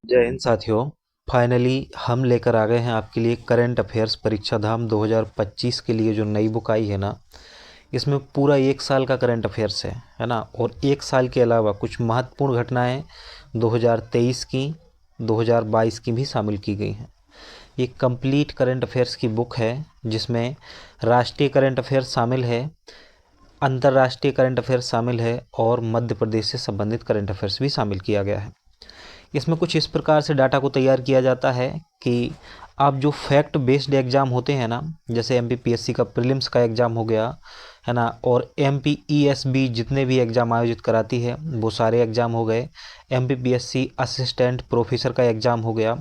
जय हिंद साथियों। फाइनली हम लेकर आ गए हैं आपके लिए करंट अफेयर्स परीक्षा धाम 2025 के लिए जो नई बुक आई है ना, इसमें पूरा एक साल का करंट अफेयर्स है ना। और एक साल के अलावा कुछ महत्वपूर्ण घटनाएं 2023 की 2022 की भी शामिल की गई हैं। ये कंप्लीट करंट अफेयर्स की बुक है जिसमें राष्ट्रीय करंट अफेयर्स शामिल है, अंतर्राष्ट्रीय करंट अफेयर्स शामिल है और मध्य प्रदेश से संबंधित करंट अफेयर्स भी शामिल किया गया है। इसमें कुछ इस प्रकार से डाटा को तैयार किया जाता है कि आप जो फैक्ट बेस्ड एग्ज़ाम होते हैं ना, जैसे एमपीपीएससी का प्रीलिम्स का एग्ज़ाम हो गया है ना, और एमपीईएसबी जितने भी एग्ज़ाम आयोजित कराती है वो सारे एग्ज़ाम हो गए, एमपीपीएससी असिस्टेंट प्रोफेसर का एग्ज़ाम हो गया,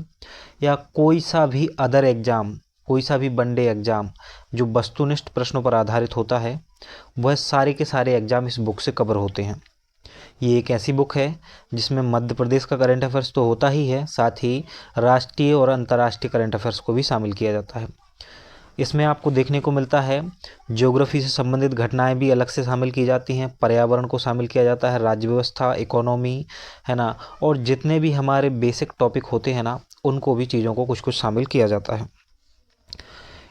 या कोई सा भी अदर एग्ज़ाम, कोई सा भी वनडे एग्ज़ाम जो वस्तुनिष्ठ प्रश्नों पर आधारित होता है, वह सारे के सारे एग्ज़ाम इस बुक से कवर होते हैं। ये एक ऐसी बुक है जिसमें मध्य प्रदेश का करंट अफेयर्स तो होता ही है, साथ ही राष्ट्रीय और अंतर्राष्ट्रीय करंट अफेयर्स को भी शामिल किया जाता है। इसमें आपको देखने को मिलता है ज्योग्राफी से संबंधित घटनाएं भी अलग से शामिल की जाती हैं, पर्यावरण को शामिल किया जाता है, राज्य व्यवस्था, इकोनॉमी, है ना, और जितने भी हमारे बेसिक टॉपिक होते हैं ना, उनको भी चीज़ों को कुछ कुछ शामिल किया जाता है।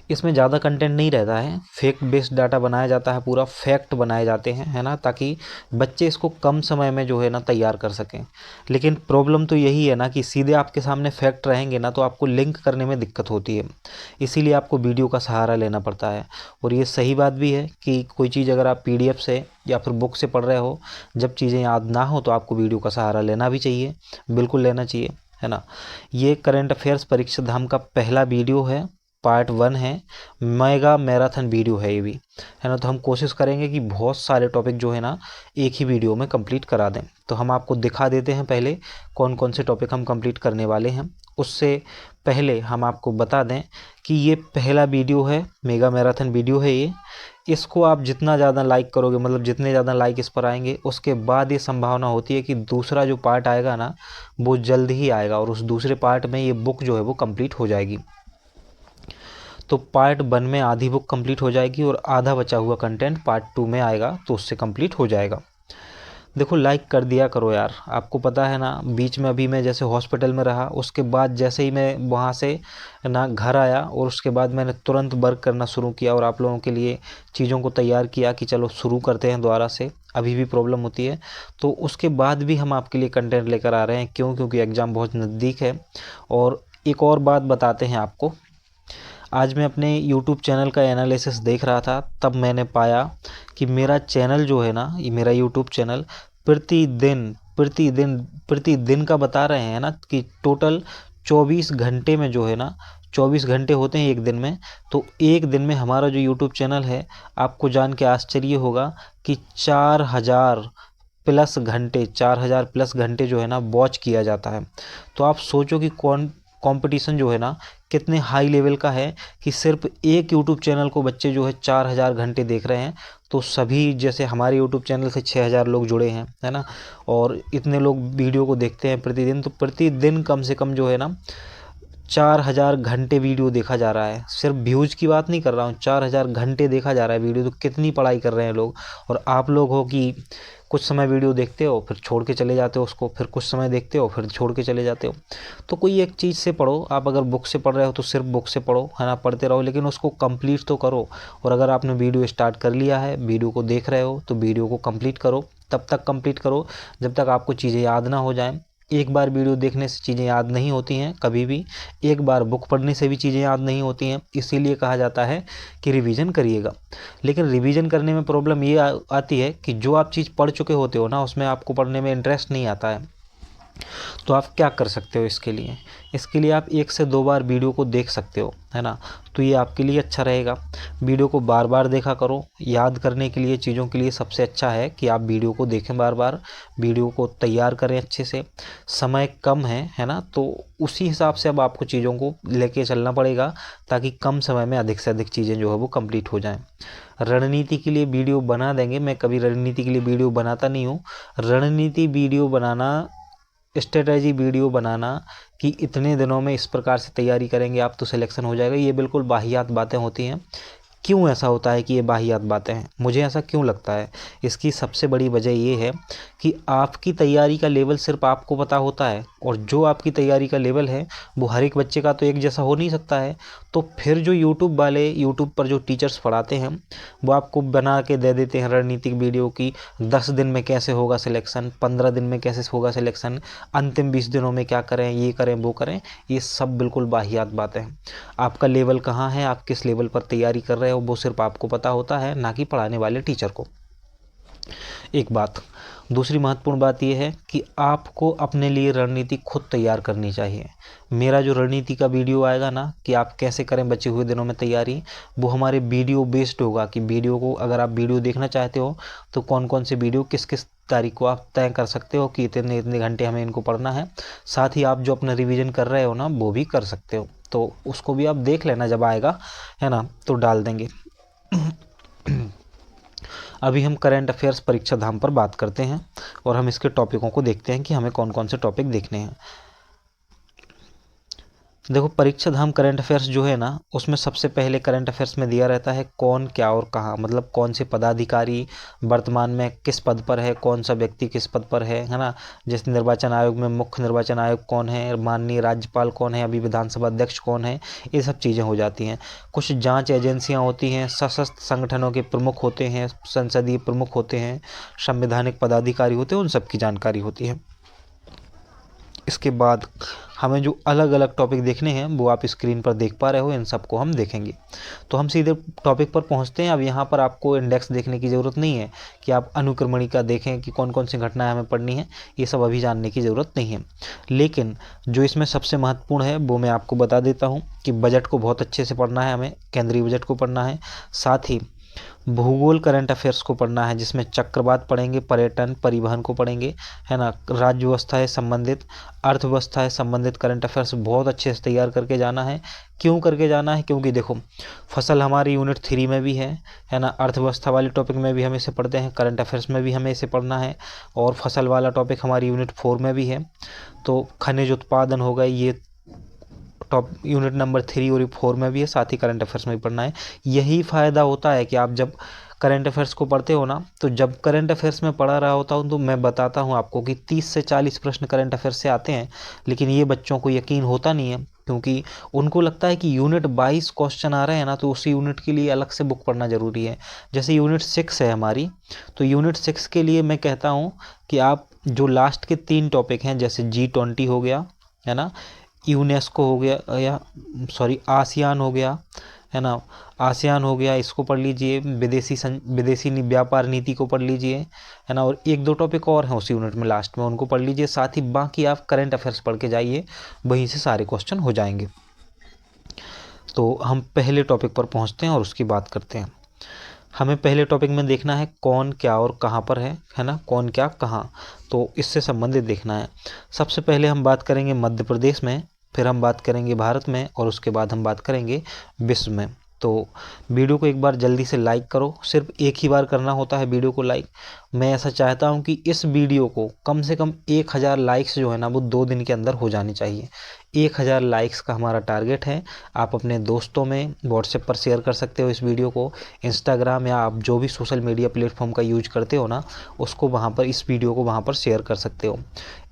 इसमें ज़्यादा कंटेंट नहीं रहता है, फैक्ट बेस्ड डाटा बनाया जाता है, पूरा फैक्ट बनाए जाते हैं, है ना, ताकि बच्चे इसको कम समय में जो है ना तैयार कर सकें। लेकिन प्रॉब्लम तो यही है ना कि सीधे आपके सामने फैक्ट रहेंगे ना तो आपको लिंक करने में दिक्कत होती है, इसीलिए आपको वीडियो का सहारा लेना पड़ता है। और ये सही बात भी है कि कोई चीज़ अगर आप पीडीएफ से या फिर बुक से पढ़ रहे हो, जब चीज़ें याद ना हो तो आपको वीडियो का सहारा लेना भी चाहिए, बिल्कुल लेना चाहिए, है ना। ये करंट अफेयर्स परीक्षा धाम का पहला वीडियो है, पार्ट 1 है, मेगा मैराथन वीडियो है ये भी, है ना। तो हम कोशिश करेंगे कि बहुत सारे टॉपिक जो है ना एक ही वीडियो में कंप्लीट करा दें। तो हम आपको दिखा देते हैं पहले कौन कौन से टॉपिक हम कंप्लीट करने वाले हैं। उससे पहले हम आपको बता दें कि ये पहला वीडियो है, मेगा मैराथन वीडियो है ये। इसको आप जितना ज़्यादा लाइक करोगे, मतलब जितने ज़्यादा लाइक इस पर आएंगे, उसके बाद ये संभावना होती है कि दूसरा जो पार्ट आएगा ना वो जल्द ही आएगा और उस दूसरे पार्ट में ये बुक जो है वो कंप्लीट हो जाएगी। तो पार्ट 1 में आधी बुक कंप्लीट हो जाएगी और आधा बचा हुआ कंटेंट पार्ट 2 में आएगा तो उससे कंप्लीट हो जाएगा। देखो, लाइक कर दिया करो यार, आपको पता है ना, बीच में अभी मैं जैसे हॉस्पिटल में रहा, उसके बाद जैसे ही मैं वहाँ से ना घर आया और उसके बाद मैंने तुरंत वर्क करना शुरू किया और आप लोगों के लिए चीज़ों को तैयार किया कि चलो शुरू करते हैं दोबारा से। अभी भी प्रॉब्लम होती है तो उसके बाद भी हम आपके लिए कंटेंट लेकर आ रहे हैं। क्यों? क्योंकि एग्ज़ाम बहुत नज़दीक है। और एक और बात बताते हैं आपको, आज मैं अपने YouTube चैनल का एनालिसिस देख रहा था, तब मैंने पाया कि मेरा चैनल जो है ना, ये मेरा YouTube चैनल प्रतिदिन प्रतिदिन प्रतिदिन का बता रहे हैं ना कि टोटल 24 घंटे में जो है ना, 24 घंटे होते हैं एक दिन में, तो एक दिन में हमारा जो YouTube चैनल है, आपको जान के आश्चर्य होगा कि 4000 प्लस घंटे जो है ना वॉच किया जाता है। तो आप सोचो कि कौन कंपटीशन जो है ना कितने हाई लेवल का है कि सिर्फ एक यूट्यूब चैनल को बच्चे जो है 4000 घंटे देख रहे हैं। तो सभी, जैसे हमारे यूट्यूब चैनल से 6000 लोग जुड़े हैं, है ना, और इतने लोग वीडियो को देखते हैं प्रतिदिन, तो प्रतिदिन कम से कम जो है ना 4000 घंटे वीडियो देखा जा रहा है। सिर्फ व्यूज़ की बात नहीं कर रहा हूँ, 4000 घंटे देखा जा रहा है वीडियो। तो कितनी पढ़ाई कर रहे हैं लोग। और आप लोग हो कि कुछ समय वीडियो देखते हो फिर छोड़ के चले जाते हो उसको, फिर कुछ समय देखते हो फिर छोड़ के चले जाते हो। तो कोई एक चीज़ से पढ़ो। आप अगर बुक से पढ़ रहे हो तो सिर्फ बुक से पढ़ो, है ना, पढ़ते रहो, लेकिन उसको कंप्लीट तो करो। और अगर आपने वीडियो स्टार्ट कर लिया है, वीडियो को देख रहे हो, तो वीडियो को कंप्लीट करो। तब तक कंप्लीट करो जब तक आपको चीज़ें याद ना हो जाएं। एक बार वीडियो देखने से चीज़ें याद नहीं होती हैं कभी भी, एक बार बुक पढ़ने से भी चीज़ें याद नहीं होती हैं। इसीलिए कहा जाता है कि रिवीजन करिएगा। लेकिन रिवीजन करने में प्रॉब्लम ये आती है कि जो आप चीज़ पढ़ चुके होते हो ना, उसमें आपको पढ़ने में इंटरेस्ट नहीं आता है। तो आप क्या कर सकते हो इसके लिए आप 1 से 2 बार वीडियो को देख सकते हो, है ना। तो ये आपके लिए अच्छा रहेगा। वीडियो को बार बार देखा करो। याद करने के लिए, चीज़ों के लिए सबसे अच्छा है कि आप वीडियो को देखें बार बार, वीडियो को तैयार करें अच्छे से। समय कम है ना, तो उसी हिसाब से अब आपको चीज़ों को लेके चलना पड़ेगा ताकि कम समय में अधिक से अधिक चीज़ें जो है वो कंप्लीट हो जाएं। रणनीति के लिए वीडियो बना देंगे, मैं कभी रणनीति के लिए वीडियो बनाता नहीं हूँ। रणनीति वीडियो बनाना, स्ट्रेटजी वीडियो बनाना कि इतने दिनों में इस प्रकार से तैयारी करेंगे आप तो सिलेक्शन हो जाएगा, ये बिल्कुल वाहियात बातें होती हैं। क्यों ऐसा होता है कि ये वाहियात बातें हैं, मुझे ऐसा क्यों लगता है? इसकी सबसे बड़ी वजह ये है कि आपकी तैयारी का लेवल सिर्फ आपको पता होता है, और जो आपकी तैयारी का लेवल है वो हर एक बच्चे का तो एक जैसा हो नहीं सकता है। तो फिर जो यूट्यूब वाले, यूट्यूब पर जो टीचर्स पढ़ाते हैं, वो आपको बना के दे देते हैं रणनीतिक वीडियो की 10 दिन में कैसे होगा सिलेक्शन, 15 दिन में कैसे होगा सिलेक्शन, अंतिम 20 दिनों में क्या करें, ये करें वो करें। ये सब बिल्कुल वाहियात बातें हैं। आपका लेवल कहाँ है, आप किस लेवल पर तैयारी कर रहे हो, वो सिर्फ आपको पता होता है, ना कि पढ़ाने वाले टीचर को। एक बात। दूसरी महत्वपूर्ण बात यह है कि आपको अपने लिए रणनीति खुद तैयार करनी चाहिए। मेरा जो रणनीति का वीडियो आएगा ना, कि आप कैसे करें बचे हुए दिनों में तैयारी, वो हमारे वीडियो बेस्ड होगा। कि वीडियो को, अगर आप वीडियो देखना चाहते हो तो कौन कौन से वीडियो किस किस तारीख को आप तय कर सकते हो कि इतने इतने घंटे हमें इनको पढ़ना है। साथ ही आप जो अपना रिवीजन कर रहे हो ना, वो भी कर सकते हो, तो उसको भी आप देख लेना जब आएगा, है ना, तो डाल देंगे। अभी हम करंट अफेयर्स परीक्षा धाम पर बात करते हैं, और हम इसके टॉपिकों को देखते हैं कि हमें कौन कौन से टॉपिक देखने हैं। देखो, परीक्षा धाम करंट अफेयर्स जो है ना, उसमें सबसे पहले करंट अफेयर्स में दिया रहता है कौन, क्या और कहाँ। मतलब कौन से पदाधिकारी वर्तमान में किस पद पर है, कौन सा व्यक्ति किस पद पर है ना। जैसे निर्वाचन आयोग में मुख्य निर्वाचन आयोग कौन है, माननीय राज्यपाल कौन है, अभी विधानसभा अध्यक्ष कौन है, ये सब चीज़ें हो जाती हैं। कुछ जांच एजेंसियां होती हैं, सशस्त्र संगठनों के प्रमुख होते हैं, संसदीय प्रमुख होते हैं, संवैधानिक पदाधिकारी होते हैं, उन सब की जानकारी होती है। इसके बाद हमें जो अलग अलग टॉपिक देखने हैं वो आप स्क्रीन पर देख पा रहे हो, इन सबको हम देखेंगे। तो हम सीधे टॉपिक पर पहुंचते हैं। अब यहाँ पर आपको इंडेक्स देखने की ज़रूरत नहीं है कि आप अनुक्रमणिका देखें कि कौन कौन सी घटनाएं हमें पढ़नी है, ये सब अभी जानने की ज़रूरत नहीं है। लेकिन जो इसमें सबसे महत्वपूर्ण है वो मैं आपको बता देता हूँ कि बजट को बहुत अच्छे से पढ़ना है, हमें केंद्रीय बजट को पढ़ना है। साथ ही भूगोल करंट अफेयर्स को पढ़ना है, जिसमें चक्रवात पढ़ेंगे, पर्यटन, परिवहन को पढ़ेंगे, है ना। राज्य व्यवस्था है संबंधित, अर्थव्यवस्था है संबंधित करंट अफेयर्स बहुत अच्छे से तैयार करके जाना है। क्यों करके जाना है? क्योंकि देखो, फसल हमारी यूनिट 3 में भी है ना। अर्थव्यवस्था वाले टॉपिक में भी हम इसे पढ़ते हैं, करंट अफेयर्स में भी हमें इसे पढ़ना है, और फसल वाला टॉपिक हमारी यूनिट 4 में भी है। तो खनिज उत्पादन हो गए, ये टॉप यूनिट नंबर 3 और 4 में भी है, साथ ही करंट अफेयर्स में भी पढ़ना है। यही फ़ायदा होता है कि आप जब करंट अफेयर्स को पढ़ते हो ना, तो जब करंट अफेयर्स में पढ़ा रहा होता हूँ तो मैं बताता हूँ आपको कि 30 से 40 प्रश्न करंट अफेयर्स से आते हैं। लेकिन ये बच्चों को यकीन होता नहीं है, क्योंकि उनको लगता है कि यूनिट 22 क्वेश्चन आ रहे हैं ना, तो उसी यूनिट के लिए अलग से बुक पढ़ना ज़रूरी है। जैसे यूनिट 6 है हमारी, तो यूनिट 6 के लिए मैं कहता हूँ कि आप जो लास्ट के 3 टॉपिक हैं, जैसे G20 हो गया, है ना, यूनेस्को हो गया, या सॉरी आसियान हो गया, है ना, आसियान हो गया, इसको पढ़ लीजिए। विदेशी व्यापार नीति को पढ़ लीजिए, है ना। और एक दो टॉपिक और हैं उसी यूनिट में लास्ट में, उनको पढ़ लीजिए। साथ ही बाकी आप करंट अफेयर्स पढ़ के जाइए, वहीं से सारे क्वेश्चन हो जाएंगे। तो हम पहले टॉपिक पर पहुंचते हैं और उसकी बात करते हैं। हमें पहले टॉपिक में देखना है कौन, क्या और कहाँ पर है ना। कौन, क्या, कहाँ, तो इससे संबंधित देखना है। सबसे पहले हम बात करेंगे मध्य प्रदेश में, फिर हम बात करेंगे भारत में, और उसके बाद हम बात करेंगे विश्व में। तो वीडियो को एक बार जल्दी से लाइक करो, सिर्फ एक ही बार करना होता है वीडियो को लाइक। मैं ऐसा चाहता हूँ कि इस वीडियो को कम से कम 1000 लाइक्स जो है ना, वो 2 दिन के अंदर हो जानी चाहिए। 1000 लाइक्स का हमारा टारगेट है। आप अपने दोस्तों में व्हाट्सएप पर शेयर कर सकते हो इस वीडियो को, इंस्टाग्राम या आप जो भी सोशल मीडिया प्लेटफॉर्म का यूज करते हो ना, उसको वहाँ पर, इस वीडियो को वहाँ पर शेयर कर सकते हो।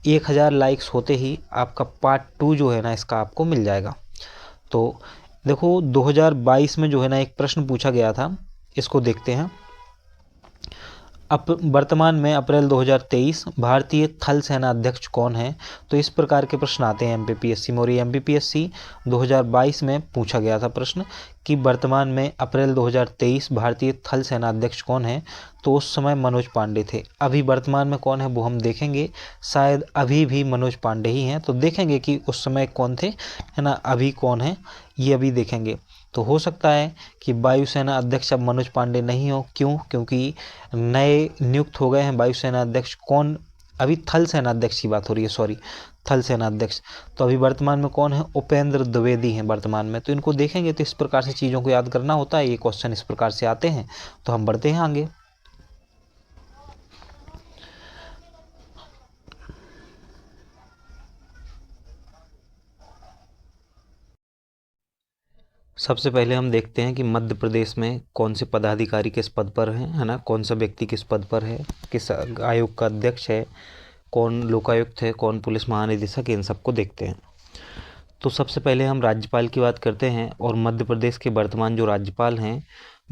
1000 लाइक्स होते ही आपका पार्ट 2 जो है ना, इसका आपको मिल जाएगा। तो देखो, 2022 में जो है ना एक प्रश्न पूछा गया था, इसको देखते हैं। वर्तमान में अप्रैल 2023 भारतीय थल सेना अध्यक्ष कौन है? तो इस प्रकार के प्रश्न आते हैं एमपीपीएससी में, और ये एमपीपीएससी 2022 में पूछा गया था प्रश्न कि वर्तमान में अप्रैल 2023 भारतीय थल सेना अध्यक्ष कौन है? तो उस समय मनोज पांडे थे। अभी वर्तमान में कौन है वो हम देखेंगे, शायद अभी भी मनोज पांडे ही हैं। तो देखेंगे कि उस समय कौन थे, है ना, अभी कौन है, ये अभी देखेंगे। तो हो सकता है कि वायुसेना अध्यक्ष अब मनोज पांडे नहीं हो। क्यों? क्योंकि नए नियुक्त हो गए हैं वायुसेना अध्यक्ष। कौन? अभी थल सेना अध्यक्ष की बात हो रही है, सॉरी, थल सेना अध्यक्ष। तो अभी वर्तमान में कौन है? उपेंद्र द्विवेदी हैं वर्तमान में। तो इनको देखेंगे, तो इस प्रकार से चीज़ों को याद करना होता है, ये क्वेश्चन इस प्रकार से आते हैं। तो हम बढ़ते हैं आगे। सबसे पहले हम देखते हैं कि मध्य प्रदेश में कौन से पदाधिकारी किस पद पर हैं, है ना, कौन सा व्यक्ति किस पद पर है, किस आयोग का अध्यक्ष है, कौन लोकायुक्त है, कौन पुलिस महानिदेशक, इन सबको देखते हैं। तो सबसे पहले हम राज्यपाल की बात करते हैं, और मध्य प्रदेश के वर्तमान जो राज्यपाल हैं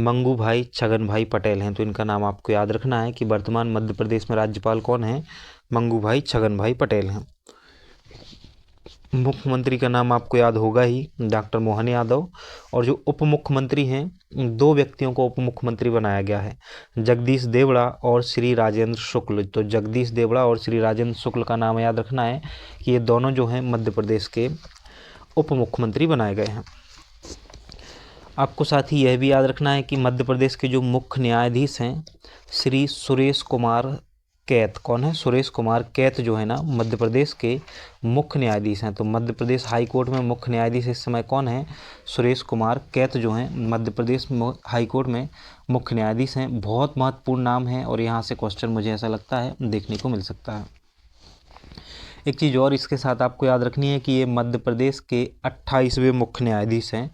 मंगू भाई छगन भाई पटेल हैं। तो इनका नाम आपको याद रखना है कि वर्तमान मध्य प्रदेश में राज्यपाल कौन है, मंगू भाई छगन भाई पटेल हैं। मुख्यमंत्री का नाम आपको याद होगा ही, डॉक्टर मोहन यादव। और जो उप मुख्यमंत्री हैं, दो व्यक्तियों को उप मुख्यमंत्री बनाया गया है, जगदीश देवड़ा और श्री राजेंद्र शुक्ल। तो जगदीश देवड़ा और श्री राजेंद्र शुक्ल का नाम याद रखना है कि ये दोनों जो हैं मध्य प्रदेश के उप मुख्यमंत्री बनाए गए हैं। आपको साथ ही यह भी याद रखना है कि मध्य प्रदेश के जो मुख्य न्यायाधीश हैं श्री सुरेश कुमार कैत, कौन है, सुरेश कुमार कैत जो है ना मध्य प्रदेश के मुख्य न्यायाधीश हैं। तो मध्य प्रदेश हाई कोर्ट में मुख्य न्यायाधीश इस समय कौन है, सुरेश कुमार कैत जो हैं मध्य प्रदेश हाई कोर्ट में मुख्य न्यायाधीश हैं। बहुत महत्वपूर्ण नाम है और यहाँ से क्वेश्चन मुझे ऐसा लगता है देखने को मिल सकता है। एक चीज़ और इसके साथ आपको याद रखनी है कि ये मध्य प्रदेश के 28वें मुख्य न्यायाधीश हैं।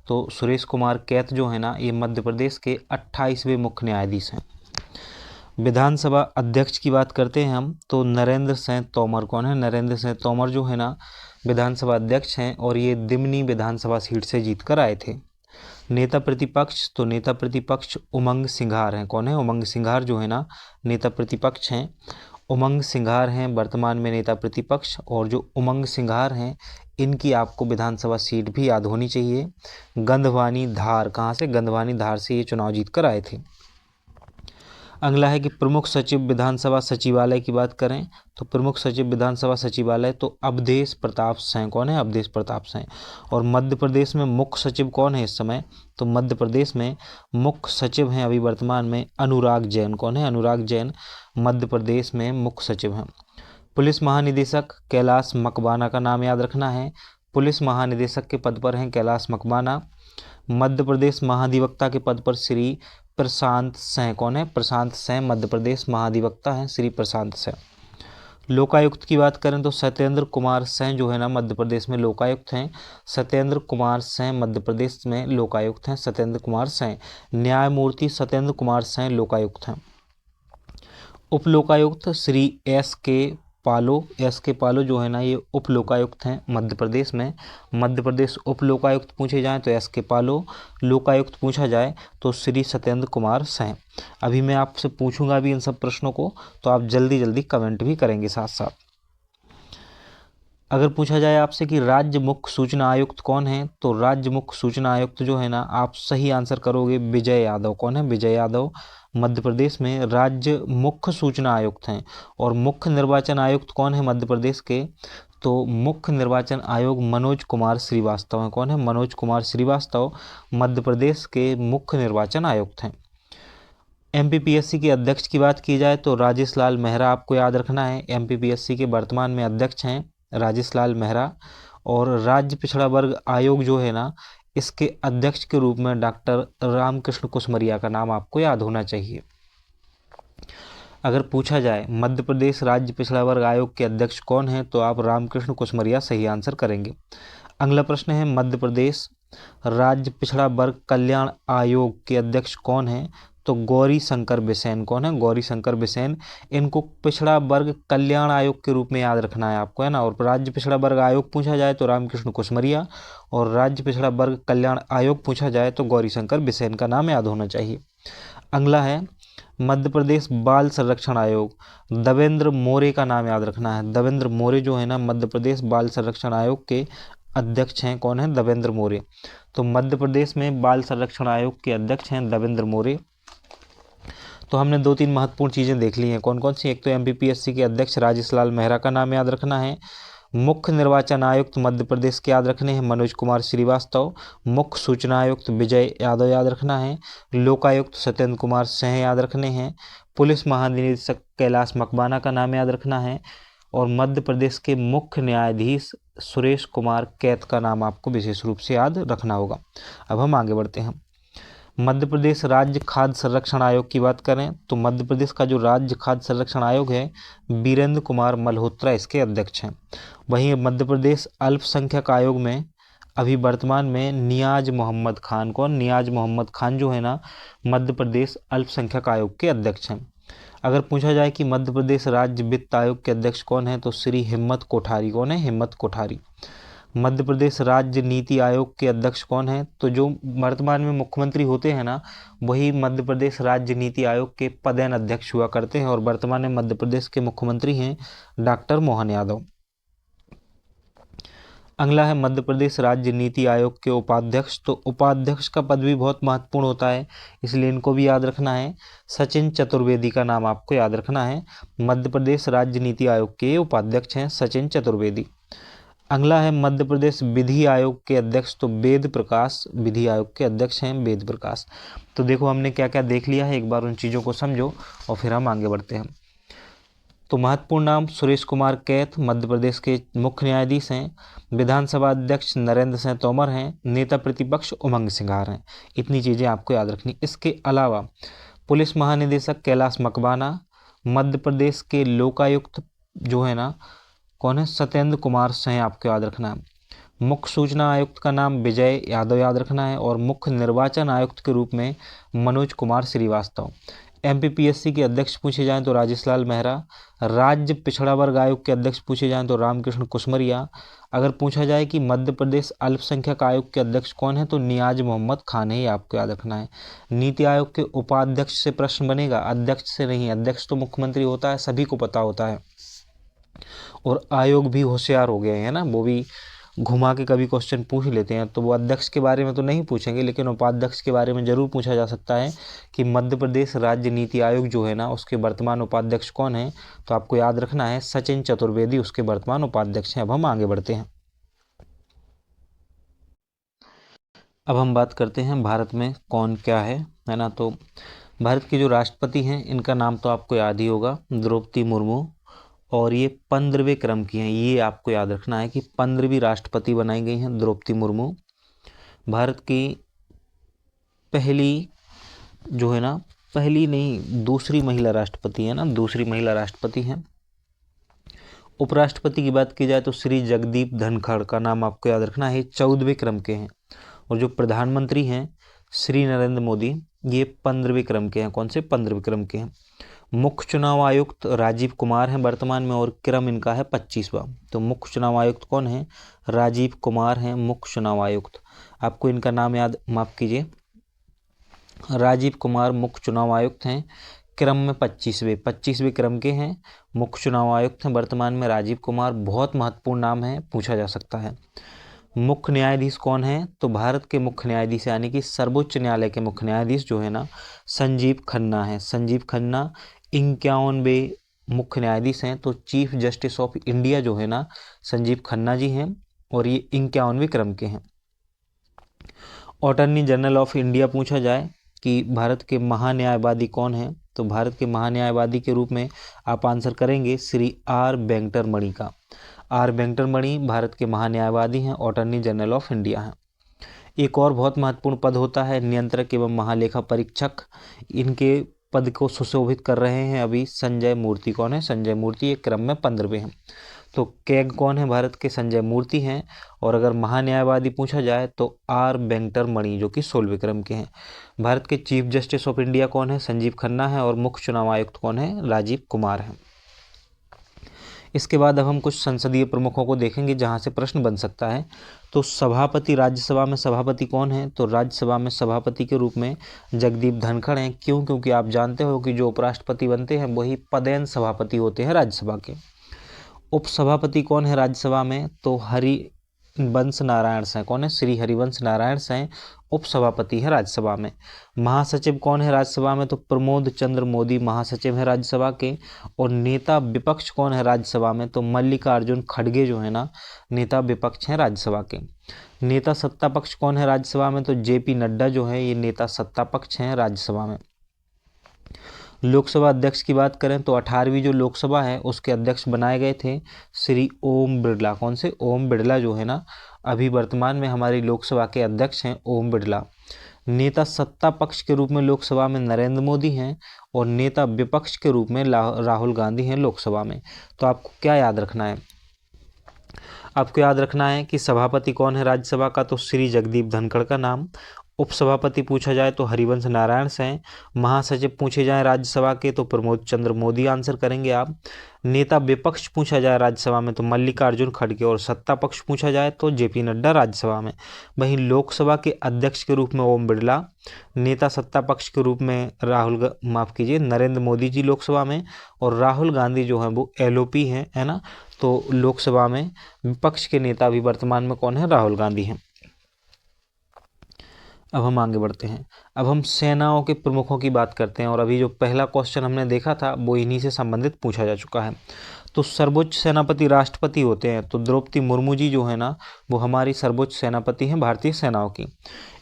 तो सुरेश कुमार कैत जो है ना ये मध्य प्रदेश के 28वें मुख्य न्यायाधीश हैं। विधानसभा अध्यक्ष की बात करते हैं हम, तो नरेंद्र सिंह तोमर, कौन है, नरेंद्र सिंह तोमर जो है ना विधानसभा अध्यक्ष हैं, और ये दिमनी विधानसभा सीट से जीत कर आए थे। नेता प्रतिपक्ष, तो नेता प्रतिपक्ष उमंग सिंघार हैं, कौन है, उमंग सिंघार जो है ना नेता प्रतिपक्ष हैं। उमंग सिंघार हैं वर्तमान में नेता प्रतिपक्ष, और जो उमंग सिंघार हैं इनकी आपको विधानसभा सीट भी याद होनी चाहिए, गंधवानी धार। कहाँ से, गंधवानी धार से ये चुनाव जीत कर आए थे। अगला है कि प्रमुख सचिव विधानसभा सचिवालय की बात करें, तो प्रमुख सचिव विधानसभा सचिवालय तो अवधेश प्रताप सिंह, कौन है, अवधेश प्रताप सिंह। और मध्य प्रदेश में मुख्य सचिव कौन है इस समय, तो मध्य प्रदेश में मुख्य सचिव हैं अभी वर्तमान में अनुराग जैन, कौन है, अनुराग जैन मध्य प्रदेश में मुख्य सचिव हैं। पुलिस महानिदेशक कैलाश मकबाना का नाम याद रखना है, पुलिस महानिदेशक के पद पर हैं कैलाश मकबाना। मध्य प्रदेश महाधिवक्ता के पद पर श्री प्रशांत सिंह, कौन है, प्रशांत सिंह मध्य प्रदेश महाधिवक्ता हैं श्री प्रशांत सिंह। लोकायुक्त की बात करें तो सत्येंद्र कुमार सिंह जो है ना मध्य प्रदेश में लोकायुक्त हैं, सत्येंद्र कुमार सिंह मध्य प्रदेश में लोकायुक्त हैं, सत्येंद्र कुमार सिंह। न्यायमूर्ति सत्येंद्र कुमार सिंह लोकायुक्त हैं। उप लोकायुक्त श्री एस के पालो जो है ना ये उप लोकायुक्त हैं मध्य प्रदेश में। मध्य प्रदेश उप लोकायुक्त पूछे जाएं तो एस के पालो, लोकायुक्त पूछा जाए तो श्री सत्येंद्र कुमार सिंह। अभी मैं आपसे पूछूंगा भी इन सब प्रश्नों को, तो आप जल्दी जल्दी कमेंट भी करेंगे साथ साथ। अगर पूछा जाए आपसे कि राज्य मुख्य सूचना आयुक्त कौन है, तो राज्य मुख्य सूचना आयुक्त जो है ना आप सही आंसर करोगे विजय यादव, कौन है, विजय यादव मध्य प्रदेश में राज्य मुख्य सूचना आयुक्त हैं। और मुख्य निर्वाचन आयुक्त कौन है मध्य प्रदेश के, तो मुख्य निर्वाचन आयोग मनोज कुमार श्रीवास्तव हैं, कौन है, मनोज कुमार श्रीवास्तव मध्य प्रदेश के मुख्य निर्वाचन आयुक्त हैं। एमपीपीएससी के अध्यक्ष की बात की जाए तो राजेश लाल मेहरा आपको याद रखना है, एमपीपीएससी के वर्तमान में अध्यक्ष हैं राजेश लाल मेहरा। और राज्य पिछड़ा वर्ग आयोग जो है ना इसके अध्यक्ष के रूप में डॉक्टर रामकृष्ण कुसमरिया का नाम आपको याद होना चाहिए। अगर पूछा जाए मध्य प्रदेश राज्य पिछड़ा वर्ग आयोग के अध्यक्ष कौन है, तो आप रामकृष्ण कुसमरिया सही आंसर करेंगे। अगला प्रश्न है मध्य प्रदेश राज्य पिछड़ा वर्ग कल्याण आयोग के अध्यक्ष कौन है, तो गौरी शंकर बिसेन, कौन है, गौरी शंकर बिसेन। इनको पिछड़ा वर्ग कल्याण आयोग के रूप में याद रखना है आपको, है ना। और राज्य पिछड़ा वर्ग आयोग पूछा जाए तो रामकृष्ण कुसमरिया, और राज्य पिछड़ा वर्ग कल्याण आयोग पूछा जाए तो गौरी शंकर बिसेन का नाम याद होना चाहिए। अगला है मध्य प्रदेश बाल संरक्षण आयोग, देवेंद्र मोरे का नाम याद रखना है। देवेंद्र मोरे जो है ना मध्य प्रदेश बाल संरक्षण आयोग के अध्यक्ष हैं, कौन है, देवेंद्र मोरे। तो मध्य प्रदेश में बाल संरक्षण आयोग के अध्यक्ष हैं देवेंद्र मोरे। तो हमने दो तीन महत्वपूर्ण चीज़ें देख ली हैं, कौन कौन सी, एक तो एमपीपीएससी के अध्यक्ष राजेश लाल मेहरा का नाम याद रखना है। मुख्य निर्वाचन आयुक्त मध्य प्रदेश के याद रखने हैं मनोज कुमार श्रीवास्तव। मुख्य सूचना आयुक्त विजय यादव याद रखना है। लोकायुक्त सत्येंद्र कुमार सिंह याद रखने हैं। पुलिस महानिदेशक कैलाश मकबाना का नाम याद रखना है। और मध्य प्रदेश के मुख्य न्यायाधीश सुरेश कुमार कैत का नाम आपको विशेष रूप से याद रखना होगा। अब हम आगे बढ़ते हैं। मध्य प्रदेश राज्य खाद्य संरक्षण आयोग की बात करें तो मध्य प्रदेश का जो राज्य खाद्य संरक्षण आयोग है वीरेंद्र कुमार मल्होत्रा इसके अध्यक्ष हैं। वहीं मध्य प्रदेश अल्पसंख्यक आयोग में अभी वर्तमान में नियाज मोहम्मद खान, कौन, नियाज मोहम्मद खान जो है ना मध्य प्रदेश अल्पसंख्यक आयोग के अध्यक्ष हैं। अगर पूछा जाए कि मध्य प्रदेश राज्य वित्त आयोग के अध्यक्ष कौन है, तो श्री हिम्मत कोठारी, कौन है, हिम्मत कोठारी। मध्य प्रदेश राज्य नीति आयोग के अध्यक्ष कौन है, तो जो वर्तमान में मुख्यमंत्री होते हैं ना वही मध्य प्रदेश राज्य नीति आयोग के पदेन अध्यक्ष हुआ करते हैं, और वर्तमान में मध्य प्रदेश के मुख्यमंत्री हैं डॉक्टर मोहन यादव। अगला है मध्य प्रदेश राज्य नीति आयोग के उपाध्यक्ष। तो उपाध्यक्ष का पद भी बहुत महत्वपूर्ण होता है, इसलिए इनको भी याद रखना है। सचिन चतुर्वेदी का नाम आपको याद रखना है। मध्य प्रदेश राज्य नीति आयोग के उपाध्यक्ष हैं सचिन चतुर्वेदी। अगला है मध्य प्रदेश विधि आयोग के अध्यक्ष, तो वेद प्रकाश विधि आयोग के अध्यक्ष हैं वेद प्रकाश। तो देखो हमने क्या क्या देख लिया है, एक बार उन चीज़ों को समझो और फिर हम आगे बढ़ते हैं। तो महत्वपूर्ण नाम, सुरेश कुमार कैथ मध्य प्रदेश के मुख्य न्यायाधीश हैं। विधानसभा अध्यक्ष नरेंद्र सिंह तोमर हैं। नेता प्रतिपक्ष उमंग सिंघार हैं। इतनी चीज़ें आपको याद रखनी। इसके अलावा पुलिस महानिदेशक कैलाश मकवाना। मध्य प्रदेश के लोकायुक्त जो है ना कौन है, सत्येंद्र कुमार सिंह, आपको याद रखना है। मुख्य सूचना आयुक्त का नाम विजय यादव याद रखना है, और मुख्य निर्वाचन आयुक्त के रूप में मनोज कुमार श्रीवास्तव। एमपीपीएससी के अध्यक्ष पूछे जाएं तो राजेश लाल मेहरा। राज्य पिछड़ा वर्ग आयोग के अध्यक्ष पूछे जाएं तो रामकृष्ण कुशमरिया। अगर पूछा जाए कि मध्य प्रदेश अल्पसंख्यक आयोग के अध्यक्ष कौन है, तो नियाज मोहम्मद खान है, ये आपको याद रखना है। नीति आयोग के उपाध्यक्ष से प्रश्न बनेगा, अध्यक्ष से नहीं। अध्यक्ष तो मुख्यमंत्री होता है, सभी को पता होता है, और आयोग भी होशियार हो गए हैं ना, वो भी घुमा के कभी क्वेश्चन पूछ लेते हैं। तो वो अध्यक्ष के बारे में तो नहीं पूछेंगे, लेकिन उपाध्यक्ष के बारे में जरूर पूछा जा सकता है कि मध्य प्रदेश राज्य नीति आयोग जो है ना उसके वर्तमान उपाध्यक्ष कौन है। तो आपको याद रखना है सचिन चतुर्वेदी उसके वर्तमान उपाध्यक्ष हैं। अब हम आगे बढ़ते हैं। अब हम बात करते हैं भारत में कौन क्या है ना। तो भारत के जो राष्ट्रपति हैं इनका नाम तो आपको याद ही होगा, द्रौपदी मुर्मू, और ये 15वें क्रम की हैं। ये आपको याद रखना है कि 15वीं राष्ट्रपति बनाई गई हैं द्रौपदी मुर्मू। भारत की पहली जो है ना, पहली नहीं दूसरी महिला राष्ट्रपति है ना, दूसरी महिला राष्ट्रपति हैं। उपराष्ट्रपति की बात की जाए तो श्री जगदीप धनखड़ का नाम आपको याद रखना है, 14वें क्रम के हैं। और जो प्रधानमंत्री हैं श्री नरेंद्र मोदी, ये 15वें क्रम के हैं। कौन से, 15वें क्रम के हैं। मुख्य चुनाव आयुक्त राजीव कुमार हैं वर्तमान में, और क्रम इनका है 25वां। तो मुख्य चुनाव आयुक्त कौन है, राजीव कुमार हैं मुख्य चुनाव आयुक्त। आपको इनका नाम याद, माफ कीजिए, राजीव कुमार मुख्य चुनाव आयुक्त हैं। क्रम में 25वें क्रम के हैं, मुख्य चुनाव आयुक्त हैं वर्तमान में राजीव कुमार। बहुत महत्वपूर्ण नाम है, पूछा जा सकता है। मुख्य न्यायाधीश कौन है, तो भारत के मुख्य न्यायाधीश यानी कि सर्वोच्च न्यायालय के मुख्य न्यायाधीश जो है ना संजीव खन्ना है। संजीव खन्ना 51वें मुख्य न्यायाधीश हैं। तो चीफ जस्टिस ऑफ इंडिया जो है ना संजीव खन्ना जी हैं, और ये 51वें क्रम के हैं। अटॉर्नी जनरल ऑफ इंडिया पूछा जाए कि भारत के महान्यायवादी कौन है, तो भारत के महान्यायवादी के रूप में आप आंसर करेंगे श्री आर वेंकटरमणि का। आर वेंकटरमणि भारत के महान्यायवादी हैं, अटॉर्नी जनरल ऑफ इंडिया हैं। एक और बहुत महत्वपूर्ण पद होता है नियंत्रक एवं महालेखा परीक्षक। इनके पद को सुशोभित कर रहे हैं अभी संजय मूर्ति। कौन है, संजय मूर्ति, एक क्रम में 15वें हैं। तो कैग कौन है, भारत के संजय मूर्ति हैं। और अगर महान्यायवादी पूछा जाए तो आर वेंकटरमणि जो कि 16वें क्रम के हैं। भारत के चीफ जस्टिस ऑफ इंडिया कौन है, संजीव खन्ना है, और मुख्य चुनाव आयुक्त कौन है, राजीव कुमार हैं। इसके बाद अब हम कुछ संसदीय प्रमुखों को देखेंगे जहां से प्रश्न बन सकता है। तो सभापति, राज्यसभा में सभापति कौन है, तो राज्यसभा में सभापति के रूप में जगदीप धनखड़ हैं। क्यों, क्योंकि आप जानते हो कि जो उपराष्ट्रपति बनते हैं वही पदेन सभापति होते हैं राज्यसभा के। उपसभापति कौन है राज्यसभा में, तो हरिवंश नारायण सिंह। कौन है, श्री हरिवंश नारायण सिंह उपसभापति है राज्यसभा में। महासचिव कौन है राज्यसभा में, तो प्रमोद चंद्र मोदी महासचिव है राज्यसभा के। और नेता विपक्ष कौन है राज्यसभा में, तो मल्लिकार्जुन खड़गे जो है ना नेता विपक्ष हैं राज्यसभा के। नेता सत्ता पक्ष कौन है राज्यसभा में, तो जेपी नड्डा जो है ये नेता सत्ता पक्ष हैं राज्यसभा में। लोकसभा अध्यक्ष की बात करें तो 18वीं जो लोकसभा है उसके अध्यक्ष बनाए गए थे श्री ओम बिरला। कौन से, ओम बिरला जो है ना अभी वर्तमान में हमारी लोकसभा के अध्यक्ष हैं ओम बिरला। नेता सत्ता पक्ष के रूप में लोकसभा में नरेंद्र मोदी हैं, और नेता विपक्ष के रूप में राहुल गांधी हैं लोकसभा में। तो आपको क्या याद रखना है, आपको याद रखना है कि सभापति कौन है राज्यसभा का, तो श्री जगदीप धनखड़ का नाम। उपसभापति पूछा जाए तो हरिवंश नारायण से हैं। महासचिव पूछे जाए राज्यसभा के तो प्रमोद चंद्र मोदी आंसर करेंगे आप। नेता विपक्ष पूछा जाए राज्यसभा में तो मल्लिकार्जुन खड़गे, और सत्ता पक्ष पूछा जाए तो जेपी नड्डा राज्यसभा में। वहीं लोकसभा के अध्यक्ष के रूप में ओम बिरला, नेता सत्ता पक्ष के रूप में नरेंद्र मोदी जी लोकसभा में, और राहुल गांधी जो है वो एलओपी हैं, है ना। तो लोकसभा में विपक्ष के नेता अभी वर्तमान में कौन है, राहुल गांधी हैं। अब हम आगे बढ़ते हैं। अब हम सेनाओं के प्रमुखों की बात करते हैं, और अभी जो पहला क्वेश्चन हमने देखा था वो इन्हीं से संबंधित पूछा जा चुका है। तो सर्वोच्च सेनापति राष्ट्रपति होते हैं, तो द्रौपदी मुर्मू जी जो है ना वो हमारी सर्वोच्च सेनापति हैं भारतीय सेनाओं की।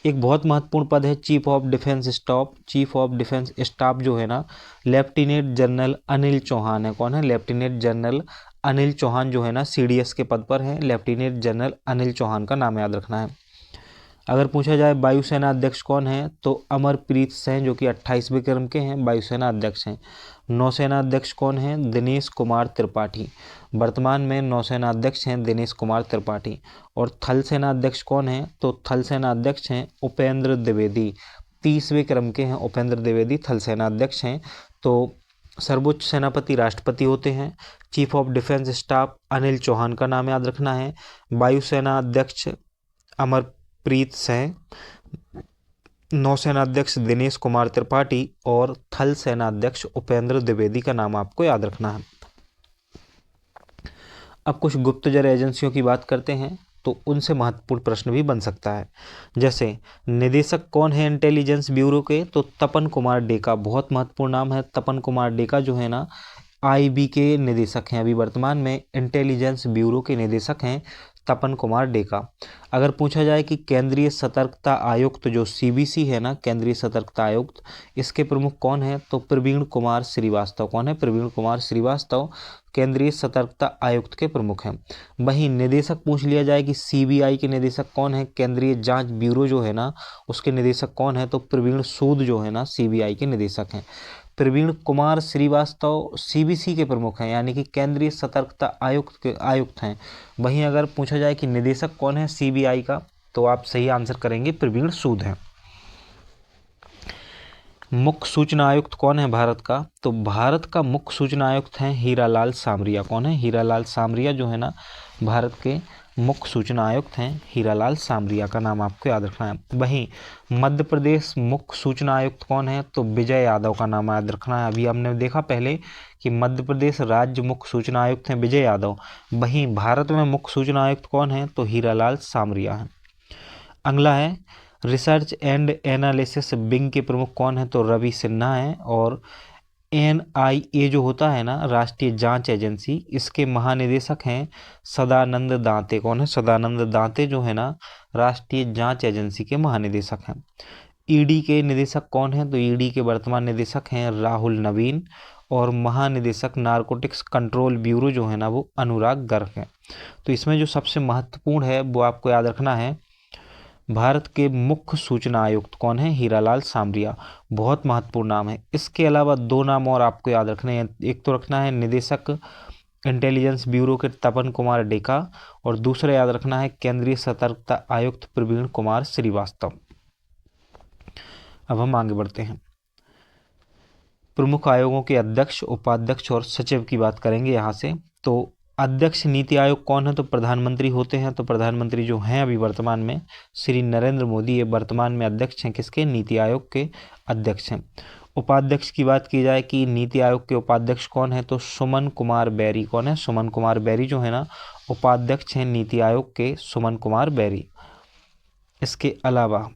एक बहुत महत्वपूर्ण पद है chief of defence staff. Chief of defence staff जो है ना लेफ्टिनेंट जनरल अनिल चौहान है। कौन है, लेफ्टिनेंट जनरल अनिल चौहान जो है ना सीडीएस के पद पर है। लेफ्टिनेंट जनरल अनिल चौहान का नाम याद रखना है। अगर पूछा जाए वायुसेना अध्यक्ष कौन है, तो अमरप्रीत सिंह जो कि 28वें क्रम के हैं वायुसेना अध्यक्ष हैं। नौसेना अध्यक्ष कौन है, दिनेश कुमार त्रिपाठी। वर्तमान में नौसेना अध्यक्ष हैं दिनेश कुमार त्रिपाठी। और थल सेना अध्यक्ष कौन है, तो थल सेना अध्यक्ष हैं उपेंद्र द्विवेदी। 30वें क्रम के हैं उपेंद्र द्विवेदी, थल सेना अध्यक्ष हैं। तो सर्वोच्च सेनापति राष्ट्रपति होते हैं। Chief of defence staff Anil Chauhan का नाम याद रखना है। वायुसेना अध्यक्ष अमरप्रीत सिंह, नौसेना अध्यक्ष दिनेश कुमार त्रिपाठी, और थल सेना अध्यक्ष उपेंद्र द्विवेदी का नाम आपको याद रखना है। अब कुछ गुप्तचर एजेंसियों की बात करते हैं, तो उनसे महत्वपूर्ण प्रश्न भी बन सकता है। जैसे निदेशक कौन है इंटेलिजेंस ब्यूरो के, तो तपन कुमार डेका, बहुत महत्वपूर्ण नाम है। तपन कुमार डेका जो है ना आईबी के निदेशक हैं, अभी वर्तमान में इंटेलिजेंस ब्यूरो के निदेशक हैं तपन कुमार डेका। अगर पूछा जाए कि केंद्रीय सतर्कता आयुक्त जो सीबीसी है ना, केंद्रीय सतर्कता आयुक्त, इसके प्रमुख कौन है, तो प्रवीण कुमार श्रीवास्तव। कौन है, प्रवीण कुमार श्रीवास्तव केंद्रीय सतर्कता आयुक्त के प्रमुख हैं। वहीं निदेशक पूछ लिया जाए कि सीबीआई के निदेशक कौन है, केंद्रीय जांच ब्यूरो जो है ना उसके निदेशक कौन है, तो प्रवीण सूद जो है ना सीबीआई के निदेशक हैं। प्रवीण कुमार श्रीवास्तव सीबीसी के प्रमुख हैं, यानी कि केंद्रीय सतर्कता आयुक्त हैं। वहीं अगर पूछा जाए कि निदेशक कौन है सीबीआई का, तो आप सही आंसर करेंगे प्रवीण सूद हैं। मुख्य सूचना आयुक्त कौन है भारत का, तो भारत का मुख्य सूचना आयुक्त हैं हीरालाल सामरिया। कौन है, हीरालाल सामरिया जो है ना भारत के मुख्य सूचना आयुक्त हैं। हीरालाल सामरिया का नाम आपको याद रखना है। वहीं मध्य प्रदेश मुख्य सूचना आयुक्त कौन है, तो विजय यादव का नाम याद रखना है। अभी हमने देखा पहले कि मध्य प्रदेश राज्य मुख्य सूचना आयुक्त हैं विजय यादव। वहीं भारत में मुख्य सूचना आयुक्त कौन है, तो हीरालाल सामरिया है। अगला है रिसर्च एंड एनालिसिस विंग के प्रमुख कौन है, तो रवि सिन्हा है। और एनआईए जो होता है ना राष्ट्रीय जांच एजेंसी, इसके महानिदेशक हैं सदानंद दांते। कौन है, सदानंद दांते जो है ना राष्ट्रीय जांच एजेंसी के महानिदेशक हैं। ईडी के निदेशक कौन है, तो ईडी के वर्तमान निदेशक हैं राहुल नवीन। और महानिदेशक नारकोटिक्स कंट्रोल ब्यूरो जो है ना वो अनुराग गर्ग है। तो इसमें जो सबसे महत्वपूर्ण है वो आपको याद रखना है, भारत के मुख्य सूचना आयुक्त कौन है, हीरालाल सामरिया, बहुत महत्वपूर्ण नाम है। इसके अलावा दो नाम और आपको याद रखने हैं, एक तो रखना है निदेशक इंटेलिजेंस ब्यूरो के तपन कुमार डेका, और दूसरा याद रखना है केंद्रीय सतर्कता आयुक्त प्रवीण कुमार श्रीवास्तव। अब हम आगे बढ़ते हैं, प्रमुख आयोगों के अध्यक्ष, उपाध्यक्ष और सचिव की बात करेंगे यहाँ से। तो अध्यक्ष नीति आयोग कौन है, तो प्रधानमंत्री होते हैं। तो प्रधानमंत्री जो हैं अभी वर्तमान में श्री नरेंद्र मोदी, ये वर्तमान में अध्यक्ष हैं किसके, नीति आयोग के अध्यक्ष हैं। उपाध्यक्ष की बात की जाए कि नीति आयोग के उपाध्यक्ष कौन है, तो सुमन कुमार बैरी। कौन है, सुमन कुमार बैरी जो है ना उपाध्यक्ष हैं नीति आयोग के, सुमन कुमार बैरी। इसके अलावा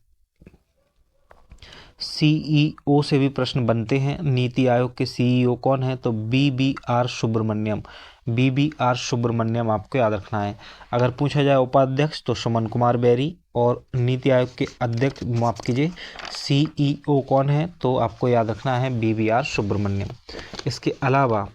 सीईओ से भी प्रश्न बनते हैं। नीति आयोग के सीईओ कौन है, तो बीबीआर सुब्रमण्यम। बीबीआर सुब्रमण्यम आपको याद रखना है। अगर पूछा जाए उपाध्यक्ष तो सुमन कुमार बैरी, और नीति आयोग के अध्यक्ष माफ कीजिए सीईओ कौन है, तो आपको याद रखना है बीबीआर सुब्रमण्यम। इसके अलावा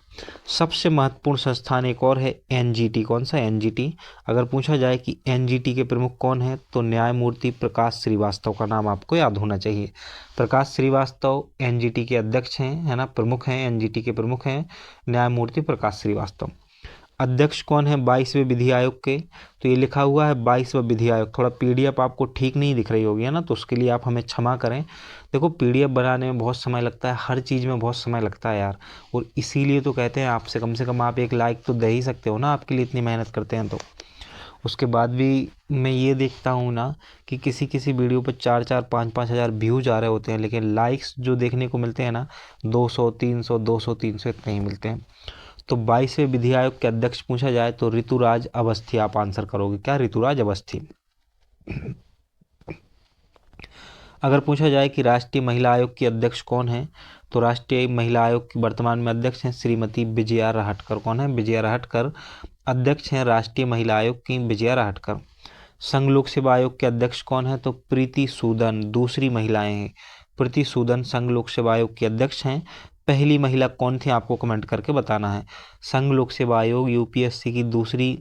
सबसे महत्वपूर्ण संस्थान एक और है एनजीटी। कौन सा, एनजीटी। अगर पूछा जाए कि एनजीटी के प्रमुख कौन है, तो न्यायमूर्ति प्रकाश श्रीवास्तव का नाम आपको याद होना चाहिए। प्रकाश श्रीवास्तव एनजीटी के अध्यक्ष हैं, है ना, प्रमुख हैं, एनजीटी के प्रमुख हैं न्यायमूर्ति प्रकाश श्रीवास्तव। अध्यक्ष कौन है 22वें विधि आयोग के? तो ये लिखा हुआ है 22वां विधि आयोग। थोड़ा पीडीएफ आपको ठीक नहीं दिख रही होगी है ना, तो उसके लिए आप हमें क्षमा करें। देखो पीडीएफ बनाने में बहुत समय लगता है, हर चीज़ में बहुत समय लगता है यार, और इसीलिए तो कहते हैं आपसे कम से कम आप एक लाइक तो दे ही सकते हो ना, आपके लिए इतनी मेहनत करते हैं तो। उसके बाद भी मैं ये देखता हूँ ना कि किसी किसी वीडियो पर 4-4 5-5 हज़ार व्यूज आ रहे होते हैं, लेकिन लाइक्स जो देखने को मिलते हैं ना 200 300 200 300 इतने ही मिलते हैं। तो 22वें विधि आयोग के अध्यक्ष पूछा जाए तो ऋतुराज अवस्थी आप आंसर करोगे। क्या? ऋतुराज अवस्थी। अगर पूछा जाए कि राष्ट्रीय महिला आयोग की अध्यक्ष कौन है, तो राष्ट्रीय महिला आयोग की वर्तमान में अध्यक्ष हैं श्रीमती विजया राहटकर। कौन है? विजया राहटकर अध्यक्ष हैं राष्ट्रीय महिला आयोग की, विजया राहटकर। संघ लोक सेवा आयोग के अध्यक्ष कौन है? तो प्रीति सूदन, दूसरी महिलाएं हैं। प्रीति सूदन संघ लोक सेवा आयोग की अध्यक्ष हैं। पहली महिला कौन थी आपको कमेंट करके बताना है। संघ लोक सेवा आयोग यूपीएससी की दूसरी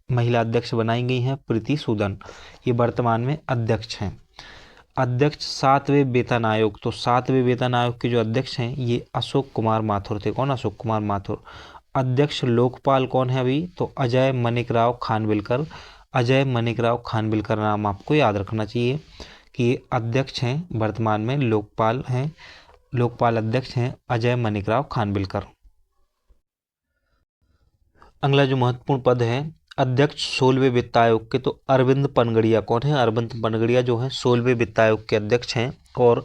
महिला अध्यक्ष बनाई गई हैं प्रीति सूदन, ये वर्तमान में अध्यक्ष हैं। अध्यक्ष 7वें वेतन आयोग, तो 7वें वेतन आयोग के जो अध्यक्ष हैं ये अशोक कुमार माथुर थे। कौन? अशोक कुमार माथुर। अध्यक्ष लोकपाल कौन है अभी? तो अजय माणिकराव खानविलकर। अजय माणिकराव खानविलकर नाम आपको याद रखना चाहिए कि ये अध्यक्ष हैं, वर्तमान में लोकपाल हैं, लोकपाल अध्यक्ष हैं अजय माणिकराव खानविलकर। अगला जो महत्वपूर्ण पद है अध्यक्ष 16वें वित्त आयोग के, तो अरविंद पनगड़िया। कौन है? अरविंद पनगड़िया जो है 16वें वित्त आयोग के अध्यक्ष हैं। और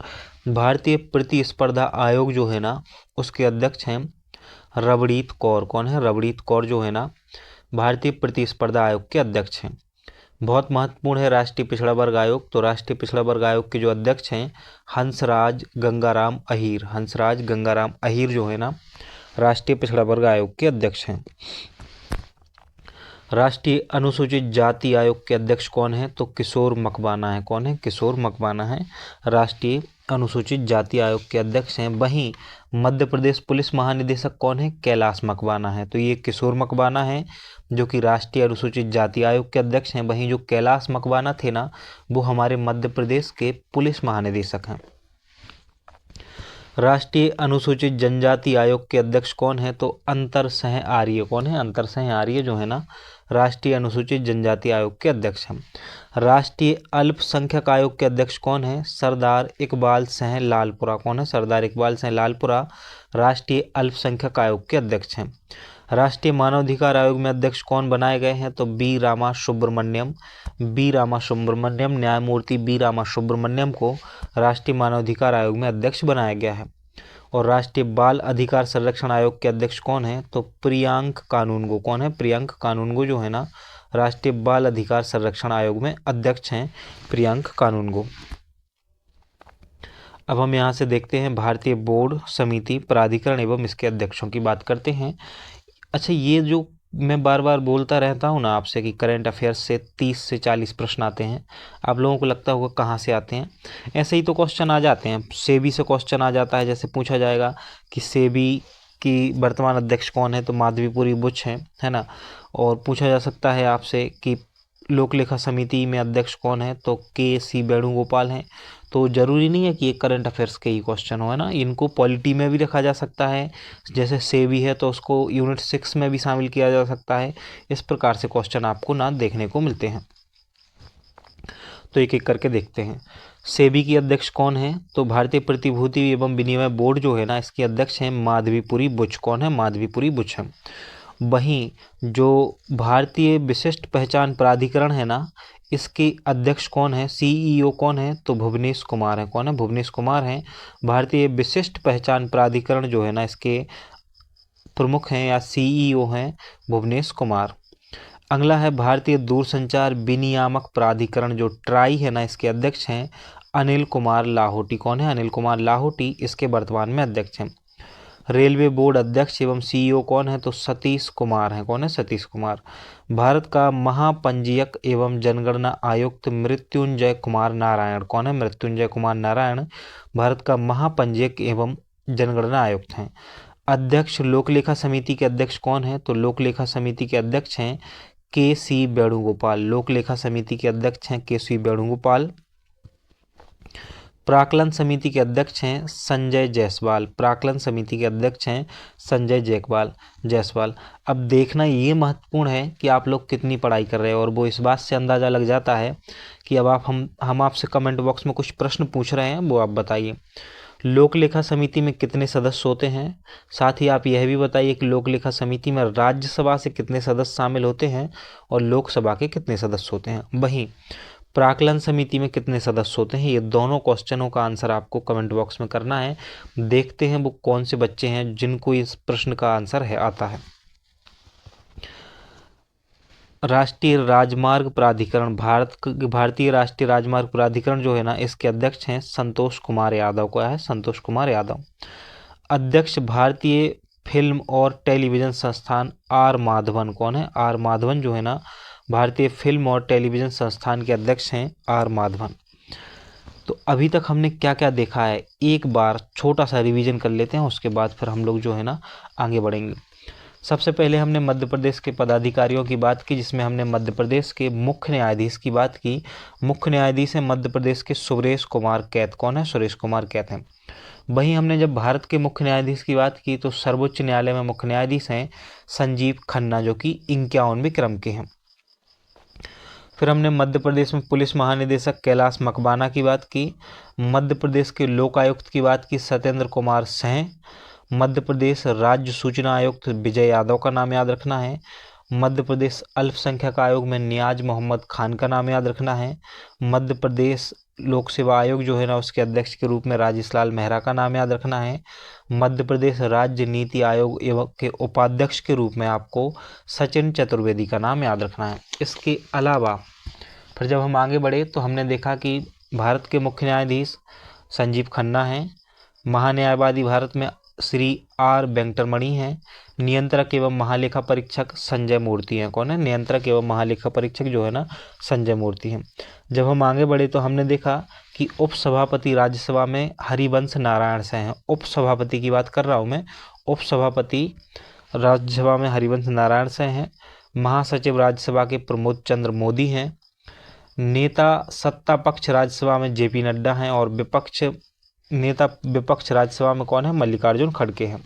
भारतीय प्रतिस्पर्धा आयोग जो है ना उसके अध्यक्ष हैं रवनीत कौर। कौन है? रवनीत कौर जो है ना भारतीय प्रतिस्पर्धा आयोग के अध्यक्ष हैं। बहुत महत्वपूर्ण है राष्ट्रीय पिछड़ा वर्ग आयोग, तो राष्ट्रीय पिछड़ा वर्ग आयोग के जो अध्यक्ष हैं हंसराज गंगाराम अहीर। हंसराज गंगाराम अहीर जो है ना राष्ट्रीय पिछड़ा वर्ग आयोग के अध्यक्ष हैं। राष्ट्रीय अनुसूचित जाति आयोग के अध्यक्ष कौन है? तो किशोर मकवाना है। कौन है? किशोर मकवाना है राष्ट्रीय अनुसूचित जाति आयोग के अध्यक्ष हैं। वहीं मध्य प्रदेश पुलिस महानिदेशक कौन है? कैलाश मकवाना है। तो ये किशोर मकवाना है जो कि राष्ट्रीय अनुसूचित जाति आयोग के अध्यक्ष हैं। वहीं जो कैलाश मकवाना थे ना वो हमारे मध्य प्रदेश के पुलिस महानिदेशक हैं। राष्ट्रीय अनुसूचित जनजाति आयोग के अध्यक्ष कौन है? तो अंतर सह आर्य। कौन है? अंतर सह आर्य जो है ना राष्ट्रीय अनुसूचित जनजाति आयोग के अध्यक्ष हैं। राष्ट्रीय अल्पसंख्यक आयोग के अध्यक्ष कौन है? सरदार इकबाल सह लालपुरा। कौन है? सरदार इकबाल सह लालपुरा राष्ट्रीय अल्पसंख्यक आयोग के अध्यक्ष हैं। राष्ट्रीय मानवाधिकार आयोग में अध्यक्ष कौन बनाए गए हैं? तो बी रामा सुब्रमण्यम। बी रामा सुब्रमण्यम, न्यायमूर्ति बी रामा सुब्रमण्यम को राष्ट्रीय मानवाधिकार आयोग में अध्यक्ष बनाया गया है। और राष्ट्रीय बाल अधिकार संरक्षण आयोग के अध्यक्ष कौन है? तो प्रियांक कानूनगो। कौन है? प्रियांक कानूनगो जो है ना राष्ट्रीय बाल अधिकार संरक्षण आयोग में अध्यक्ष हैं प्रियांक कानूनगो। अब हम यहाँ से देखते हैं भारतीय बोर्ड समिति प्राधिकरण एवं इसके अध्यक्षों की बात करते हैं। अच्छा, ये जो मैं बार बार बोलता रहता हूँ ना आपसे कि करंट अफेयर्स से 30 से 40 प्रश्न आते हैं, आप लोगों को लगता होगा कहाँ से आते हैं। ऐसे ही तो क्वेश्चन आ जाते हैं। सेबी से क्वेश्चन आ जाता है, जैसे पूछा जाएगा कि सेबी की वर्तमान अध्यक्ष कौन है? तो माधवीपुरी बुच हैं, है ना। और पूछा जा सकता है आपसे कि लोक लेखा समिति में अध्यक्ष कौन है? तो के.सी. वेणुगोपाल हैं। तो ज़रूरी नहीं है कि ये करंट अफेयर्स के ही क्वेश्चन हो, है ना। इनको पॉलिटी में भी रखा जा सकता है, जैसे सेबी है तो उसको यूनिट 6 में भी शामिल किया जा सकता है। इस प्रकार से क्वेश्चन आपको ना देखने को मिलते हैं। तो एक एक करके देखते हैं। सेबी की अध्यक्ष कौन है? तो भारतीय प्रतिभूति एवं विनिमय बोर्ड जो है ना इसके अध्यक्ष हैं माधवीपुरी बुच। कौन है? माधवीपुरी बुच है। वहीं जो भारतीय विशिष्ट पहचान प्राधिकरण है ना इसके अध्यक्ष कौन है? सीईओ कौन है? तो भुवनेश कुमार है। कौन है? भुवनेश कुमार हैं। भारतीय विशिष्ट पहचान प्राधिकरण जो है ना इसके प्रमुख हैं या सीईओ हैं भुवनेश कुमार। अगला है भारतीय दूरसंचार विनियामक प्राधिकरण जो ट्राई है ना इसके अध्यक्ष हैं अनिल कुमार लाहोटी। कौन है? अनिल कुमार लाहोटी इसके वर्तमान में अध्यक्ष हैं। रेलवे बोर्ड अध्यक्ष एवं सीईओ कौन है? तो सतीश कुमार हैं। कौन है? सतीश कुमार। भारत का महापंजीयक एवं जनगणना आयुक्त मृत्युंजय कुमार नारायण। कौन है? मृत्युंजय कुमार नारायण भारत का महापंजीयक एवं जनगणना आयुक्त हैं। अध्यक्ष लोक लेखा समिति के अध्यक्ष कौन है? तो लोक लेखा समिति के अध्यक्ष हैं के.सी. वेणुगोपाल। लोक लेखा समिति के अध्यक्ष हैं के.सी. वेणुगोपाल। प्राक्कलन समिति के अध्यक्ष हैं संजय जायसवाल। प्राक्कलन समिति के अध्यक्ष हैं संजय जायसवाल। अब देखना ये महत्वपूर्ण है कि आप लोग कितनी पढ़ाई कर रहे हो, और वो इस बात से अंदाज़ा लग जाता है कि अब हम आपसे कमेंट बॉक्स में कुछ प्रश्न पूछ रहे हैं, वो आप बताइए। लोक लेखा समिति में कितने सदस्य होते हैं? साथ ही आप यह भी बताइए कि लोक लेखा समिति में राज्यसभा से कितने सदस्य शामिल होते हैं और लोकसभा के कितने सदस्य होते हैं। वहीं प्राक्कलन समिति में कितने सदस्य होते हैं? ये दोनों क्वेश्चनों का आंसर आपको कमेंट बॉक्स में करना है। देखते हैं वो कौन से बच्चे हैं जिनको इस प्रश्न का आंसर आता है। राष्ट्रीय राजमार्ग प्राधिकरण, भारतीय राष्ट्रीय राजमार्ग प्राधिकरण जो है ना, इसके अध्यक्ष हैं संतोष कुमार यादव। को है संतोष कुमार यादव। अध्यक्ष भारतीय फिल्म और टेलीविज़न संस्थान आर माधवन। कौन है? आर माधवन जो है ना, भारतीय फिल्म और टेलीविज़न संस्थान के अध्यक्ष हैं आर माधवन। तो अभी तक हमने क्या क्या देखा है, एक बार छोटा सा रिवीजन कर लेते हैं, उसके बाद फिर हम लोग जो है ना आगे बढ़ेंगे। सबसे पहले हमने मध्य प्रदेश के पदाधिकारियों की बात की, जिसमें हमने मध्य प्रदेश के मुख्य न्यायाधीश की बात की। मुख्य न्यायाधीश हैं मध्य प्रदेश के सुरेश कुमार कैत। कौन है? सुरेश कुमार कैत हैं। वहीं हमने जब भारत के मुख्य न्यायाधीश की बात की तो सर्वोच्च न्यायालय में मुख्य न्यायाधीश हैं संजीव खन्ना, जो कि 51वें क्रम के हैं। फिर हमने मध्य प्रदेश में पुलिस महानिदेशक कैलाश मकबाना की बात की। मध्य प्रदेश के लोकायुक्त की बात की, सत्येंद्र कुमार सिंह। मध्य प्रदेश राज्य सूचना आयुक्त विजय यादव का नाम याद रखना है। मध्य प्रदेश अल्पसंख्यक आयोग में नियाज मोहम्मद खान का नाम याद रखना है। मध्य प्रदेश लोक सेवा आयोग जो है ना, उसके अध्यक्ष के रूप में राजेश लाल मेहरा का नाम याद रखना है। मध्य प्रदेश राज्य नीति आयोग एवं के उपाध्यक्ष के रूप में आपको सचिन चतुर्वेदी का नाम याद रखना है। इसके अलावा फिर जब हम आगे बढ़े तो हमने देखा कि भारत के मुख्य न्यायाधीश संजीव खन्ना हैं। महान्यायवादी भारत में श्री आर वेंकटरमणि हैं। नियंत्रक एवं महालेखा परीक्षक संजय मूर्ति हैं। कौन है? नियंत्रक एवं महालेखा परीक्षक जो है ना, संजय मूर्ति हैं। जब हम आगे बढ़े तो हमने देखा कि उपसभापति राज्यसभा में हरिवंश नारायण सिंह हैं। उपसभापति की बात कर रहा हूँ मैं। उपसभापति राज्यसभा में हरिवंश नारायण सिंह हैं। महासचिव राज्यसभा के प्रमोद चंद्र मोदी हैं। नेता सत्ता पक्ष राज्यसभा में जेपी नड्डा हैं, और विपक्ष राज्यसभा में कौन है? मल्लिकार्जुन खड़गे हैं।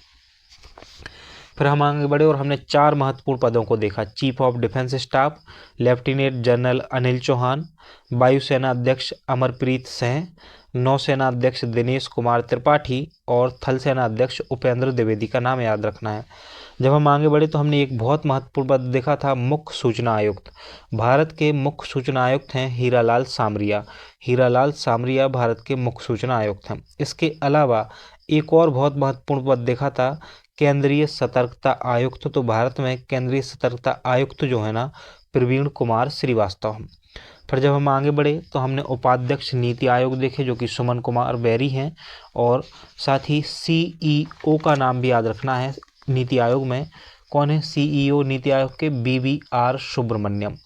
फिर हम आगे बढ़े और हमने 4 महत्वपूर्ण पदों को देखा। Chief of defence staff lieutenant general Anil Chauhan, वायुसेना अध्यक्ष अमरप्रीत सिंह, नौसेना अध्यक्ष दिनेश कुमार त्रिपाठी और थल सेना अध्यक्ष उपेंद्र द्विवेदी का नाम याद रखना है। जब हम आगे बढ़े तो हमने एक बहुत महत्वपूर्ण पद देखा था, मुख्य सूचना आयुक्त। भारत के मुख्य सूचना आयुक्त हैं हीरालाल सामरिया। हीरालाल सामरिया भारत के मुख्य सूचना आयुक्त हैं। इसके अलावा एक और बहुत महत्वपूर्ण पद देखा था, केंद्रीय सतर्कता आयुक्त। तो भारत में केंद्रीय सतर्कता आयुक्त जो है ना, प्रवीण कुमार श्रीवास्तव। फिर जब हम आगे बढ़े तो हमने उपाध्यक्ष नीति आयोग देखे, जो कि सुमन कुमार बेरी हैं, और साथ ही सीईओ का नाम भी याद रखना है नीति आयोग में। कौन है सीईओ नीति आयोग के? BVR सुब्रमण्यम।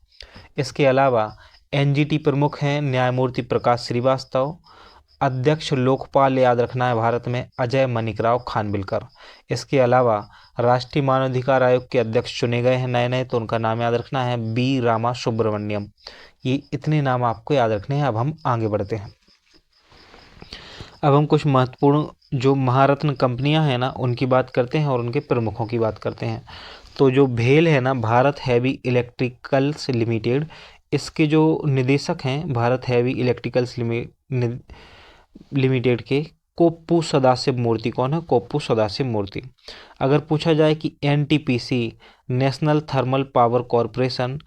इसके अलावा एनजीटी प्रमुख हैं न्यायमूर्ति प्रकाश श्रीवास्तव। अध्यक्ष लोकपाल याद रखना है भारत में अजय मनिकराव खानविलकर। इसके अलावा राष्ट्रीय मानवाधिकार आयोग के अध्यक्ष चुने गए हैं नए नए, तो उनका नाम याद रखना है बी रामा सुब्रमण्यम। ये इतने नाम आपको याद रखने हैं। अब हम आगे बढ़ते हैं। अब हम कुछ महत्वपूर्ण जो महारत्न कंपनियां हैं ना, उनकी बात करते हैं और उनके प्रमुखों की बात करते हैं। तो जो भेल है ना, भारत हैवी इलेक्ट्रिकल्स लिमिटेड, इसके जो निदेशक हैं भारत हैवी इलेक्ट्रिकल्स लिमिटेड के कोप्पू सदाशिव मूर्ति। कौन है? कोप्पू सदाशिव मूर्ति। अगर पूछा जाए कि NTPC national thermal power corporation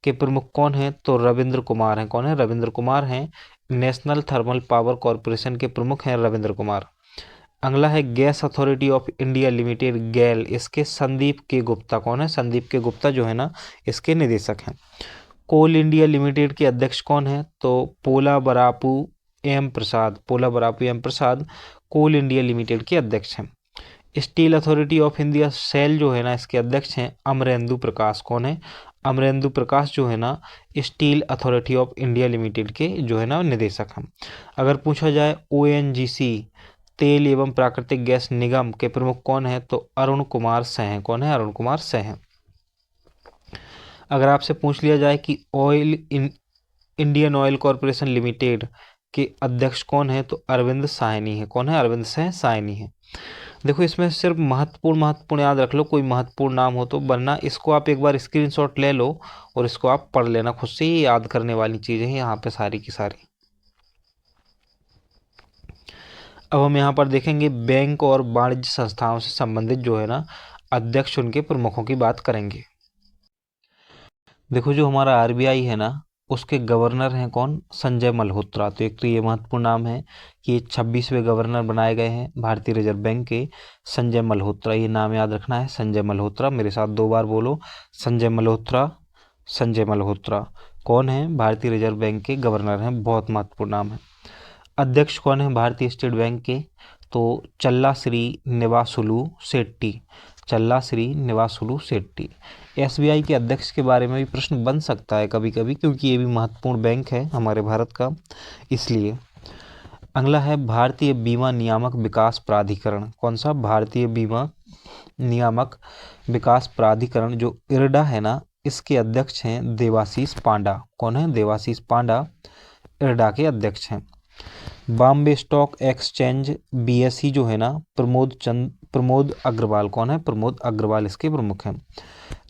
के प्रमुख कौन हैं, तो रविंद्र कुमार हैं। कौन है? रविंद्र कुमार हैं। नेशनल थर्मल पावर कॉरपोरेशन के प्रमुख हैं रविंद्र कुमार। अगला है gas authority of India limited, गैल, इसके संदीप के गुप्ता। कौन है? संदीप के गुप्ता जो है ना, इसके निदेशक हैं। कोल इंडिया लिमिटेड के अध्यक्ष कौन है, तो Pola Barapu M Prasad. Pola Barapu M Prasad Coal India Limited के अध्यक्ष हैं। Steel Authority of India SAIL जो है ना, इसके अध्यक्ष हैं अमरेंदु प्रकाश। कौन है? अमरेंदु प्रकाश जो है ना, steel Authority of India Limited के जो है ना निदेशक हैं। अगर पूछा जाए ONGC तेल एवं प्राकृतिक गैस निगम के प्रमुख कौन है, तो अरुण कुमार सिंह। कौन है? अरुण कुमार सिंह। अगर आपसे पूछ लिया जाए कि इंडियन ऑयल कॉरपोरेशन लिमिटेड के अध्यक्ष कौन है? तो अरविंद साहनी है। कौन है? अरविंद साहनी है। देखो इसमें सिर्फ महत्वपूर्ण याद रख लो, कोई महत्वपूर्ण नाम हो तो, वरना इसको आप एक बार स्क्रीनशॉट ले लो और इसको आप पढ़ लेना खुद से, ही याद करने वाली चीज़ें हैं यहाँ पे सारी की सारी। अब हम यहाँ पर देखेंगे बैंक और वाणिज्य संस्थाओं से संबंधित जो है ना अध्यक्ष, उनके प्रमुखों की बात करेंगे। देखो जो हमारा आरबीआई है ना, उसके गवर्नर हैं कौन? संजय मल्होत्रा। तो एक तो ये महत्वपूर्ण नाम है कि ये 26वें गवर्नर बनाए गए हैं भारतीय रिजर्व बैंक के, संजय मल्होत्रा। ये नाम याद रखना है, संजय मल्होत्रा। मेरे साथ 2 बार बोलो, संजय मल्होत्रा, संजय मल्होत्रा। कौन है? भारतीय रिजर्व बैंक के गवर्नर हैं, बहुत महत्वपूर्ण नाम है। अध्यक्ष कौन है भारतीय स्टेट बैंक के? तो चल्लाश्री निवासुलु शेट्टी, चल्लाश्री निवासुलु शेट्टी। एसबीआई के अध्यक्ष के बारे में भी प्रश्न बन सकता है कभी कभी, क्योंकि ये भी महत्वपूर्ण बैंक है हमारे भारत का, इसलिए। अगला है भारतीय बीमा नियामक विकास प्राधिकरण। कौन सा? भारतीय बीमा नियामक विकास प्राधिकरण, जो इरडा है ना, इसके अध्यक्ष हैं देवाशीष पांडा। कौन है? देवाशीष पांडा इरडा के अध्यक्ष हैं। बॉम्बे स्टॉक एक्सचेंज बीएसई जो है ना, प्रमोद अग्रवाल। कौन है? प्रमोद अग्रवाल इसके प्रमुख हैं।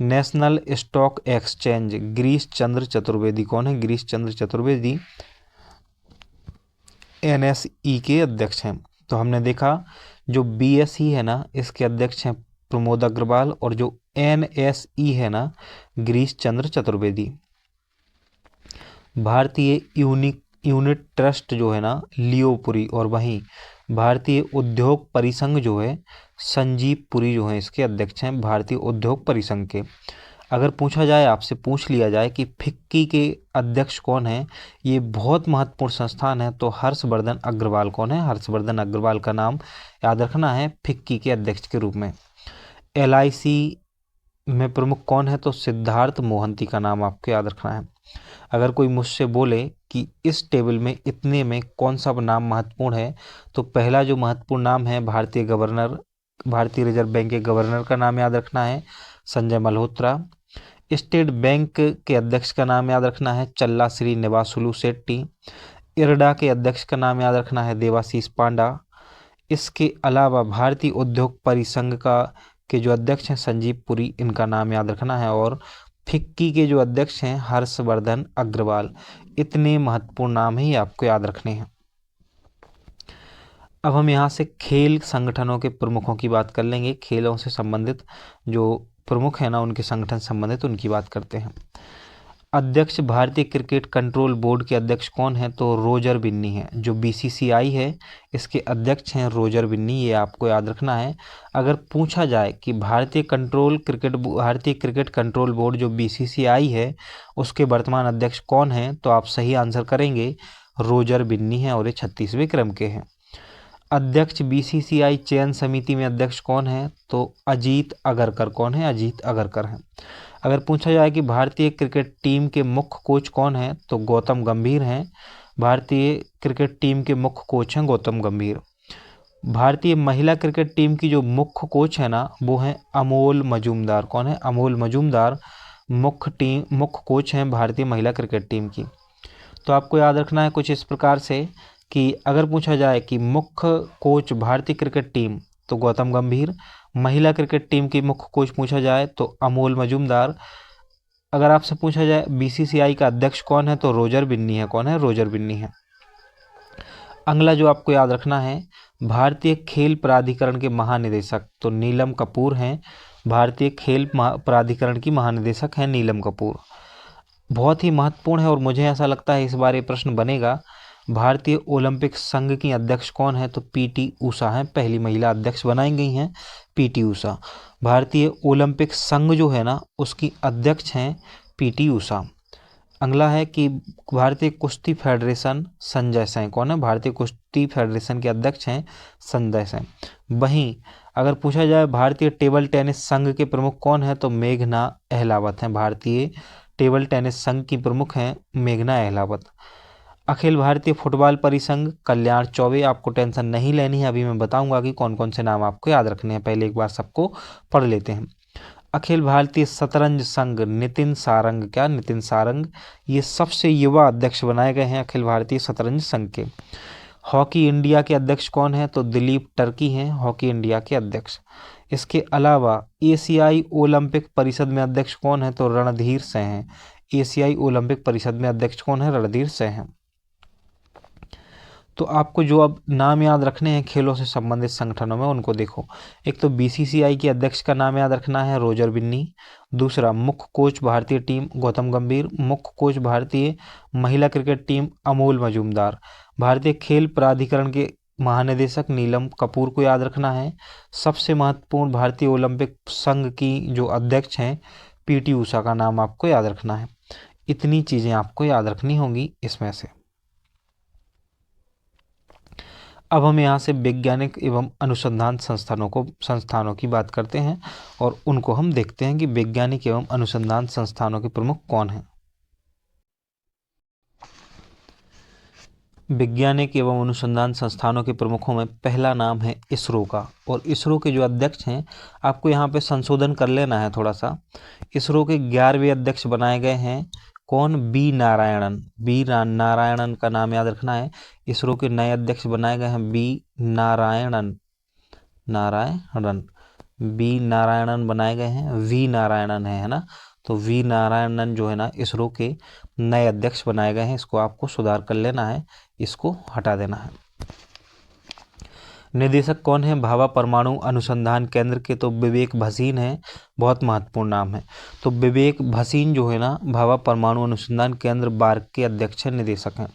National stock exchange Girish Chandra Chaturvedi. कौन है? गिरीश चंद्र चतुर्वेदी एनएसई के अध्यक्ष हैं। तो हमने देखा जो बीएसई है ना, इसके अध्यक्ष हैं प्रमोद अग्रवाल, और जो एनएसई है ना, गिरीश चंद्र चतुर्वेदी। भारतीय यूनिट ट्रस्ट जो है ना, लियोपुरी, और वहीं भारतीय उद्योग परिसंघ जो है, संजीव पुरी जो है इसके अध्यक्ष हैं, भारतीय उद्योग परिसंघ के। अगर पूछा जाए, आपसे पूछ लिया जाए कि फिक्की के अध्यक्ष कौन है, ये बहुत महत्वपूर्ण संस्थान है, तो हर्षवर्धन अग्रवाल। कौन है? हर्षवर्धन अग्रवाल का नाम याद रखना है फिक्की के अध्यक्ष के रूप में। एलआईसी में प्रमुख कौन है? तो सिद्धार्थ मोहंती का नाम आपको याद रखना है। अगर कोई मुझसे बोले कि इस टेबल में इतने में कौन सा नाम महत्वपूर्ण है, तो पहला जो महत्वपूर्ण नाम है भारतीय रिजर्व बैंक के गवर्नर का नाम याद रखना है, संजय मल्होत्रा। स्टेट बैंक के अध्यक्ष का नाम याद रखना है, चल्लाश्री निवासुलु शेट्टी। इरडा के अध्यक्ष का नाम याद रखना है, देवाशीष पांडा। इसके अलावा भारतीय उद्योग परिसंघ के जो अध्यक्ष हैं, संजीव पुरी, इनका नाम याद रखना है। और फिक्की के जो अध्यक्ष हैं, हर्षवर्धन अग्रवाल। इतने महत्वपूर्ण नाम ही आपको याद रखने हैं। अब हम यहाँ से खेल संगठनों के प्रमुखों की बात कर लेंगे। खेलों से संबंधित जो प्रमुख है ना, उनके संगठन से संबंधित उनकी बात करते हैं। अध्यक्ष भारतीय क्रिकेट कंट्रोल बोर्ड के अध्यक्ष कौन है? तो रोजर बिन्नी है। जो बीसीसीआई है, इसके अध्यक्ष हैं रोजर बिन्नी, ये आपको याद रखना है। अगर पूछा जाए कि भारतीय क्रिकेट कंट्रोल बोर्ड जो बीसीसीआई है, उसके वर्तमान अध्यक्ष कौन है, तो आप सही आंसर करेंगे रोजर बिन्नी है, और ये 36वें क्रम के हैं। अध्यक्ष बीसीसीआई चयन समिति में अध्यक्ष कौन है? तो अजीत अगरकर। कौन है? अजीत अगरकर हैं। अगर पूछा जाए कि भारतीय क्रिकेट टीम के मुख्य कोच कौन है, तो गौतम गंभीर हैं। भारतीय क्रिकेट टीम के मुख्य कोच हैं गौतम गंभीर। भारतीय महिला क्रिकेट टीम की जो मुख्य कोच है ना, वो हैं अमोल मजूमदार। कौन है? अमोल मजूमदार मुख्य कोच हैं भारतीय महिला क्रिकेट टीम की। तो आपको याद रखना है कुछ इस प्रकार से कि अगर पूछा जाए कि मुख्य कोच भारतीय क्रिकेट टीम, तो गौतम गंभीर। महिला क्रिकेट टीम की मुख्य कोच पूछा जाए तो अमोल मजूमदार। अगर आपसे पूछा जाए बीसीसीआई का अध्यक्ष कौन है, तो रोजर बिन्नी है। कौन है? रोजर बिन्नी है। अगला जो आपको याद रखना है, भारतीय खेल प्राधिकरण के महानिदेशक, तो नीलम कपूर हैं। भारतीय खेल प्राधिकरण की महानिदेशक हैं नीलम कपूर। बहुत ही महत्वपूर्ण है, और मुझे ऐसा लगता है इस बार ये प्रश्न बनेगा। भारतीय ओलंपिक संघ की अध्यक्ष कौन है? तो पीटी उषा हैं, पहली महिला अध्यक्ष बनाई गई हैं पीटी उषा। भारतीय ओलंपिक संघ जो है ना, उसकी अध्यक्ष हैं पीटी उषा। अगला है कि भारतीय कुश्ती फेडरेशन संजय सिंह। कौन है? भारतीय कुश्ती फेडरेशन के अध्यक्ष हैं संजय सिंह। वहीं अगर पूछा जाए भारतीय टेबल टेनिस संघ के प्रमुख कौन है, तो मेघना अहलावत हैं। भारतीय टेबल टेनिस संघ की प्रमुख हैं मेघना अहलावत। अखिल भारतीय फुटबॉल परिसंघ कल्याण चौबे। आपको टेंशन नहीं लेनी है, अभी मैं बताऊंगा कि कौन कौन से नाम आपको याद रखने हैं। पहले एक बार सबको पढ़ लेते हैं। अखिल भारतीय शतरंज संघ नितिन सारंग, क्या नितिन सारंग, ये सबसे युवा अध्यक्ष बनाए गए हैं अखिल भारतीय शतरंज संघ के। हॉकी इंडिया के अध्यक्ष कौन है, तो दिलीप टर्की हैं हॉकी इंडिया के अध्यक्ष। इसके अलावा एशियाई ओलंपिक परिषद में अध्यक्ष कौन है, तो रणधीर सिंह हैं। एशियाई ओलंपिक परिषद में अध्यक्ष कौन है, रणधीर सिंह हैं। तो आपको जो अब नाम याद रखने हैं खेलों से संबंधित संगठनों में, उनको देखो। एक तो बीसीसीआई के अध्यक्ष का नाम याद रखना है, रोजर बिन्नी। दूसरा, मुख्य कोच भारतीय टीम गौतम गंभीर। मुख्य कोच भारतीय महिला क्रिकेट टीम अमोल मजूमदार। भारतीय खेल प्राधिकरण के महानिदेशक नीलम कपूर को याद रखना है। सबसे महत्वपूर्ण भारतीय ओलंपिक संघ की जो अध्यक्ष हैं पीटी उषा का नाम आपको याद रखना है। इतनी चीज़ें आपको याद रखनी होंगी इसमें से। अब हम यहाँ से वैज्ञानिक एवं अनुसंधान संस्थानों की बात करते हैं और उनको हम देखते हैं कि वैज्ञानिक एवं अनुसंधान संस्थानों के प्रमुख कौन हैं। वैज्ञानिक एवं अनुसंधान संस्थानों के प्रमुखों में पहला नाम है इसरो का, और इसरो के जो अध्यक्ष हैं, आपको यहाँ पे संशोधन कर लेना है थोड़ा सा। इसरो के 11वें अध्यक्ष बनाए गए हैं कौन, बी नारायणन। नारायणन का नाम याद रखना है। इसरो के नए अध्यक्ष बनाए गए हैं बी नारायणन। बी नारायणन बनाए गए हैं, वी नारायणन है ना। तो वी नारायणन जो है ना इसरो के नए अध्यक्ष बनाए गए हैं। इसको आपको सुधार कर लेना है, इसको हटा देना है। निदेशक कौन है भाभा परमाणु अनुसंधान केंद्र के, तो विवेक भसीन है, बहुत महत्वपूर्ण नाम है। तो विवेक भसीन जो है ना भाभा परमाणु अनुसंधान केंद्र बार्क के अध्यक्ष हैं, निदेशक हैं।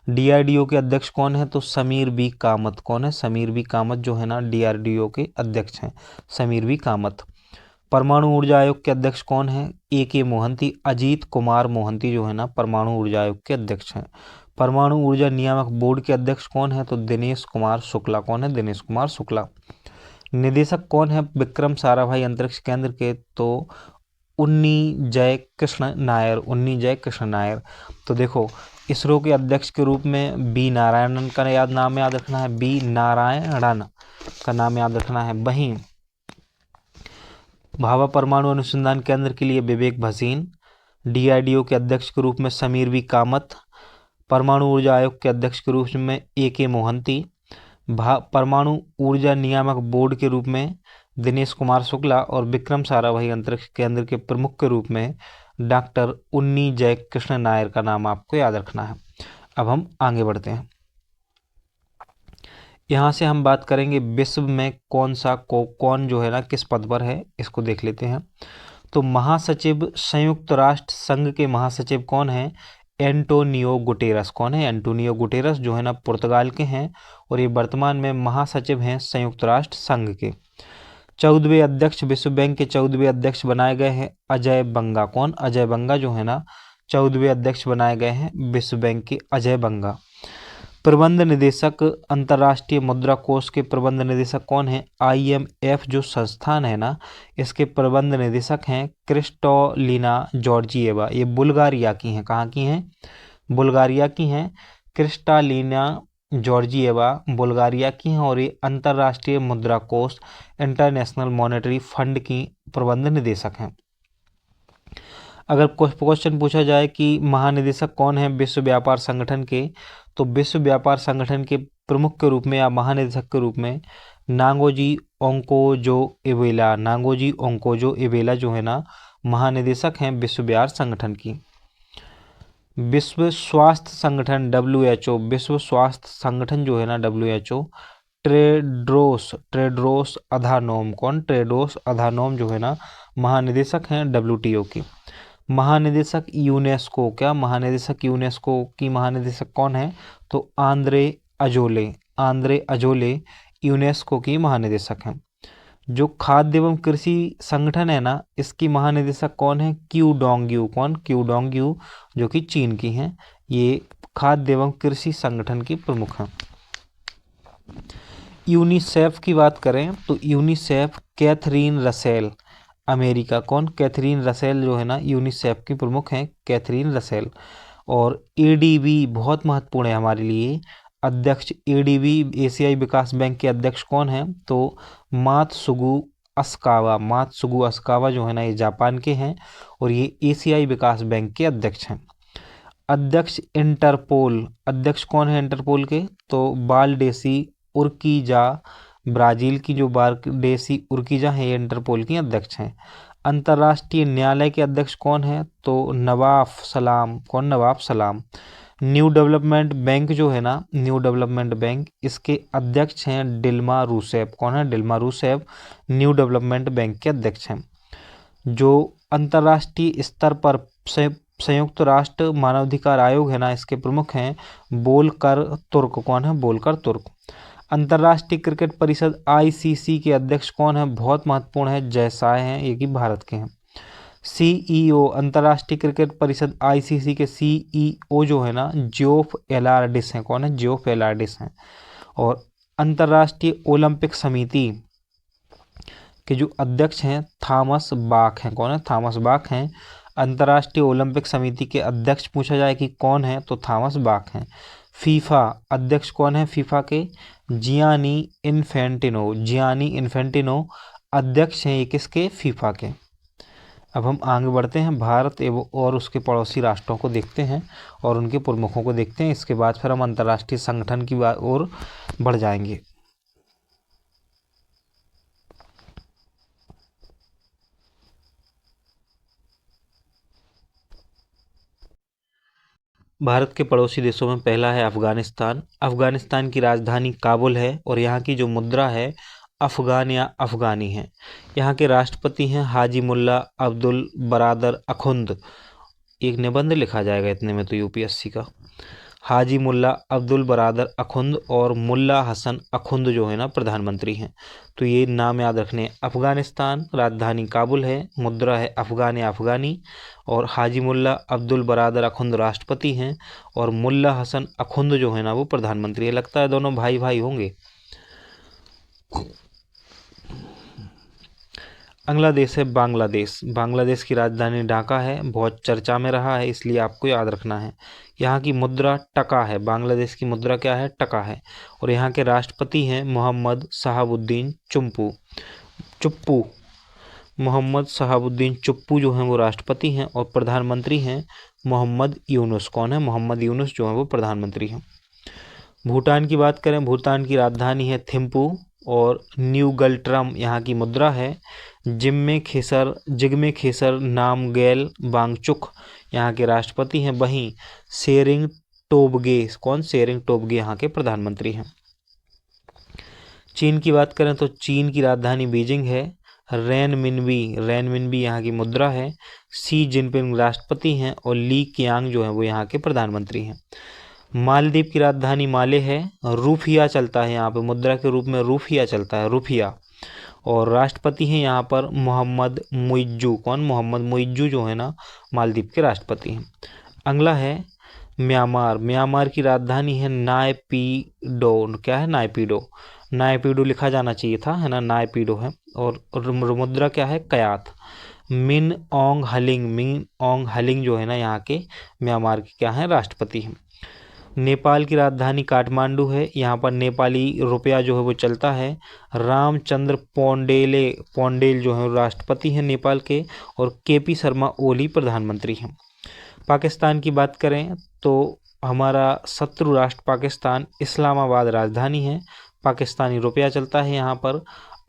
डीआरडीओ के अध्यक्ष कौन है, तो समीर बी कामत। कौन है, समीर बी कामत जो है ना डीआरडीओ के अध्यक्ष हैं, समीर बी कामत। परमाणु ऊर्जा आयोग के अध्यक्ष कौन है, ए.के. मोहंती। अजीत कुमार मोहंती जो है ना परमाणु ऊर्जा आयोग के अध्यक्ष हैं। परमाणु ऊर्जा नियामक बोर्ड के अध्यक्ष कौन है, तो दिनेश कुमार शुक्ला। कौन है, दिनेश कुमार शुक्ला। निदेशक कौन है विक्रम साराभाई अंतरिक्ष केंद्र के, तो उन्नी जय कृष्ण नायर। तो देखो, इसरो के अध्यक्ष के रूप में बी नारायणन का नाम याद रखना है, बी नारायणन का नाम याद रखना है। वहीं भाभा परमाणु अनुसंधान केंद्र के लिए विवेक भसीन। डीआरडीओ के अध्यक्ष के रूप में समीर बी कामत। परमाणु ऊर्जा आयोग के अध्यक्ष के रूप में ए.के. मोहंती। परमाणु ऊर्जा नियामक बोर्ड के रूप में दिनेश कुमार शुक्ला। और विक्रम साराभाई अंतरिक्ष केंद्र के प्रमुख के रूप में डॉक्टर उन्नी जय कृष्ण नायर का नाम आपको याद रखना है। अब हम आगे बढ़ते हैं। यहाँ से हम बात करेंगे विश्व में कौन जो है ना किस पद पर है, इसको देख लेते हैं। तो महासचिव संयुक्त राष्ट्र संघ के महासचिव कौन है, एंटोनियो गुटेरस। कौन है, एंटोनियो गुटेरस जो है ना पुर्तगाल के हैं और ये वर्तमान में महासचिव हैं संयुक्त राष्ट्र संघ के। 14वें अध्यक्ष, विश्व बैंक के 14वें अध्यक्ष बनाए गए हैं अजय बंगा। कौन, अजय बंगा जो है ना 14वें अध्यक्ष बनाए गए हैं विश्व बैंक के अजय बंगा। प्रबंध निदेशक, अंतर्राष्ट्रीय मुद्रा कोष के प्रबंध निदेशक कौन है, IMF जो संस्थान है ना इसके प्रबंध निदेशक हैं क्रिस्टोलिना जॉर्जिएवा। ये बुल्गारिया की हैं, कहाँ की हैं, बुल्गारिया की हैं। क्रिस्टालिना जॉर्जिएवा बुल्गारिया की हैं और ये अंतर्राष्ट्रीय मुद्रा कोष इंटरनेशनल मॉनेटरी फंड की प्रबंध निदेशक हैं। अगर क्वेश्चन पूछा जाए कि महानिदेशक कौन है विश्व व्यापार संगठन के, तो विश्व व्यापार संगठन के प्रमुख के रूप में या महानिदेशक के रूप में नांगोजी ओंकोजो इवेला जो है ना महानिदेशक हैं विश्व व्यापार संगठन की। विश्व स्वास्थ्य संगठन WHO, विश्व स्वास्थ्य संगठन जो है ना WHO, टेड्रोस अधानोम। कौन, टेड्रोस अधानोम जो है ना महानिदेशक हैं WTO की। महानिदेशक यूनेस्को, क्या महानिदेशक यूनेस्को की महानिदेशक कौन है, तो आंद्रे अजोले यूनेस्को की महानिदेशक हैं। जो खाद्य एवं कृषि संगठन है ना इसकी महानिदेशक कौन है, क्यू डोंग्यू। कौन, क्यू डोंग्यू जो कि चीन की हैं, ये खाद्य एवं कृषि संगठन की प्रमुख हैं। यूनिसेफ की बात करें तो यूनिसेफ कैथरीन रसेल, अमेरिका। कौन, कैथरीन रसेल जो है ना यूनिसेफ की प्रमुख हैं, कैथरीन रसेल। और ADB बहुत महत्वपूर्ण है हमारे लिए, अध्यक्ष ADB एशियाई विकास बैंक के अध्यक्ष कौन हैं, तो मात्सुगु अस्कावा, मात्सुगु अस्कावा जो है ना, ये जापान के हैं और ये एशियाई विकास बैंक के अध्यक्ष हैं। अध्यक्ष इंटरपोल, अध्यक्ष कौन है इंटरपोल के? तो बालडेसी उर्कीजा, ब्राजील की जो बालडेसी उर्कीजा है ये इंटरपोल की अध्यक्ष हैं। अंतर्राष्ट्रीय न्यायालय के अध्यक्ष कौन है? तो नवाफ सलाम। कौन? नवाफ सलाम। न्यू डेवलपमेंट बैंक जो है ना, न्यू डेवलपमेंट बैंक, इसके अध्यक्ष हैं डिल्मा रूसेफ। कौन है? Dilma Rousseff New Development Bank के अध्यक्ष हैं। जो अंतर्राष्ट्रीय स्तर पर संयुक्त राष्ट्र मानवाधिकार आयोग है ना, इसके प्रमुख हैं बोलकर तुर्क। कौन है? बोलकर तुर्क। अंतर्राष्ट्रीय क्रिकेट परिषद आईसीसी के अध्यक्ष कौन है? बहुत महत्वपूर्ण है, जयसाय हैं, ये कि भारत के हैं। सीईओ, अंतर्राष्ट्रीय क्रिकेट परिषद आईसीसी के सीईओ जो है ना, जियोफ एलार्डिस हैं। कौन है? जियोफ एलार्डिस हैं। और अंतर्राष्ट्रीय ओलंपिक समिति के जो अध्यक्ष हैं थॉमस बाक हैं। कौन है? थॉमस बाक हैं। अंतर्राष्ट्रीय ओलंपिक समिति के अध्यक्ष पूछा जाए कि कौन है, तो थॉमस बाक हैं। फीफा अध्यक्ष कौन है? फीफा के जियानी इन्फेंटिनो। जियानी इन्फेंटिनो अध्यक्ष हैं ये किसके? फीफा के। अब हम आगे बढ़ते हैं, भारत एवं और उसके पड़ोसी राष्ट्रों को देखते हैं और उनके प्रमुखों को देखते हैं। इसके बाद फिर हम अंतर्राष्ट्रीय संगठन की ओर बढ़ जाएंगे। भारत के पड़ोसी देशों में पहला है अफगानिस्तान। अफगानिस्तान की राजधानी काबुल है और यहाँ की जो मुद्रा है अफगान या अफगानी है। यहाँ के राष्ट्रपति हैं हाजी मुल्ला अब्दुल बरादर अखुंद। एक निबंध लिखा जाएगा इतने में तो यूपीएससी का। हाजी मुल्ला अब्दुल बरादर अखुंद और मुल्ला हसन अखुंद जो है ना, प्रधानमंत्री हैं। तो ये नाम याद रखने। अफगानिस्तान, राजधानी काबुल है, मुद्रा है अफगान या अफगानी, और हाजी मुल्ला अब्दुल बरादर अखुंद राष्ट्रपति हैं और मुल्ला हसन अखुंद जो है ना, वो प्रधानमंत्री है। लगता है दोनों भाई भाई होंगे। अगला देश है बांग्लादेश। बांग्लादेश की राजधानी ढाका है, बहुत चर्चा में रहा है, इसलिए आपको याद रखना है। यहाँ की मुद्रा टका है। बांग्लादेश की मुद्रा क्या है? टका है। और यहाँ के राष्ट्रपति हैं मोहम्मद शहाबुद्दीन चुप्पू। मोहम्मद शहाबुद्दीन चुप्पू जो हैं वो राष्ट्रपति हैं और प्रधानमंत्री हैं मोहम्मद यूनुस। कौन है? मोहम्मद यूनुस जो है वो प्रधानमंत्री हैं। भूटान की बात करें, भूटान की राजधानी है थिम्पू और न्यू गल्ट्रम यहाँ की मुद्रा है। जिग्मे खेसर नामग्याल वांगचुक यहाँ के राष्ट्रपति हैं। वहीं शेरिंग टोब्गे, कौन? शेरिंग टोब्गे यहाँ के प्रधानमंत्री हैं। चीन की बात करें तो चीन की राजधानी बीजिंग है। रेनमिनबी यहाँ की मुद्रा है। शी जिनपिंग राष्ट्रपति हैं और ली कियांग जो है वो यहाँ के प्रधानमंत्री हैं। मालदीव की राजधानी माले है। रूफिया चलता है यहाँ पे, मुद्रा के रूप में रूफिया चलता है, रूफिया। और राष्ट्रपति हैं यहाँ पर मोहम्मद मुइज्जू। कौन? मोहम्मद मुइज्जू जो है ना, मालदीव के राष्ट्रपति हैं। अगला है म्यांमार। म्यांमार की राजधानी है नायपीडो। क्या है? नायपीडो लिखा जाना चाहिए था, है ना, नायपीडो है। और मुद्रा क्या है? कयात। मिन ओंग हलिंग जो है ना, यहाँ के म्यांमार के क्या है? राष्ट्रपति हैं। नेपाल की राजधानी काठमांडू है। यहाँ पर नेपाली रुपया जो है वो चलता है। रामचंद्र पौंडेल जो है राष्ट्रपति हैं नेपाल के और केपी शर्मा ओली प्रधानमंत्री हैं। पाकिस्तान की बात करें तो हमारा शत्रु राष्ट्र पाकिस्तान, इस्लामाबाद राजधानी है। पाकिस्तानी रुपया चलता है यहाँ पर।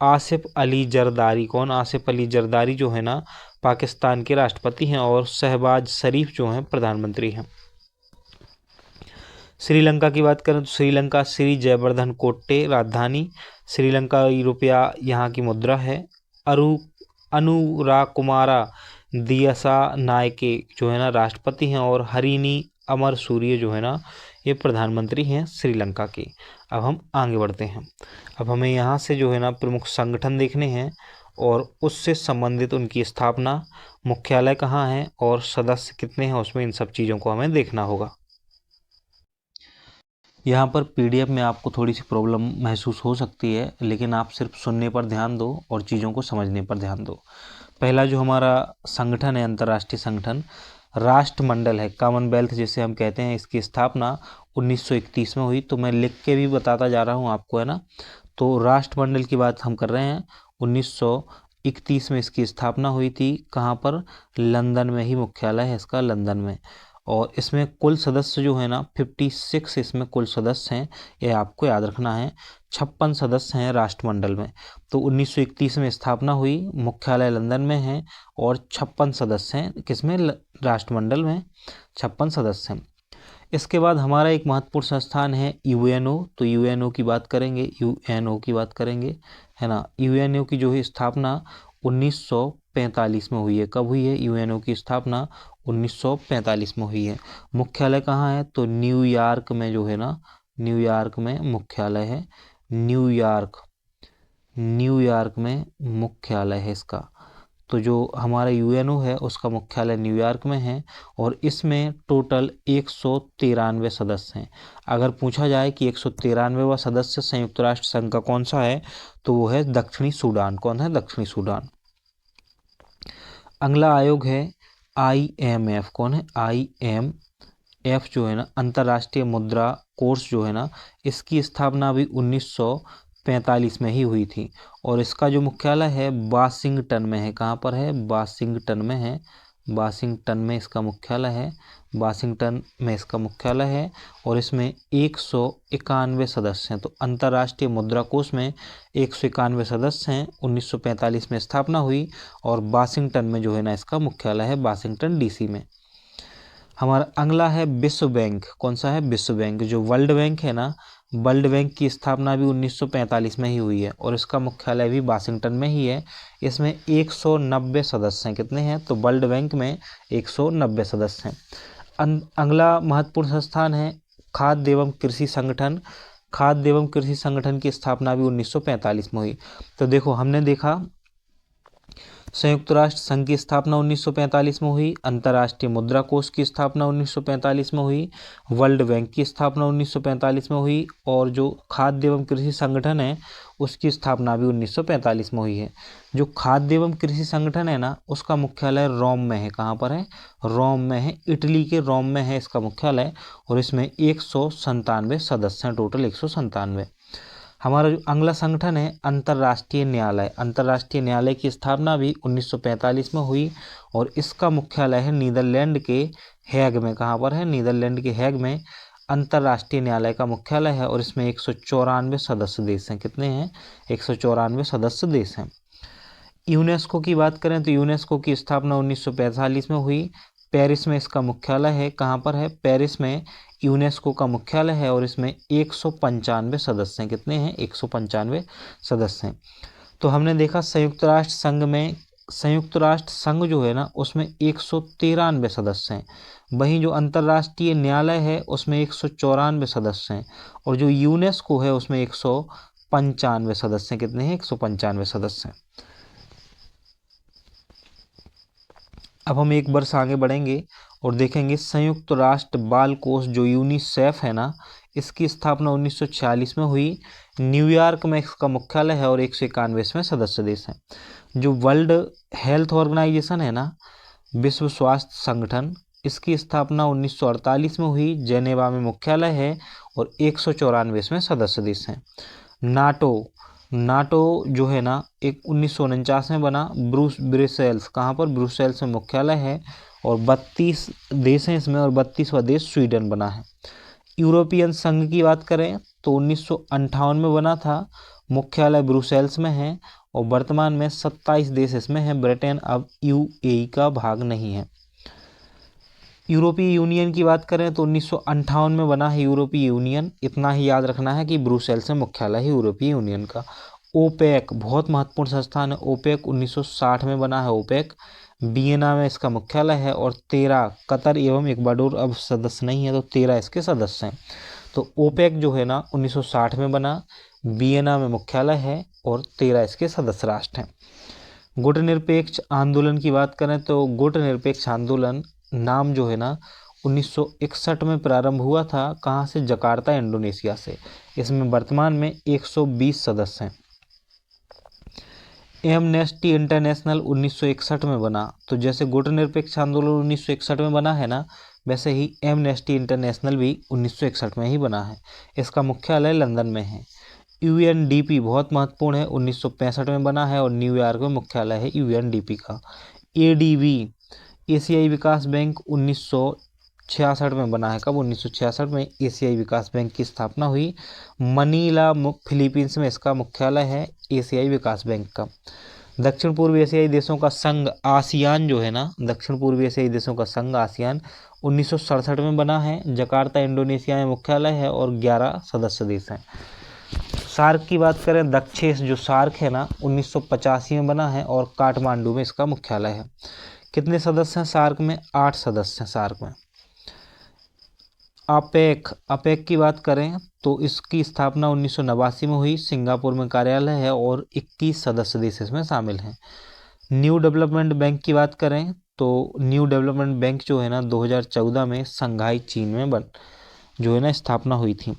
आसिफ अली जरदारी, कौन? आसिफ अली जरदारी जो है ना, पाकिस्तान के राष्ट्रपति हैं और शहबाज शरीफ जो हैं प्रधानमंत्री हैं। श्रीलंका की बात करें तो श्रीलंका श्री जयवर्धन कोट्टे राजधानी। श्रीलंका रुपया यहाँ की मुद्रा है। अनुराकुमारा दियसा नायके जो है ना, राष्ट्रपति हैं और हरिनी अमर सूर्य जो है ना, ये प्रधानमंत्री हैं श्रीलंका के। अब हम आगे बढ़ते हैं। अब हमें यहाँ से जो है ना प्रमुख संगठन देखने हैं और उससे संबंधित उनकी स्थापना, मुख्यालय कहाँ है और सदस्य कितने हैं, उसमें इन सब चीज़ों को हमें देखना होगा। यहाँ पर पीडीएफ में आपको थोड़ी सी प्रॉब्लम महसूस हो सकती है, लेकिन आप सिर्फ सुनने पर ध्यान दो और चीज़ों को समझने पर ध्यान दो। पहला जो हमारा संगठन है, अंतर्राष्ट्रीय संगठन, राष्ट्रमंडल है, कॉमनवेल्थ जिसे हम कहते हैं। इसकी स्थापना 1931 में हुई। तो मैं लिख के भी बताता जा रहा हूँ आपको, है ना। तो राष्ट्रमंडल की बात हम कर रहे हैं 1931 में इसकी स्थापना हुई थी। कहाँ पर? लंदन में ही मुख्यालय है इसका, लंदन में। और इसमें कुल सदस्य जो है ना 56 इसमें कुल सदस्य हैं, ये आपको याद रखना है। 56 सदस्य हैं राष्ट्रमंडल में। तो 1931 में स्थापना हुई, मुख्यालय लंदन में है और 56 सदस्य हैं किसमें? राष्ट्रमंडल में 56 सदस्य हैं। इसके बाद हमारा एक महत्वपूर्ण संस्थान है यूएनओ। तो यूएनओ की बात करेंगे, यूएनओ की बात करेंगे, है ना। यूएनओ की जो है स्थापना 1945 में हुई है। कब हुई है? यूएनओ की स्थापना 1945 में हुई है। मुख्यालय कहाँ है? तो न्यूयॉर्क में जो है ना, न्यूयॉर्क में मुख्यालय है। न्यूयॉर्क, न्यूयॉर्क में मुख्यालय है इसका। तो जो हमारा यूएनओ है उसका मुख्यालय न्यूयॉर्क में है और इसमें टोटल 193 सदस्य हैं। अगर पूछा जाए कि 193वां सदस्य संयुक्त राष्ट्र संघ का कौन सा है, तो वो है दक्षिणी सूडान। कौन है? दक्षिणी सूडान। अगला आयोग है IMF। कौन है? IMF जो है ना, अंतर्राष्ट्रीय मुद्रा कोष जो है ना, इसकी स्थापना भी 1945 में ही हुई थी और इसका जो मुख्यालय है वाशिंगटन में है। कहाँ पर है? वाशिंगटन में है। वाशिंगटन में इसका मुख्यालय है। वाशिंगटन में इसका मुख्यालय है और इसमें 191 सदस्य हैं। तो अंतर्राष्ट्रीय मुद्रा कोष में 191 सदस्य हैं। 1945 में स्थापना हुई और वाशिंगटन में जो है ना इसका मुख्यालय है, वाशिंगटन DC में। हमारा अगला है विश्व बैंक। कौन सा है? विश्व बैंक। जो वर्ल्ड बैंक है ना, वर्ल्ड बैंक की स्थापना भी 1945 में ही हुई है और इसका मुख्यालय भी वाशिंगटन में ही है। इसमें 190 सदस्य हैं। कितने हैं? तो वर्ल्ड बैंक में 190 सदस्य हैं। अगला महत्वपूर्ण संस्थान है खाद्य एवं कृषि संगठन। खाद्य एवं कृषि संगठन की स्थापना भी 1945 में हुई। तो देखो, हमने देखा संयुक्त राष्ट्र संघ की स्थापना 1945 में हुई, अंतर्राष्ट्रीय मुद्रा कोष की स्थापना 1945 में हुई, वर्ल्ड बैंक की स्थापना 1945 में हुई और जो खाद्य एवं कृषि संगठन है उसकी स्थापना भी 1945 में हुई है। जो खाद्य एवं कृषि संगठन है ना, उसका मुख्यालय रोम में है। कहाँ पर है? रोम में है, इटली के रोम में है इसका मुख्यालय और इसमें 197 सदस्य हैं, टोटल 197। हमारा जो अगला संगठन है अंतर्राष्ट्रीय न्यायालय। अंतर्राष्ट्रीय न्यायालय की स्थापना भी 1945 में हुई और इसका मुख्यालय है नीदरलैंड के हेग में। कहाँ पर है? नीदरलैंड के हेग में अंतर्राष्ट्रीय न्यायालय का मुख्यालय है और इसमें 194 सदस्य देश हैं। कितने हैं? 194 सदस्य देश हैं। यूनेस्को की बात करें तो यूनेस्को की स्थापना 1945 में हुई। पेरिस में इसका मुख्यालय है। कहाँ पर है? पेरिस में यूनेस्को का मुख्यालय है और इसमें 195 सदस्य हैं। कितने हैं? 195 सदस्य हैं। तो हमने देखा संयुक्त राष्ट्र संघ में, संयुक्त राष्ट्र संघ जो है ना उसमें 193 सदस्य हैं। वहीं जो अंतर्राष्ट्रीय न्यायालय है उसमें 194 सदस्य हैं और जो यूनेस्को है उसमें 195 सदस्य हैं। कितने हैं? 195 सदस्य हैं। अब हम एक वर्ष आगे बढ़ेंगे और देखेंगे संयुक्त राष्ट्र बाल कोष जो यूनिसेफ है ना, इसकी स्थापना 1946 में हुई। न्यूयॉर्क में इसका मुख्यालय है और 191 सदस्य देश हैं। जो वर्ल्ड हेल्थ ऑर्गेनाइजेशन है ना, विश्व स्वास्थ्य संगठन, इसकी स्थापना 1948 में हुई। जेनेवा में मुख्यालय है और 194 सदस्य देश हैं। नाटो, नाटो जो है ना एक 1949 में बना। ब्रुसेल्स, कहाँ पर? ब्रुसेल्स में मुख्यालय है और 32 देश हैं इसमें और 32वां देश स्वीडन बना है। यूरोपियन संघ की बात करें तो 1958 में बना था, मुख्यालय ब्रुसेल्स में है और वर्तमान में 27 देश इसमें हैं। ब्रिटेन अब UAE का भाग नहीं है। यूरोपीय यूनियन की बात करें तो 1958 में बना है यूरोपीय यूनियन। इतना ही याद रखना है कि ब्रुसेल्स में मुख्यालय है यूरोपीय यूनियन का। ओपेक बहुत महत्वपूर्ण संस्थान है। ओपेक 1960 में बना है। ओपेक वियना में इसका मुख्यालय है और 13 कतर एवं इक्वाडोर अब सदस्य नहीं है, तो 13 इसके सदस्य हैं। तो ओपेक जो है ना 1960 में बना, वियना में मुख्यालय है और 13 इसके सदस्य राष्ट्र हैं। गुटनिरपेक्ष आंदोलन की बात करें तो गुटनिरपेक्ष आंदोलन नाम जो है ना 1961 में प्रारंभ हुआ था। कहाँ से? जकार्ता, इंडोनेशिया से। इसमें वर्तमान में 120 सदस्य हैं। एमनेस्टी इंटरनेशनल 1961 में बना। तो जैसे गुटनिरपेक्ष आंदोलन 1961 में बना है ना, वैसे ही एमनेस्टी इंटरनेशनल भी 1961 में ही बना है। इसका मुख्यालय लंदन में है। यूएनडीपी बहुत महत्वपूर्ण है, 1965 में बना है और न्यूयॉर्क में मुख्यालय है यूएनडीपी का। एडीबी एशियाई विकास बैंक 1966 में बना है। कब? 1966 में एशियाई विकास बैंक की स्थापना हुई। मनीला फिलीपींस में इसका मुख्यालय है एशियाई विकास बैंक का। दक्षिण पूर्व एशियाई देशों का संघ आसियान जो है ना, दक्षिण पूर्व एशियाई देशों का संघ आसियान 1967 में बना है। जकार्ता इंडोनेशिया में मुख्यालय है और 11 सदस्य देश हैं। सार्क की बात करें, दक्षेस जो सार्क है ना 1985 में बना है और काठमांडू में इसका मुख्यालय है। कितने सदस्य हैं सार्क में? 8 सदस्य हैं सार्क में। अपेक अपेक की बात करें तो इसकी स्थापना 1989 में हुई, सिंगापुर में कार्यालय है और 21 सदस्य देश इसमें शामिल हैं। न्यू डेवलपमेंट बैंक की बात करें तो न्यू डेवलपमेंट बैंक जो है ना 2014 में शंघाई चीन में जो है ना स्थापना हुई थी।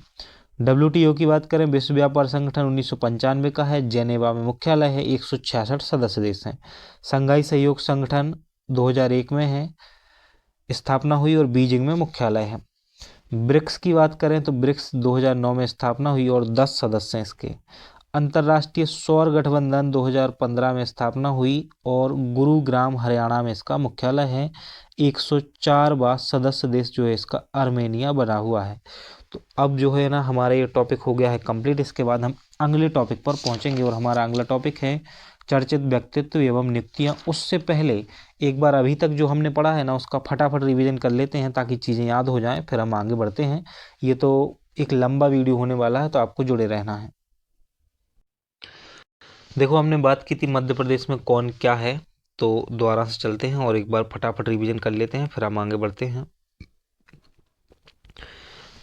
WTO की बात करें, विश्व व्यापार संगठन 1995 का है, जेनेवा में मुख्यालय है, 166 सदस्य देश हैं। शंघाई सहयोग संगठन 2001 में है स्थापना हुई और बीजिंग में मुख्यालय है। ब्रिक्स की बात करें तो ब्रिक्स 2009 में स्थापना हुई और 10 सदस्य हैं इसके। अंतर्राष्ट्रीय सौर गठबंधन 2015 में स्थापना हुई और गुरुग्राम हरियाणा में इसका मुख्यालय है। 104वां सदस्य देश जो है इसका आर्मेनिया बना हुआ है। तो अब जो है ना हमारा ये टॉपिक हो गया है कंप्लीट। इसके बाद हम अगले टॉपिक पर पहुंचेंगे और हमारा अगला टॉपिक है चर्चित व्यक्तित्व एवं नियुक्तियां। उससे पहले एक बार अभी तक जो हमने पढ़ा है ना उसका फटाफट रिवीजन कर लेते हैं ताकि चीज़ें याद हो जाएं, फिर हम आगे बढ़ते हैं। ये तो एक लंबा वीडियो होने वाला है तो आपको जुड़े रहना है। देखो, हमने बात की थी मध्य प्रदेश में कौन क्या है, तो दोबारा से चलते हैं और एक बार फटाफट रिवीजन कर लेते हैं, फिर हम आगे बढ़ते हैं।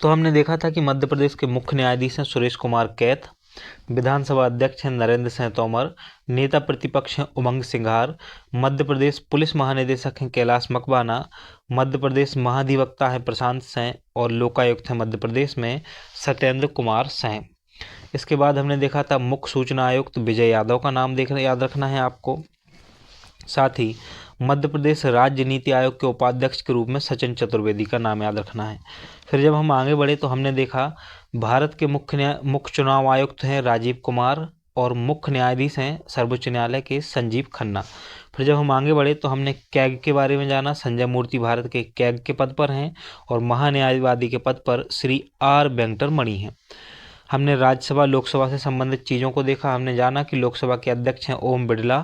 तो हमने देखा था कि मध्य प्रदेश के मुख्य न्यायाधीश हैं सुरेश कुमार कैथ, विधानसभा अध्यक्ष हैं नरेंद्र सिंह तोमर, नेता प्रतिपक्ष हैं उमंग सिंघार, मध्य प्रदेश पुलिस महानिदेशक हैं कैलाश मकवाना, मध्य प्रदेश महाधिवक्ता हैं प्रशांत सिंह और लोकायुक्त हैं मध्य प्रदेश में सत्येंद्र कुमार सिंह। इसके बाद हमने देखा था मुख्य सूचना आयुक्त विजय यादव का नाम याद रखना है आपको। साथ ही मध्य प्रदेश राज्य नीति आयोग के उपाध्यक्ष के रूप में सचिन चतुर्वेदी का नाम याद रखना है। फिर जब हम आगे बढ़े तो हमने देखा भारत के मुख्य चुनाव आयुक्त हैं राजीव कुमार और मुख्य न्यायाधीश हैं सर्वोच्च न्यायालय के संजीव खन्ना। फिर जब हम आगे बढ़े तो हमने कैग के बारे में जाना। संजय मूर्ति भारत के कैग के पद पर हैं और महान्यायवादी के पद पर श्री आर वेंकटरमणि हैं। हमने राज्यसभा लोकसभा से संबंधित चीज़ों को देखा। हमने जाना कि लोकसभा के अध्यक्ष हैं ओम बिरला,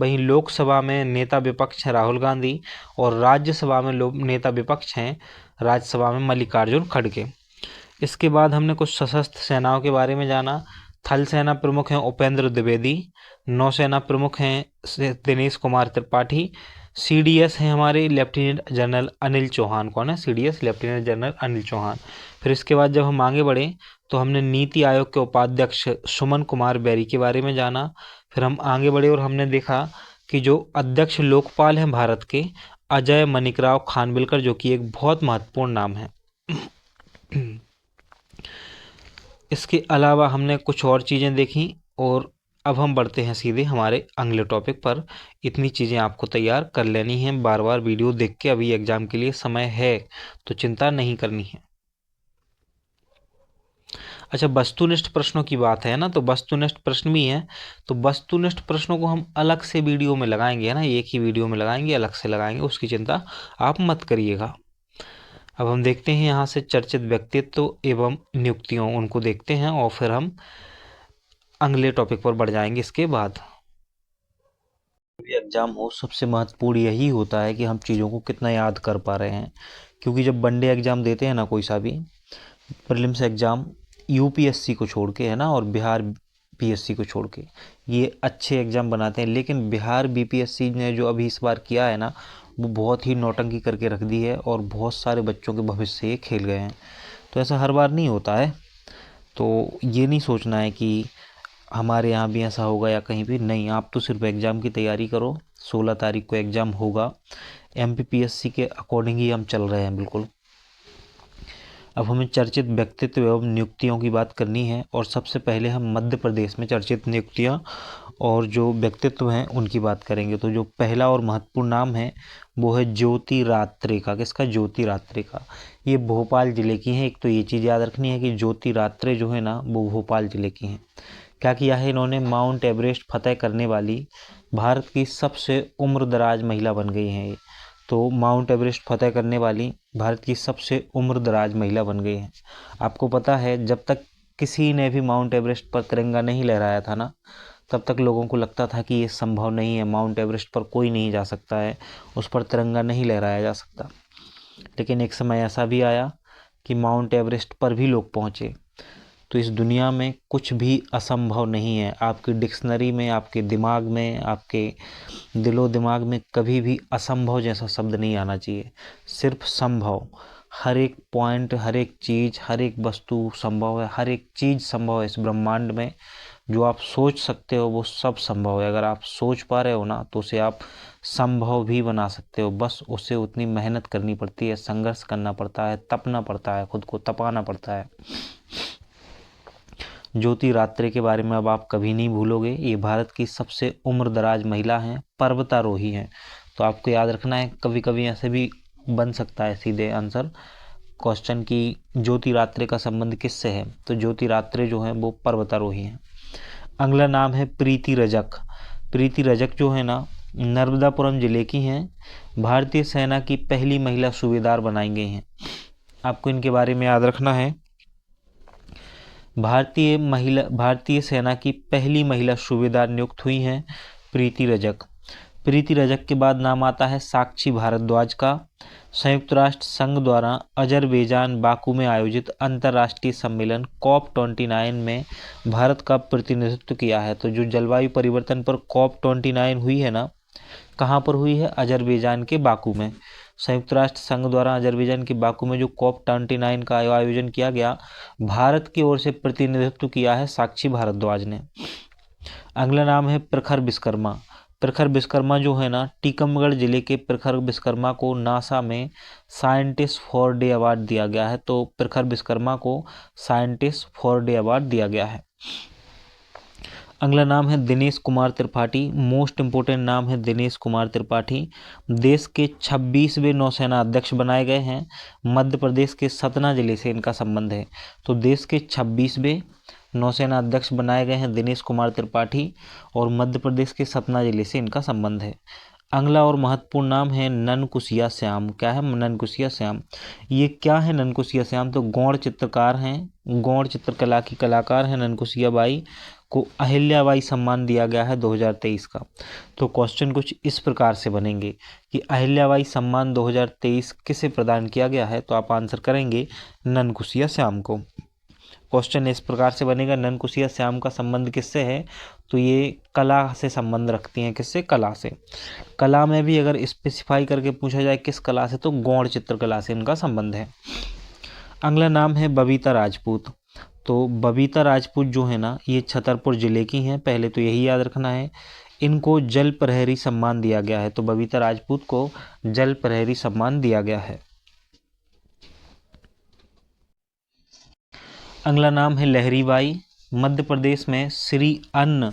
वहीं लोकसभा में नेता विपक्ष हैं राहुल गांधी और राज्यसभा में नेता विपक्ष हैं राज्यसभा में मल्लिकार्जुन खड़गे। इसके बाद हमने कुछ सशस्त्र सेनाओं के बारे में जाना। थल सेना प्रमुख हैं उपेंद्र द्विवेदी, नौसेना प्रमुख हैं दिनेश कुमार त्रिपाठी, CDS हैं हमारे लेफ्टिनेंट जनरल अनिल चौहान। कौन है? CDS lieutenant general Anil Chauhan. फिर इसके बाद जब हम आगे बढ़े तो हमने नीति आयोग के उपाध्यक्ष सुमन कुमार बैरी के बारे में जाना। फिर हम आगे बढ़े और हमने देखा कि जो अध्यक्ष लोकपाल हैं भारत के अजय मनिकराव खानविलकर, जो कि एक बहुत महत्वपूर्ण नाम है। इसके अलावा हमने कुछ और चीज़ें देखी और अब हम बढ़ते हैं सीधे हमारे अगले टॉपिक पर। इतनी चीज़ें आपको तैयार कर लेनी हैं बार बार वीडियो देख के। अभी एग्जाम के लिए समय है तो चिंता नहीं करनी है। अच्छा, वस्तुनिष्ठ प्रश्नों की बात है ना, तो वस्तुनिष्ठ प्रश्न भी हैं। तो वस्तुनिष्ठ प्रश्नों को हम अलग से वीडियो में लगाएंगे, है ना, एक ही वीडियो में लगाएंगे, अलग से लगाएंगे, उसकी चिंता आप मत करिएगा। अब हम देखते हैं यहाँ से चर्चित व्यक्तित्व एवं नियुक्तियों, उनको देखते हैं और फिर हम अगले टॉपिक पर बढ़ जाएंगे। इसके बाद एग्जाम हो सबसे महत्वपूर्ण यही होता है कि हम चीज़ों को कितना याद कर पा रहे हैं, क्योंकि जब वनडे एग्ज़ाम देते हैं ना कोई सा भी प्रीलिम्स एग्ज़ाम, UPSC को छोड़ के, है ना, और बिहार PSC को छोड़ के ये अच्छे एग्ज़ाम बनाते हैं, लेकिन बिहार BPSC ने जो अभी इस बार किया है ना वो बहुत ही नौटंकी करके रख दी है और बहुत सारे बच्चों के भविष्य से खेल गए हैं। तो ऐसा हर बार नहीं होता है, तो ये नहीं सोचना है कि हमारे यहाँ भी ऐसा होगा या कहीं भी नहीं। आप तो सिर्फ एग्ज़ाम की तैयारी करो। 16 तारीख को एग्ज़ाम होगा, MPPSC के अकॉर्डिंग ही हम चल रहे हैं बिल्कुल। अब हमें चर्चित व्यक्तित्व एवं नियुक्तियों की बात करनी है और सबसे पहले हम मध्य प्रदेश में चर्चित नियुक्तियाँ और जो व्यक्तित्व हैं उनकी बात करेंगे। तो जो पहला और महत्वपूर्ण नाम है वो है ज्योतिरात्रे का। किसका? ज्योतिरात्रे का। ये भोपाल ज़िले की हैं। एक तो ये चीज़ याद रखनी है कि ज्योतिरात्रे जो है ना वो भोपाल ज़िले की हैं। क्या किया है इन्होंने? माउंट एवरेस्ट फतह करने वाली भारत की सबसे उम्रदराज महिला बन गई हैं ये। तो माउंट एवरेस्ट फतह करने वाली भारत की सबसे उम्रदराज महिला बन गई हैं। आपको पता है जब तक किसी ने भी माउंट एवरेस्ट पर तिरंगा नहीं लहराया था ना, तब तक लोगों को लगता था कि ये संभव नहीं है, माउंट एवरेस्ट पर कोई नहीं जा सकता है, उस पर तिरंगा नहीं लहराया जा सकता। लेकिन एक समय ऐसा भी आया कि माउंट एवरेस्ट पर भी लोग पहुँचे। तो इस दुनिया में कुछ भी असंभव नहीं है। आपकी डिक्शनरी में, आपके दिमाग में, आपके दिलो दिमाग में कभी भी असंभव जैसा शब्द नहीं आना चाहिए, सिर्फ संभव। हर एक पॉइंट, हर एक चीज़, हर एक वस्तु संभव है, हर एक चीज़ संभव है इस ब्रह्मांड में। जो आप सोच सकते हो वो सब संभव है। अगर आप सोच पा रहे हो ना तो उसे आप संभव भी बना सकते हो। बस उसे उतनी मेहनत करनी पड़ती है, संघर्ष करना पड़ता है, तपना पड़ता है, खुद को तपाना पड़ता है। ज्योतिरात्रे के बारे में अब आप कभी नहीं भूलोगे। ये भारत की सबसे उम्रदराज महिला हैं, पर्वतारोही हैं। तो आपको याद रखना है, कभी कभी ऐसे भी बन सकता है सीधे आंसर क्वेश्चन की ज्योतिरात्रे का संबंध किससे है। तो ज्योतिरात्रे जो है वो पर्वतारोही हैं। अगला नाम है प्रीति रजक। प्रीति रजक जो है ना नर्मदापुरम जिले की हैं। भारतीय सेना की पहली महिला सूबेदार बनाई गई हैं। आपको इनके बारे में याद रखना है। भारतीय सेना की पहली महिला सूबेदार नियुक्त हुई हैं प्रीति रजक। प्रीति रजक के बाद नाम आता है साक्षी भारद्वाज का। संयुक्त राष्ट्र संघ द्वारा अजरबैजान बाकू में आयोजित अंतर्राष्ट्रीय सम्मेलन COP29 में भारत का प्रतिनिधित्व किया है। तो जो जलवायु परिवर्तन पर COP29 हुई है ना, कहाँ पर हुई है? अजरबैजान के बाकू में। संयुक्त राष्ट्र संघ द्वारा अजरबैजान के बाकू में जो COP29 का आयोजन किया गया, भारत की ओर से प्रतिनिधित्व किया है साक्षी भारद्वाज ने। अगला नाम है प्रखर विश्वकर्मा। प्रखर विश्वकर्मा जो है ना टीकमगढ़ जिले के प्रखर विश्वकर्मा को नासा में साइंटिस्ट फॉर डे अवार्ड दिया गया है। तो प्रखर विश्वकर्मा को साइंटिस्ट फॉर डे अवार्ड दिया गया है। अगला नाम है दिनेश कुमार त्रिपाठी। मोस्ट इम्पोर्टेंट नाम है दिनेश कुमार त्रिपाठी। देश के 26वें नौसेना अध्यक्ष बनाए गए हैं। मध्य प्रदेश के सतना जिले से इनका संबंध है। तो देश के 26वें नौसेना अध्यक्ष बनाए गए हैं दिनेश कुमार त्रिपाठी और मध्य प्रदेश के सतना जिले से इनका संबंध है। अगला और महत्वपूर्ण नाम है ननकुसिया श्याम। क्या है? ननकुसिया श्याम। ये क्या है ननकुसिया श्याम? तो गौड़ चित्रकार हैं, गौड़ चित्रकला की कलाकार हैं। ननकुसिया बाई को अहिल्याबाई सम्मान दिया गया है 2023 का। तो क्वेश्चन कुछ इस प्रकार से बनेंगे कि अहिल्याबाई सम्मान 2023 किसे प्रदान किया गया है? तो आप आंसर करेंगे ननकुसिया श्याम को। क्वेश्चन इस प्रकार से बनेगा, ननकुसिया श्याम का संबंध किससे है? तो ये कला से संबंध रखती हैं। किससे? कला से। कला में भी अगर स्पेसिफाई करके पूछा जाए किस कला से, तो गौड़ चित्रकला से इनका संबंध है। अगला नाम है बबीता राजपूत। तो बबीता राजपूत जो है ना ये छतरपुर जिले की हैं। पहले तो यही याद रखना है। इनको जल प्रहरी सम्मान दिया गया है। तो बबीता राजपूत को जल प्रहरी सम्मान दिया गया है। अगला नाम है लहरी बाई। मध्य प्रदेश में श्री अन्न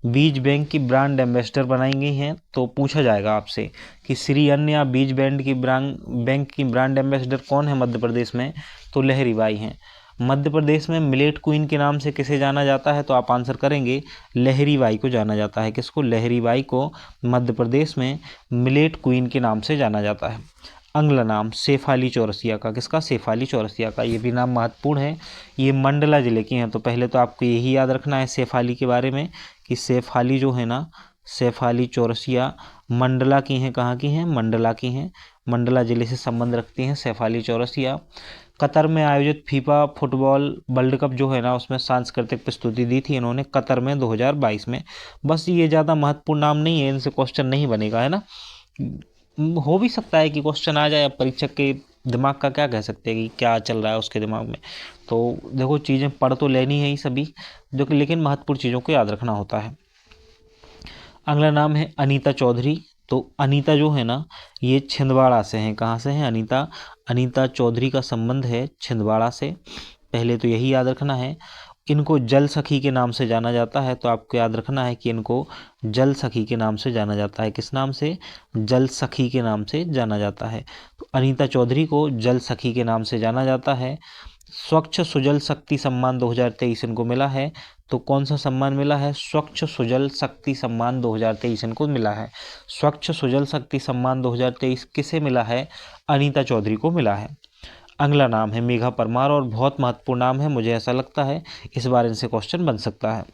बीज बैंक की ब्रांड एम्बेसडर बनाई गई हैं। तो पूछा जाएगा आपसे कि श्री अन्न या बीज बैंक की ब्रांड एम्बेसडर कौन है मध्य प्रदेश में? तो लहरी बाई हैं। मध्य प्रदेश में मिलेट क्वीन के नाम से किसे जाना जाता है? तो आप आंसर करेंगे लहरी बाई को जाना जाता है। किसको? लहरी बाई को मध्य प्रदेश में मिलेट क्वीन के नाम से जाना जाता है। अगला नाम शेफाली चौरसिया का। किसका? शेफाली चौरसिया का। ये भी नाम महत्वपूर्ण है। ये मंडला जिले की हैं। तो पहले तो आपको यही याद रखना है शेफाली के बारे में कि शेफाली जो है ना, शेफाली चौरसिया मंडला की हैं। कहाँ की हैं? मंडला की हैं। मंडला जिले से संबंध रखती हैं शेफाली चौरसिया। कतर में आयोजित फीफा फुटबॉल वर्ल्ड कप जो है ना उसमें सांस्कृतिक प्रस्तुति दी थी इन्होंने कतर में 2022 में। बस ये ज़्यादा महत्वपूर्ण नाम नहीं है, इनसे क्वेश्चन नहीं बनेगा, है ना। हो भी सकता है कि क्वेश्चन आ जाए। अब परीक्षक के दिमाग का क्या कह सकते हैं कि क्या चल रहा है उसके दिमाग में। तो देखो चीज़ें पढ़ तो लेनी है ही सभी, जो कि लेकिन महत्वपूर्ण चीज़ों को याद रखना होता है। अगला नाम है अनीता चौधरी। तो अनीता जो है ना ये छिंदवाड़ा से हैं। कहाँ से हैं अनीता चौधरी का संबंध है छिंदवाड़ा से। पहले तो यही याद रखना है। इनको जल सखी के नाम से जाना जाता है। तो आपको याद रखना है कि इनको जल सखी के नाम से जाना जाता है। किस नाम से? जल सखी के नाम से जाना जाता है। तो अनीता चौधरी को जल सखी के नाम से जाना जाता है। स्वच्छ सुजल शक्ति सम्मान 2023 इनको मिला है। तो कौन सा सम्मान मिला है? स्वच्छ सुजल शक्ति सम्मान 2023 इनको मिला है। स्वच्छ सुजल शक्ति सम्मान 2023 किसे मिला है? अनीता चौधरी को मिला है। अगला नाम है मेघा परमार और बहुत महत्वपूर्ण नाम है, मुझे ऐसा लगता है इस बार इनसे क्वेश्चन बन सकता है।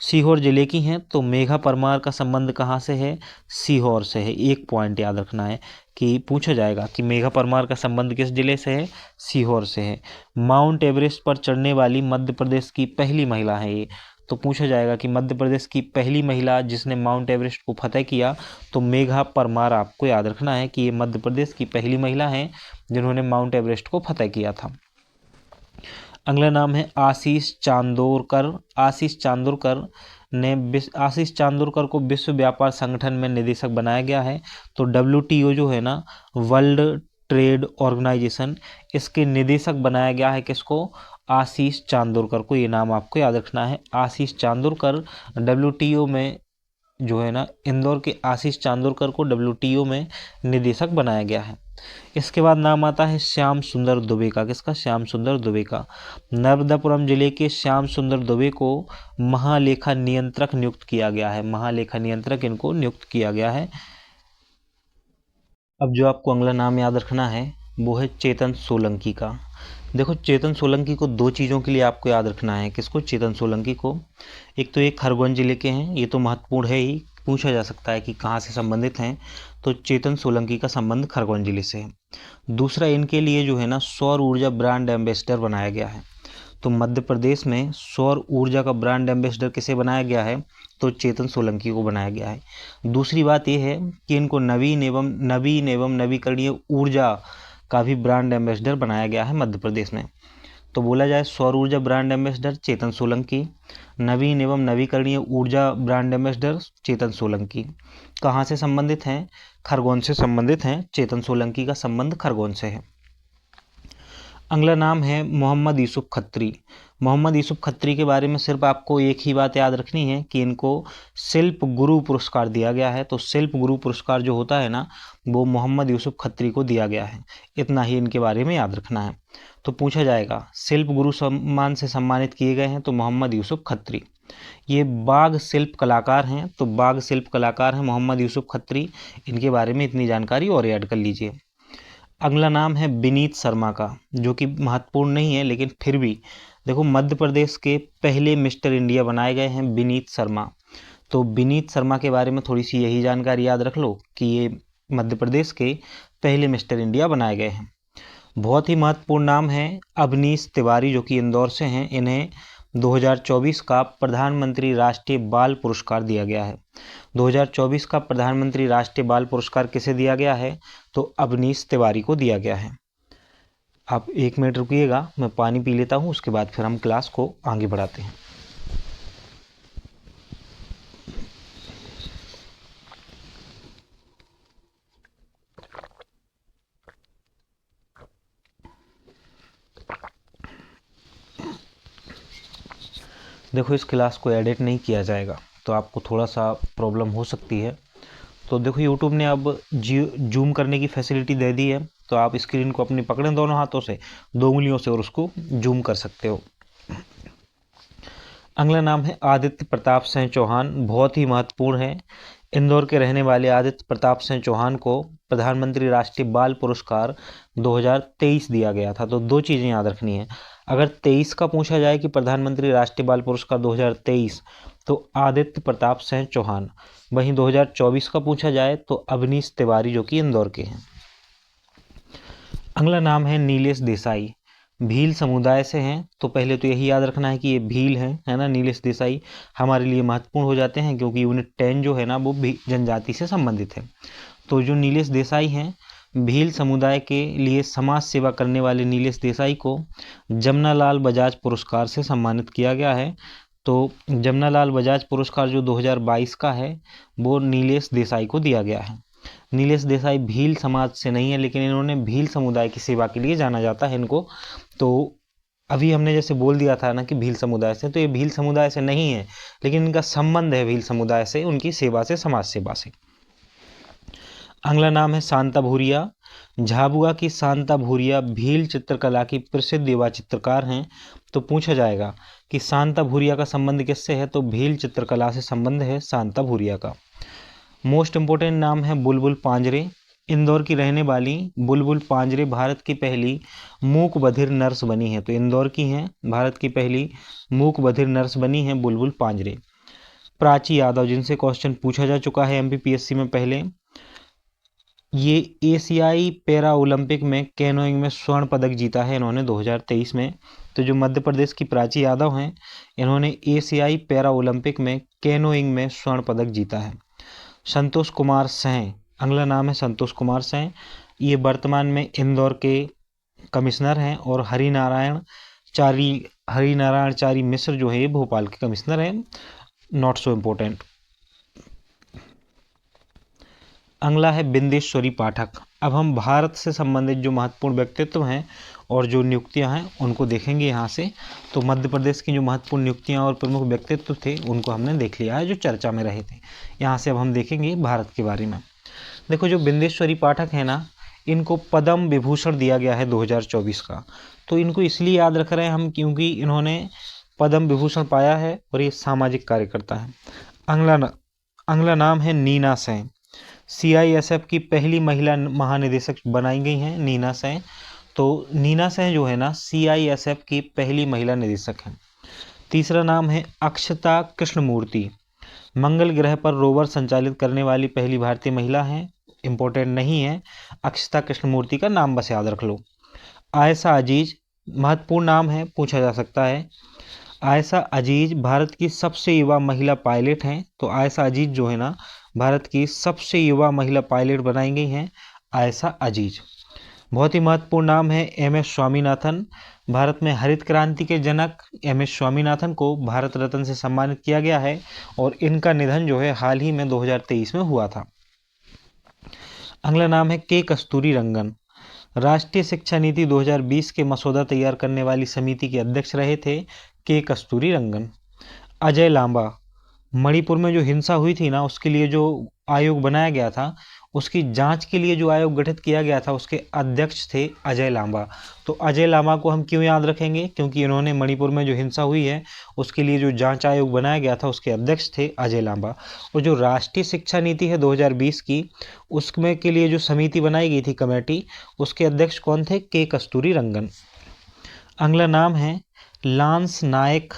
सीहोर जिले की हैं। तो मेघा परमार का संबंध कहाँ से है? सीहोर से है। एक पॉइंट याद रखना है कि पूछा जाएगा कि मेघा परमार का संबंध किस जिले से है? सीहोर से है। माउंट एवरेस्ट पर चढ़ने वाली मध्य प्रदेश की पहली महिला है ये। तो पूछा जाएगा कि मध्य प्रदेश की पहली महिला जिसने माउंट एवरेस्ट को फतेह किया, तो मेघा परमार आपको याद रखना है कि ये मध्य प्रदेश की पहली महिला हैं जिन्होंने माउंट एवरेस्ट को फतेह किया था। अगला नाम है आशीष चांदोरकर। आशीष चांदोरकर को विश्व व्यापार संगठन में निदेशक बनाया गया है। तो WTO जो है ना, वर्ल्ड ट्रेड ऑर्गेनाइजेशन, इसके निदेशक बनाया गया है किसको? आशीष चांदोरकर को। ये नाम आपको याद रखना है। आशीष चांदोरकर WTO में जो है ना, इंदौर के आशीष चांदोरकर को WTO में निदेशक बनाया गया है। इसके बाद नाम आता है श्याम सुंदर दुबे का। किसका? श्याम सुंदर दुबे का। नर्मदापुरम जिले के श्याम सुंदर दुबे को महालेखा नियंत्रक नियुक्त किया गया है। महालेखा नियंत्रक इनको नियुक्त किया गया है। अब जो आपको अगला नाम याद रखना है वो है चेतन सोलंकी का। देखो, चेतन सोलंकी को दो चीज़ों के लिए आपको याद रखना है। किसको? चेतन सोलंकी को। एक तो ये खरगोन जिले के हैं, ये तो महत्वपूर्ण है ही, पूछा जा सकता है कि कहाँ से संबंधित हैं। तो चेतन सोलंकी का संबंध खरगोन जिले से है। दूसरा, इनके लिए जो है ना सौर ऊर्जा ब्रांड एम्बेसडर बनाया गया है। तो मध्य प्रदेश में सौर ऊर्जा का ब्रांड एम्बेसडर किसे बनाया गया है? तो चेतन सोलंकी को बनाया गया है। दूसरी बात यह है कि इनको नवीन एवं नवीकरणीय ऊर्जा का भी ब्रांड एम्बेसडर बनाया गया है मध्य प्रदेश में। तो बोला जाए सौर ऊर्जा ब्रांड एम्बेसडर चेतन सोलंकी, नवीन एवं नवीकरणीय ऊर्जा ब्रांड एम्बेसडर चेतन सोलंकी। कहाँ से संबंधित हैं? खरगोन से संबंधित हैं। चेतन सोलंकी का संबंध खरगोन से है। अगला नाम है मोहम्मद यूसुफ खत्री। मोहम्मद यूसुफ खत्री के बारे में सिर्फ आपको एक ही बात याद रखनी है कि इनको शिल्प गुरु पुरस्कार दिया गया है। तो शिल्प गुरु पुरस्कार जो होता है ना, वो मोहम्मद यूसुफ खत्री को दिया गया है। इतना ही इनके बारे में याद रखना है। तो पूछा जाएगा शिल्प गुरु सम्मान से सम्मानित किए गए हैं, तो मोहम्मद यूसुफ खत्री। ये बाघ शिल्प कलाकार हैं। तो बाघ शिल्प कलाकार हैं मोहम्मद यूसुफ खत्री। इनके बारे में इतनी जानकारी और ऐड कर लीजिए। अगला नाम है विनीत शर्मा का, जो कि महत्वपूर्ण नहीं है लेकिन फिर भी देखो, मध्य प्रदेश के पहले मिस्टर इंडिया बनाए गए हैं विनीत शर्मा। तो विनीत शर्मा के बारे में थोड़ी सी यही जानकारी याद रख लो कि ये मध्य प्रदेश के पहले मिस्टर इंडिया बनाए गए हैं। बहुत ही महत्वपूर्ण नाम है अवनीश तिवारी, जो कि इंदौर से हैं। इन्हें 2024 का प्रधानमंत्री राष्ट्रीय बाल पुरस्कार दिया गया है। 2024 का प्रधानमंत्री राष्ट्रीय बाल पुरस्कार किसे दिया गया है? तो अवनीश तिवारी को दिया गया है। आप 1 मिनट रुकिएगा, मैं पानी पी लेता हूँ, उसके बाद फिर हम क्लास को आगे बढ़ाते हैं। देखो, इस क्लास को एडिट नहीं किया जाएगा तो आपको थोड़ा सा प्रॉब्लम हो सकती है। तो देखो, यूट्यूब ने अब जूम करने की फैसिलिटी दे दी है। तो आप स्क्रीन को अपनी पकड़ें दोनों हाथों से, 2 उंगलियों से, और उसको जूम कर सकते हो। अगला नाम है आदित्य प्रताप सिंह चौहान। बहुत ही महत्वपूर्ण है। इंदौर के रहने वाले आदित्य प्रताप सिंह चौहान को प्रधानमंत्री राष्ट्रीय बाल पुरस्कार 2023 दिया गया था। तो दो चीज़ें याद रखनी है। अगर 23 का पूछा जाए कि प्रधानमंत्री राष्ट्रीय बाल पुरस्कार 2023, तो आदित्य प्रताप सिंह चौहान। वहीं 2024 का पूछा जाए तो अवनीश तिवारी, जो कि इंदौर के हैं। अगला नाम है नीलेश देसाई। भील समुदाय से हैं। तो पहले तो यही याद रखना है कि ये भील हैं, है ना। नीलेश देसाई हमारे लिए महत्वपूर्ण हो जाते हैं क्योंकि यूनिट 10 जो है ना, वो भी जनजाति से संबंधित है। तो जो नीलेश देसाई हैं, भील समुदाय के लिए समाज सेवा करने वाले नीलेश देसाई को जमनालाल बजाज पुरस्कार से सम्मानित किया गया है। तो जमनालाल बजाज पुरस्कार जो 2022 का है, वो नीलेश देसाई को दिया गया है। नीलेश देसाई भील समाज से नहीं है, लेकिन इन्होंने भील समुदाय की सेवा के लिए जाना जाता है इनको। तो अभी हमने जैसे बोल दिया था ना कि भील समुदाय से, तो ये भील समुदाय से नहीं है, लेकिन इनका संबंध है भील समुदाय से, उनकी सेवा से, समाज सेवा से। अगला नाम है शांता भूरिया। झाबुआ की शांता भूरिया भील चित्रकला की प्रसिद्ध युवा चित्रकार हैं। तो पूछा जाएगा कि शांता भूरिया का संबंध किससे है, तो भील चित्रकला से संबंध है शांता भूरिया का। मोस्ट इंपोर्टेंट नाम है बुलबुल पांजरे। इंदौर की रहने वाली बुलबुल पांजरे भारत की पहली मूक बधिर नर्स बनी है। तो इंदौर की हैं, भारत की पहली मूक बधिर नर्स बनी है बुलबुल पांजरे। प्राची यादव, जिनसे क्वेश्चन पूछा जा चुका है एमपीपीएससी में पहले, ये एशियाई पैरा ओलंपिक में कैनोइंग में स्वर्ण पदक जीता है इन्होंने 2023 में। तो जो मध्य प्रदेश की प्राची यादव हैं, इन्होंने एशियाई पैरा ओलंपिक में कैनोइंग में स्वर्ण पदक जीता है। संतोष कुमार सेन, अगला नाम है संतोष कुमार सेन। ये वर्तमान में इंदौर के कमिश्नर हैं। और हरिनारायण चारी मिश्र जो है भोपाल के कमिश्नर हैं। Not so important. अगला है बिंदेश्वरी पाठक। अब हम भारत से संबंधित जो महत्वपूर्ण व्यक्तित्व हैं और जो नियुक्तियां हैं उनको देखेंगे यहाँ से। तो मध्य प्रदेश की जो महत्वपूर्ण नियुक्तियां और प्रमुख व्यक्तित्व थे उनको हमने देख लिया है जो चर्चा में रहे थे। यहाँ से अब हम देखेंगे भारत के बारे में। देखो, जो बिंदेश्वरी पाठक है ना, इनको पद्म विभूषण दिया गया है 2024 का। तो इनको इसलिए याद रख रहे हैं हम क्योंकि इन्होंने पद्म विभूषण पाया है और ये सामाजिक कार्यकर्ता है। अगला नाम है नीना सेन। सीआईएसएफ की पहली महिला महानिदेशक बनाई गई हैं नीना सेन। तो नीना सेन जो है ना, सीआईएसएफ की पहली महिला निदेशक हैं। तीसरा नाम है अक्षता कृष्णमूर्ति। मंगल ग्रह पर रोवर संचालित करने वाली पहली भारतीय महिला हैं। इंपॉर्टेंट नहीं है, अक्षता कृष्णमूर्ति का नाम बस याद रख लो। आयशा अजीज, महत्वपूर्ण नाम है, पूछा जा सकता है। आयशा अजीज भारत की सबसे युवा महिला पायलट हैं। तो आयशा अजीज जो है ना, भारत की सबसे युवा महिला पायलट बनाई गई हैं आयशा अजीज। बहुत ही महत्वपूर्ण नाम है एम एस स्वामीनाथन। भारत में हरित क्रांति के जनक एम एस स्वामीनाथन को भारत रत्न से सम्मानित किया गया है और इनका निधन जो है हाल ही में 2023 में हुआ था। अगला नाम है के कस्तूरी रंगन। राष्ट्रीय शिक्षा नीति 2020 के मसौदा तैयार करने वाली समिति के अध्यक्ष रहे थे के कस्तूरी रंगन। अजय लांबा, मणिपुर में जो हिंसा हुई थी ना, उसके लिए जो आयोग बनाया गया था, उसकी जांच के लिए जो आयोग गठित किया गया था, उसके अध्यक्ष थे अजय लांबा। तो अजय लांबा को हम क्यों याद रखेंगे, क्योंकि इन्होंने मणिपुर में जो हिंसा हुई है उसके लिए जो जांच आयोग बनाया गया था उसके अध्यक्ष थे अजय लांबा। और जो राष्ट्रीय शिक्षा नीति है 2020 की, उसमें के लिए जो समिति बनाई गई थी कमेटी, उसके अध्यक्ष कौन थे, के कस्तूरी रंगन। अगला नाम है लांस नायक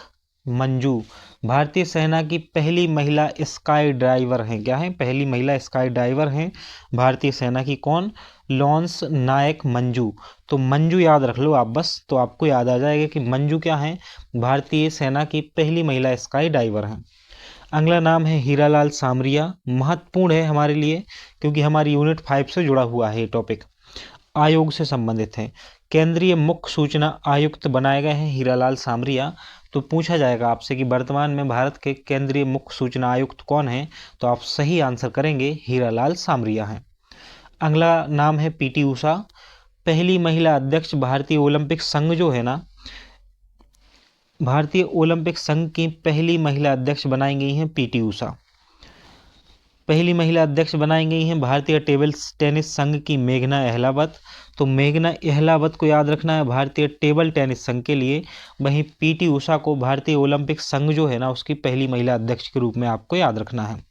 मंजू। भारतीय सेना की पहली महिला स्काई ड्राइवर हैं। क्या है, पहली महिला स्काई ड्राइवर हैं भारतीय सेना की। कौन, लॉन्स नायक मंजू। तो मंजू याद रख लो आप बस, तो आपको याद आ जाएगा कि मंजू क्या है, भारतीय सेना की पहली महिला स्काई ड्राइवर हैं। अगला नाम है हीरालाल सामरिया। महत्वपूर्ण है हमारे लिए क्योंकि हमारी यूनिट 5 से जुड़ा हुआ है ये टॉपिक, आयोग से संबंधित है। केंद्रीय मुख्य सूचना आयुक्त बनाए गए हैं हीरालाल सामरिया। तो पूछा जाएगा आपसे कि वर्तमान में भारत के केंद्रीय मुख्य सूचना आयुक्त कौन हैं, तो आप सही आंसर करेंगे हीरालाल सामरिया हैं। अगला नाम है पीटी उषा। पहली महिला अध्यक्ष भारतीय ओलंपिक संघ जो है ना, भारतीय ओलंपिक संघ की पहली महिला अध्यक्ष बनाई गई हैं पीटी उषा। पहली महिला अध्यक्ष बनाई गई हैं भारतीय टेबल टेनिस संघ की मेघना अहलावत। तो मेघना अहलावत को याद रखना है भारतीय टेबल टेनिस संघ के लिए। वहीं पीटी उषा को भारतीय ओलंपिक संघ जो है ना, उसकी पहली महिला अध्यक्ष के रूप में आपको याद रखना है।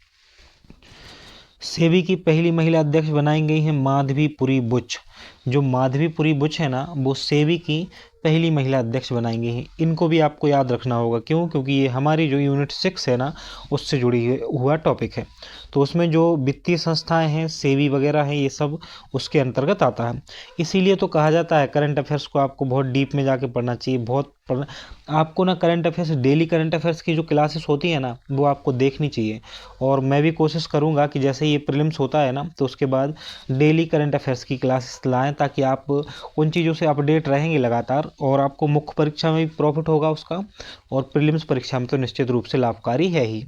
सेबी की पहली महिला अध्यक्ष बनाई गई हैं माधवीपुरी बुच। जो माधवीपुरी बुच है ना, वो सेबी की पहली महिला अध्यक्ष बनाई गई हैं। इनको भी आपको याद रखना होगा, क्यों, क्योंकि ये हमारी जो यूनिट 6 है ना, उससे जुड़ी हुआ टॉपिक है। तो उसमें जो वित्तीय संस्थाएं हैं, सेबी वगैरह हैं, ये सब उसके अंतर्गत आता है। इसीलिए तो कहा जाता है करंट अफेयर्स को आपको बहुत डीप में जाके पढ़ना चाहिए। बहुत पढ़ना आपको ना, current affairs, daily current affairs की जो क्लासेस होती है ना, वो आपको देखनी चाहिए। और मैं भी कोशिश करूँगा कि जैसे ये प्रीलिम्स होता है ना, तो उसके बाद डेली करंट अफेयर्स की क्लासेस लाएँ, ताकि आप उन चीज़ों से अपडेट रहेंगे लगातार, और आपको मुख्य परीक्षा में भी प्रॉफिट होगा उसका, और प्रीलिम्स परीक्षा में तो निश्चित रूप से लाभकारी है ही।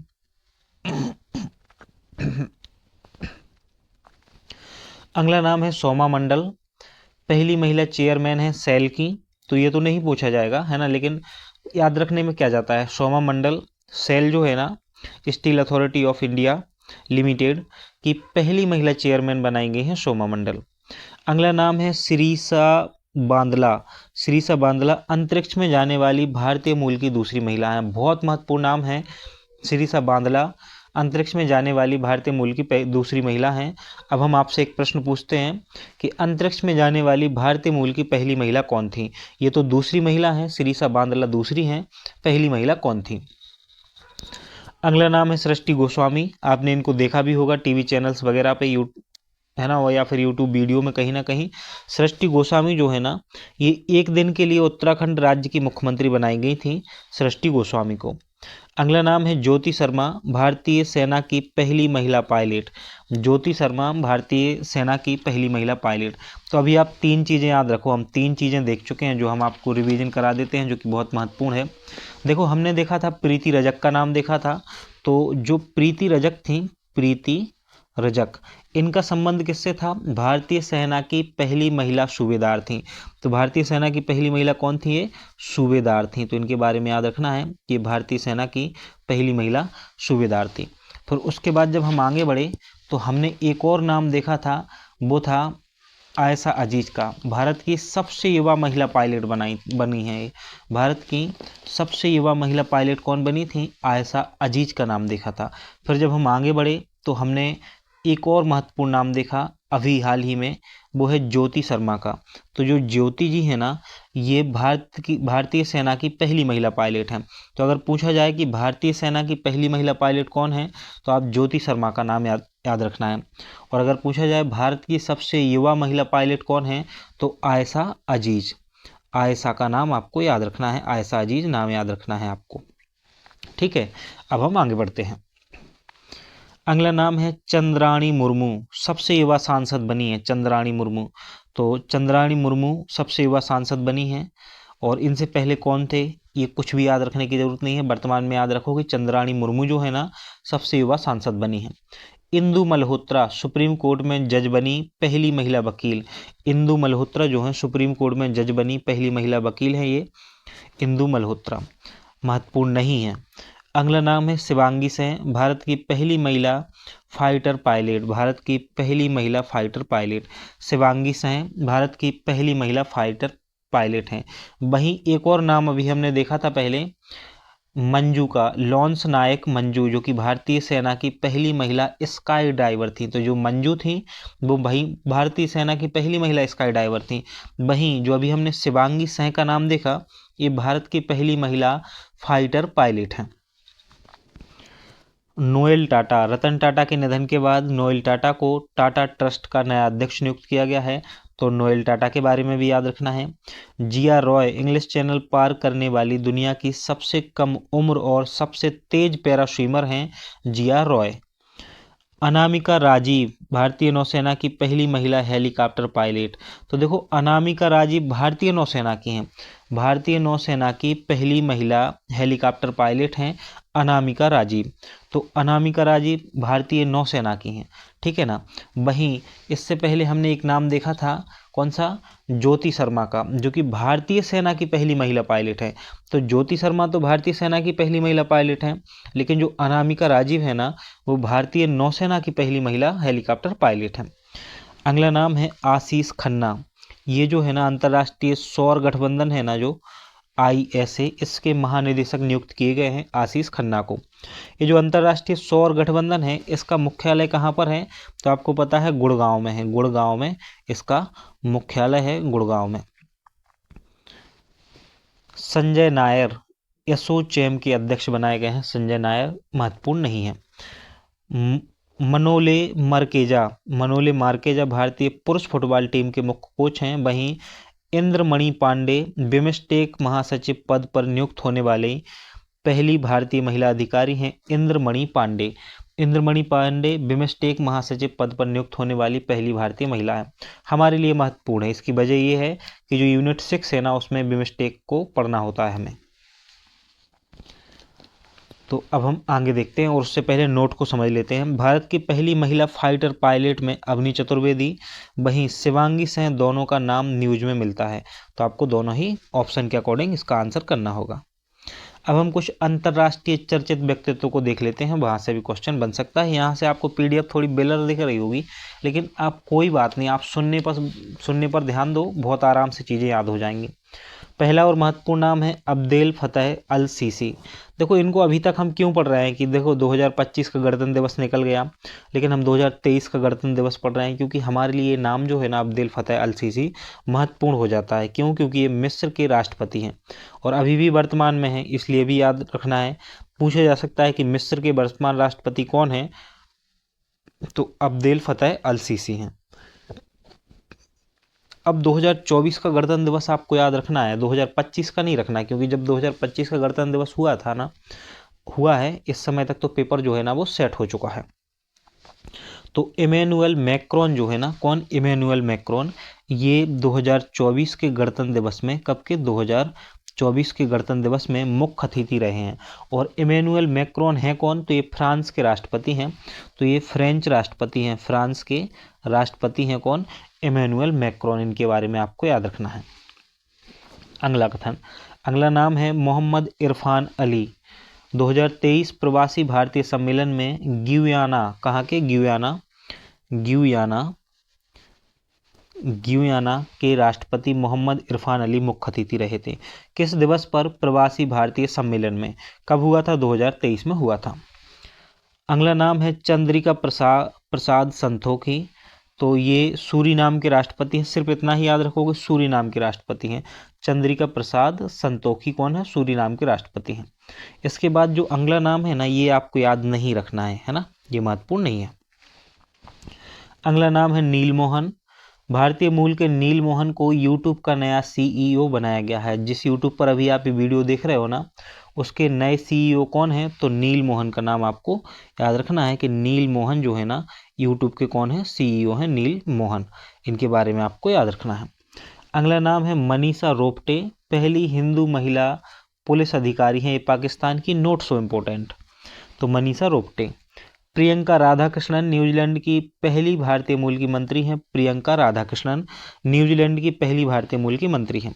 अगला नाम है सोमा मंडल। पहली महिला चेयरमैन है सेल की। तो ये तो नहीं पूछा जाएगा, है ना। लेकिन याद रखने में क्या जाता है, शोभा मंडल सेल जो है ना, steel Authority of India limited की पहली महिला चेयरमैन बनाई गई हैं शोभा मंडल। अगला नाम है सिरीसा बांदला। सिरीसा बांदला अंतरिक्ष में जाने वाली भारतीय मूल की दूसरी महिला है। बहुत महत्वपूर्ण नाम है सिरीसा बांदला, अंतरिक्ष में जाने वाली भारतीय मूल की दूसरी महिला हैं। अब हम आपसे एक प्रश्न पूछते हैं कि अंतरिक्ष में जाने वाली भारतीय मूल की पहली महिला कौन थी। ये तो दूसरी महिला है, सिरीसा बांदला दूसरी हैं, पहली महिला कौन थी। अगला नाम है सृष्टि गोस्वामी। आपने इनको देखा भी होगा टीवी चैनल्स वगैरह पे, है ना, या फिर यूट्यूब वीडियो में कहीं ना कहीं। सृष्टि गोस्वामी जो है ना, ये एक दिन के लिए उत्तराखंड राज्य की मुख्यमंत्री बनाई गई थी सृष्टि गोस्वामी को। अगला नाम है ज्योति शर्मा, भारतीय सेना की पहली महिला पायलट। ज्योति शर्मा भारतीय सेना की पहली महिला पायलट। तो अभी आप तीन चीज़ें याद रखो, हम तीन चीज़ें देख चुके हैं जो हम आपको रिवीजन करा देते हैं, जो कि बहुत महत्वपूर्ण है। देखो, हमने देखा था प्रीति रजक का नाम देखा था। तो जो प्रीति रजक थी, प्रीति रजक, इनका संबंध किससे था, भारतीय सेना की पहली महिला सूबेदार थी। तो भारतीय सेना की पहली महिला कौन थी, ये सूबेदार थी। तो इनके बारे में याद रखना है कि भारतीय सेना की पहली महिला सूबेदार थी। फिर उसके बाद जब हम आगे बढ़े तो हमने एक और नाम देखा था, वो था आयशा अजीज का। भारत की सबसे युवा महिला पायलट बनी है। भारत की सबसे युवा महिला पायलट कौन बनी थी, आयशा अजीज का नाम देखा था। फिर जब हम आगे बढ़े तो हमने एक और महत्वपूर्ण नाम देखा अभी हाल ही में, वो है ज्योति शर्मा का। तो जो ज्योति जी है ना, ये भारतीय सेना की पहली महिला पायलट हैं। तो अगर पूछा जाए कि भारतीय सेना की पहली महिला पायलट कौन है, तो आप ज्योति शर्मा का नाम याद रखना है। और अगर पूछा जाए भारत की सबसे युवा महिला पायलट कौन है, तो आयशा अजीज। आयशा का नाम आपको याद रखना है, आयशा अजीज नाम याद रखना है आपको। ठीक है, अब हम आगे बढ़ते हैं। अगला नाम है चंद्राणी मुर्मू, सबसे युवा सांसद बनी है चंद्राणी मुर्मू। तो चंद्राणी मुर्मू सबसे युवा सांसद बनी हैं। और इनसे पहले कौन थे, ये कुछ भी याद रखने की जरूरत नहीं है, वर्तमान में याद रखो कि चंद्राणी मुर्मू जो है ना, सबसे युवा सांसद बनी है। इंदु मल्होत्रा सुप्रीम कोर्ट में जज बनी पहली महिला वकील। इंदु मल्होत्रा जो है सुप्रीम कोर्ट में जज बनी पहली महिला वकील है ये इंदु मल्होत्रा, महत्वपूर्ण नहीं है। अगला नाम है शिवांगी सिंह, भारत की पहली महिला फाइटर पायलट। भारत की पहली महिला फाइटर पायलट शिवांगी सिंह भारत की पहली महिला फाइटर पायलट हैं। वहीं एक और नाम अभी हमने देखा था पहले, मंजू का, लॉन्स नायक मंजू, जो कि भारतीय सेना की पहली महिला स्काई डाइवर थी। तो जो मंजू थी वो भाई भारतीय सेना की पहली महिला स्काई डाइवर थी। वहीं जो अभी हमने शिवांगी सिंह का नाम देखा, ये भारत की पहली महिला फाइटर पायलट हैं। नोएल टाटा, रतन टाटा के निधन के बाद नोएल टाटा को टाटा ट्रस्ट का नया अध्यक्ष नियुक्त किया गया है। तो नोएल टाटा के बारे में भी याद रखना है। जिया रॉय इंग्लिश चैनल पार करने वाली दुनिया की सबसे कम उम्र और सबसे तेज पैरा स्विमर हैं जिया रॉय। अनामिका राजीव भारतीय नौसेना की पहली महिला हेलीकॉप्टर पायलट। तो देखो, अनामिका राजीव भारतीय नौसेना की हैं, भारतीय नौसेना की पहली महिला हेलीकॉप्टर पायलट हैं अनामिका राजीव। तो अनामिका राजीव भारतीय नौसेना की हैं, ठीक है ना। वहीं इससे पहले हमने एक नाम देखा था, कौन सा, ज्योति शर्मा का, जो कि भारतीय सेना की पहली महिला पायलट है। तो ज्योति शर्मा तो भारतीय सेना की पहली महिला पायलट हैं, लेकिन जो अनामिका राजीव है ना, वो भारतीय नौसेना की पहली महिला हेलीकॉप्टर पायलट हैं। अगला नाम है आशीष खन्ना। ये जो है ना अंतर्राष्ट्रीय सौर गठबंधन है ना, जो ISA, इसके महानिदेशक नियुक्त किए गए हैं आशीष खन्ना को। ये जो अंतर्राष्ट्रीय सौर गठबंधन है, इसका मुख्यालय कहाँ पर है, तो आपको पता है गुड़गांव में है, गुड़गांव में इसका मुख्यालय है, गुड़गांव में। संजय नायर एसोचैम के अध्यक्ष बनाए गए हैं, संजय नायर महत्वपूर्ण नहीं है। मनोले मार्केजा भारतीय पुरुष फुटबॉल टीम के मुख्य कोच हैं। वहीं इंद्रमणि पांडे बिमस्टेक महासचिव पद पर नियुक्त होने वाले पहली भारतीय महिला अधिकारी हैं इंद्रमणि पांडे। इंद्रमणि पांडे बिमस्टेक महासचिव पद पर नियुक्त होने वाली पहली भारतीय महिला है। हमारे लिए महत्वपूर्ण है, इसकी वजह यह है कि जो यूनिट 6 है ना, उसमें बिमस्टेक को पढ़ना होता है हमें। तो अब हम आगे देखते हैं और उससे पहले नोट को समझ लेते हैं। भारत की पहली महिला फाइटर पायलट में अवनी चतुर्वेदी, वहीं शिवांगी सिंह, दोनों का नाम न्यूज में मिलता है। तो आपको दोनों ही ऑप्शन के अकॉर्डिंग इसका आंसर करना होगा। अब हम कुछ अंतर्राष्ट्रीय चर्चित व्यक्तित्व को देख लेते हैं, वहाँ से भी क्वेश्चन बन सकता है। यहाँ से आपको पीडीएफ थोड़ी ब्लर दिख रही होगी, लेकिन आप कोई बात नहीं, आप सुनने पर ध्यान दो, बहुत आराम से चीज़ें याद हो जाएंगी। पहला और महत्वपूर्ण नाम है अब्देल फतेह अल सीसी। देखो इनको अभी तक हम क्यों पढ़ रहे हैं कि देखो 2025 का गणतंत्र दिवस निकल गया, लेकिन हम 2023 का गणतंत्र दिवस पढ़ रहे हैं, क्योंकि हमारे लिए नाम जो है ना अब्देल फतेह अल सीसी महत्वपूर्ण हो जाता है। क्यों? क्योंकि ये मिस्र के राष्ट्रपति हैं और अभी भी वर्तमान में हैं, इसलिए भी याद रखना है। पूछा जा सकता है कि मिस्र के वर्तमान राष्ट्रपति कौन है, तो अब्देल फतेह अल सीसी हैं। अब 2024 का गणतंत्र दिवस आपको याद रखना है, 2025 का नहीं रखना है, क्योंकि जब 2025 का गणतंत्र दिवस हुआ है, इस समय तक तो पेपर जो है ना वो सेट हो चुका है। तो इमैनुअल मैक्रोन जो है ना, कौन? इमैनुअल मैक्रोन, ये 2024 के गणतंत्र दिवस में, कब के? 2024 के गणतंत्र दिवस में मुख्य अतिथि रहे हैं। और इमैनुअल मैक्रोन है कौन? तो ये फ्रांस के राष्ट्रपति हैं। तो ये फ्रेंच राष्ट्रपति हैं, फ्रांस के राष्ट्रपति हैं कौन? Emmanuel Macron. इनके बारे में आपको याद रखना है। अगला कथन, अगला नाम है मोहम्मद इरफान अली। 2023 प्रवासी भारतीय सम्मेलन में ग्युयाना, कहाँ के? ग्युयाना के राष्ट्रपति मोहम्मद इरफान अली मुख्य अतिथि रहे थे। किस दिवस पर? प्रवासी भारतीय सम्मेलन में। कब हुआ था? 2023 में हुआ था। अगला नाम है चंद्रिका प्रसाद संतोखी। तो ये सूरीनाम के राष्ट्रपति हैं, सिर्फ इतना ही याद रखोगे, सूरीनाम के राष्ट्रपति हैं। चंद्रिका प्रसाद संतोखी कौन है? सूरीनाम के राष्ट्रपति हैं। इसके बाद जो अगला नाम है ना, ये आपको याद नहीं रखना है ना, ये महत्वपूर्ण नहीं है। अगला नाम है नील मोहन। भारतीय मूल के नील मोहन को यूट्यूब का नया सीईओ बनाया गया है। जिस यूट्यूब पर अभी आप ये वीडियो देख रहे हो ना, उसके नए सीईओ कौन है? तो नील मोहन का नाम आपको याद रखना है कि नील मोहन जो है ना यूट्यूब के कौन है? सीईओ हैं नील मोहन। इनके बारे में आपको याद रखना है। अगला नाम है मनीषा रोपटे, पहली हिंदू महिला पुलिस अधिकारी हैं, ये पाकिस्तान की। Note so important. तो मनीषा रोपटे। प्रियंका राधाकृष्णन न्यूजीलैंड की पहली भारतीय मूल की मंत्री हैं। प्रियंका राधाकृष्णन न्यूजीलैंड की पहली भारतीय मूल की मंत्री हैं।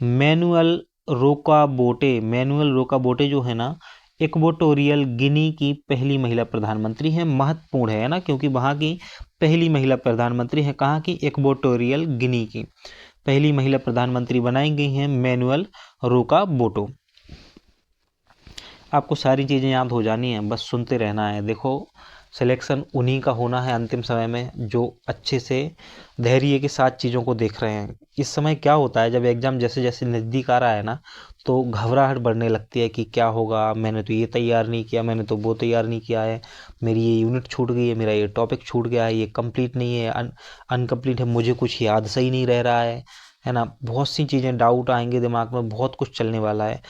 मैनुअल रोकाबोटे जो है ना, इक्वेटोरियल गिनी की पहली महिला प्रधानमंत्री हैं। महत्वपूर्ण है ना, क्योंकि वहाँ की पहली महिला प्रधानमंत्री है। कहाँ की? इक्वेटोरियल गिनी की पहली महिला प्रधानमंत्री बनाई गई हैं मैनुअल रोकाबोटो। आपको सारी चीज़ें याद हो जानी है, बस सुनते रहना है। देखो सिलेक्शन उन्हीं का होना है अंतिम समय में जो अच्छे से धैर्य के साथ चीज़ों को देख रहे हैं। इस समय क्या होता है, जब एग्ज़ाम जैसे जैसे नज़दीक आ रहा है ना, तो घबराहट बढ़ने लगती है कि क्या होगा, मैंने तो ये तैयार नहीं किया, मैंने तो वो तैयार नहीं किया है, मेरी ये यूनिट छूट गई है, मेरा ये टॉपिक छूट गया है, ये कंप्लीट नहीं है, अनकम्प्लीट है, मुझे कुछ याद सही नहीं रह रहा है ना। बहुत सी चीज़ें डाउट आएंगे दिमाग में, बहुत कुछ चलने वाला है।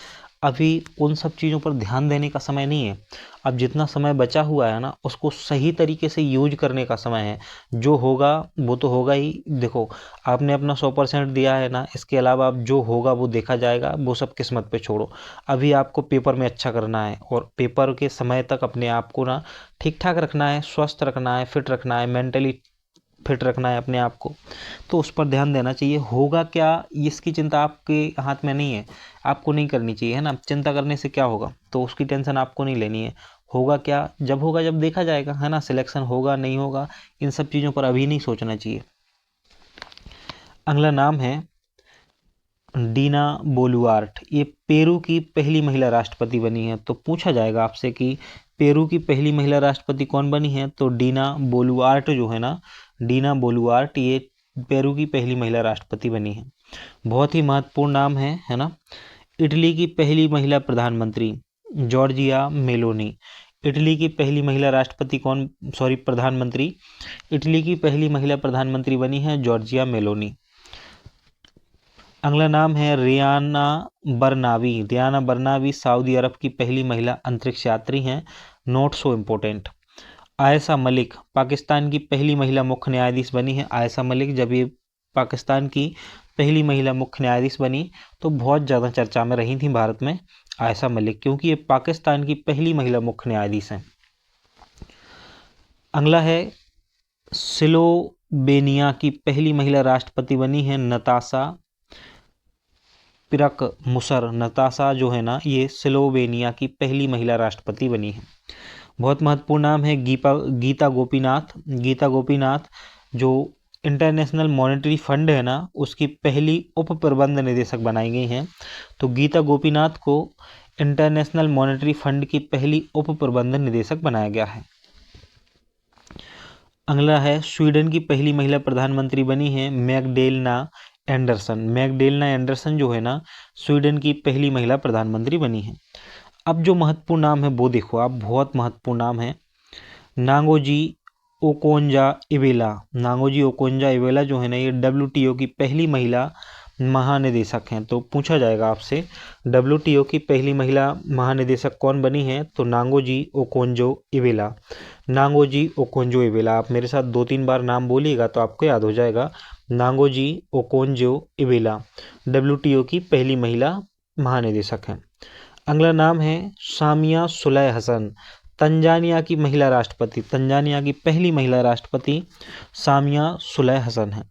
अभी उन सब चीज़ों पर ध्यान देने का समय नहीं है। अब जितना समय बचा हुआ है ना, उसको सही तरीके से यूज करने का समय है। जो होगा वो तो होगा ही। देखो आपने अपना 100% दिया है ना, इसके अलावा अब जो होगा वो देखा जाएगा, वो सब किस्मत पे छोड़ो। अभी आपको पेपर में अच्छा करना है और पेपर के समय तक अपने आप को ना ठीक ठाक रखना है, स्वस्थ रखना है, फिट रखना है, मेंटली फिट रखना है अपने आप को। तो उस पर ध्यान देना चाहिए। होगा क्या, इसकी चिंता आपके हाथ में नहीं है, आपको नहीं करनी चाहिए, है ना। चिंता करने से क्या होगा, तो उसकी टेंशन आपको नहीं लेनी है। होगा क्या, जब होगा जब देखा जाएगा, है ना। सिलेक्शन होगा नहीं होगा, इन सब चीज़ों पर अभी नहीं सोचना चाहिए। अगला नाम है डीना बोलुआर्ट। ये पेरू की पहली महिला राष्ट्रपति बनी है। तो पूछा जाएगा आपसे कि पेरू की पहली महिला राष्ट्रपति कौन बनी है, तो डीना बोलुआर्ट जो है ना, डीना बोलुआर्ट, ये पेरू की पहली महिला राष्ट्रपति बनी है। बहुत ही महत्वपूर्ण नाम है ना। इटली की पहली महिला प्रधानमंत्री जॉर्जिया मेलोनी। इटली की पहली महिला प्रधानमंत्री, इटली की पहली महिला प्रधानमंत्री बनी है जॉर्जिया मेलोनी। अगला नाम है रियाना बरनावी सऊदी अरब की पहली महिला अंतरिक्ष यात्री हैं। Note so important. Ayesha Malik Pakistan की पहली महिला मुख्य न्यायाधीश बनी है। आयशा मलिक, जब ये पाकिस्तान की पहली महिला मुख्य न्यायाधीश बनी, तो बहुत ज़्यादा चर्चा में रही थी भारत में आयशा मलिक, क्योंकि ये पाकिस्तान की पहली महिला मुख्य न्यायाधीश हैं। अगला है स्लोवेनिया की पहली महिला राष्ट्रपति बनी है नताशा पिरक-मुसर। नताशा जो है ना, ये स्लोवेनिया की पहली महिला राष्ट्रपति बनी है। बहुत महत्वपूर्ण नाम है गीता गोपीनाथ। गीता गोपीनाथ जो इंटरनेशनल मॉनेटरी फंड है ना, उसकी पहली उप प्रबंध निदेशक बनाई गई हैं। तो गीता गोपीनाथ को इंटरनेशनल मॉनेटरी फंड की पहली उप प्रबंध निदेशक बनाया गया है। अगला है स्वीडन की पहली महिला प्रधानमंत्री बनी है मैगडेलेना एंडरसन। मैगडेलेना एंडरसन जो है ना, स्वीडन की पहली महिला प्रधानमंत्री बनी है। अब जो महत्वपूर्ण नाम है वो देखो आप, बहुत महत्वपूर्ण नाम है नांगोजी ओकोंजा-इवेला। नांगोजी ओकोंजा-इवेला जो है ना, ये WTO की पहली महिला महानिदेशक हैं। तो पूछा जाएगा आपसे WTO की पहली महिला महानिदेशक कौन बनी है, तो नांगोजी ओकोंजो-इवेला। नांगोजी ओकोंजो-इवेला। आप मेरे साथ 2-3 बार नाम बोलिएगा तो आपको याद हो जाएगा। नांगोजी ओकोंजो-इवेला WTO की पहली महिला महानिदेशक हैं। अगला नाम है सामिया सुलैह हसन। तंजानिया की महिला राष्ट्रपति, तंजानिया की पहली महिला राष्ट्रपति सामिया सुलैह हसन है।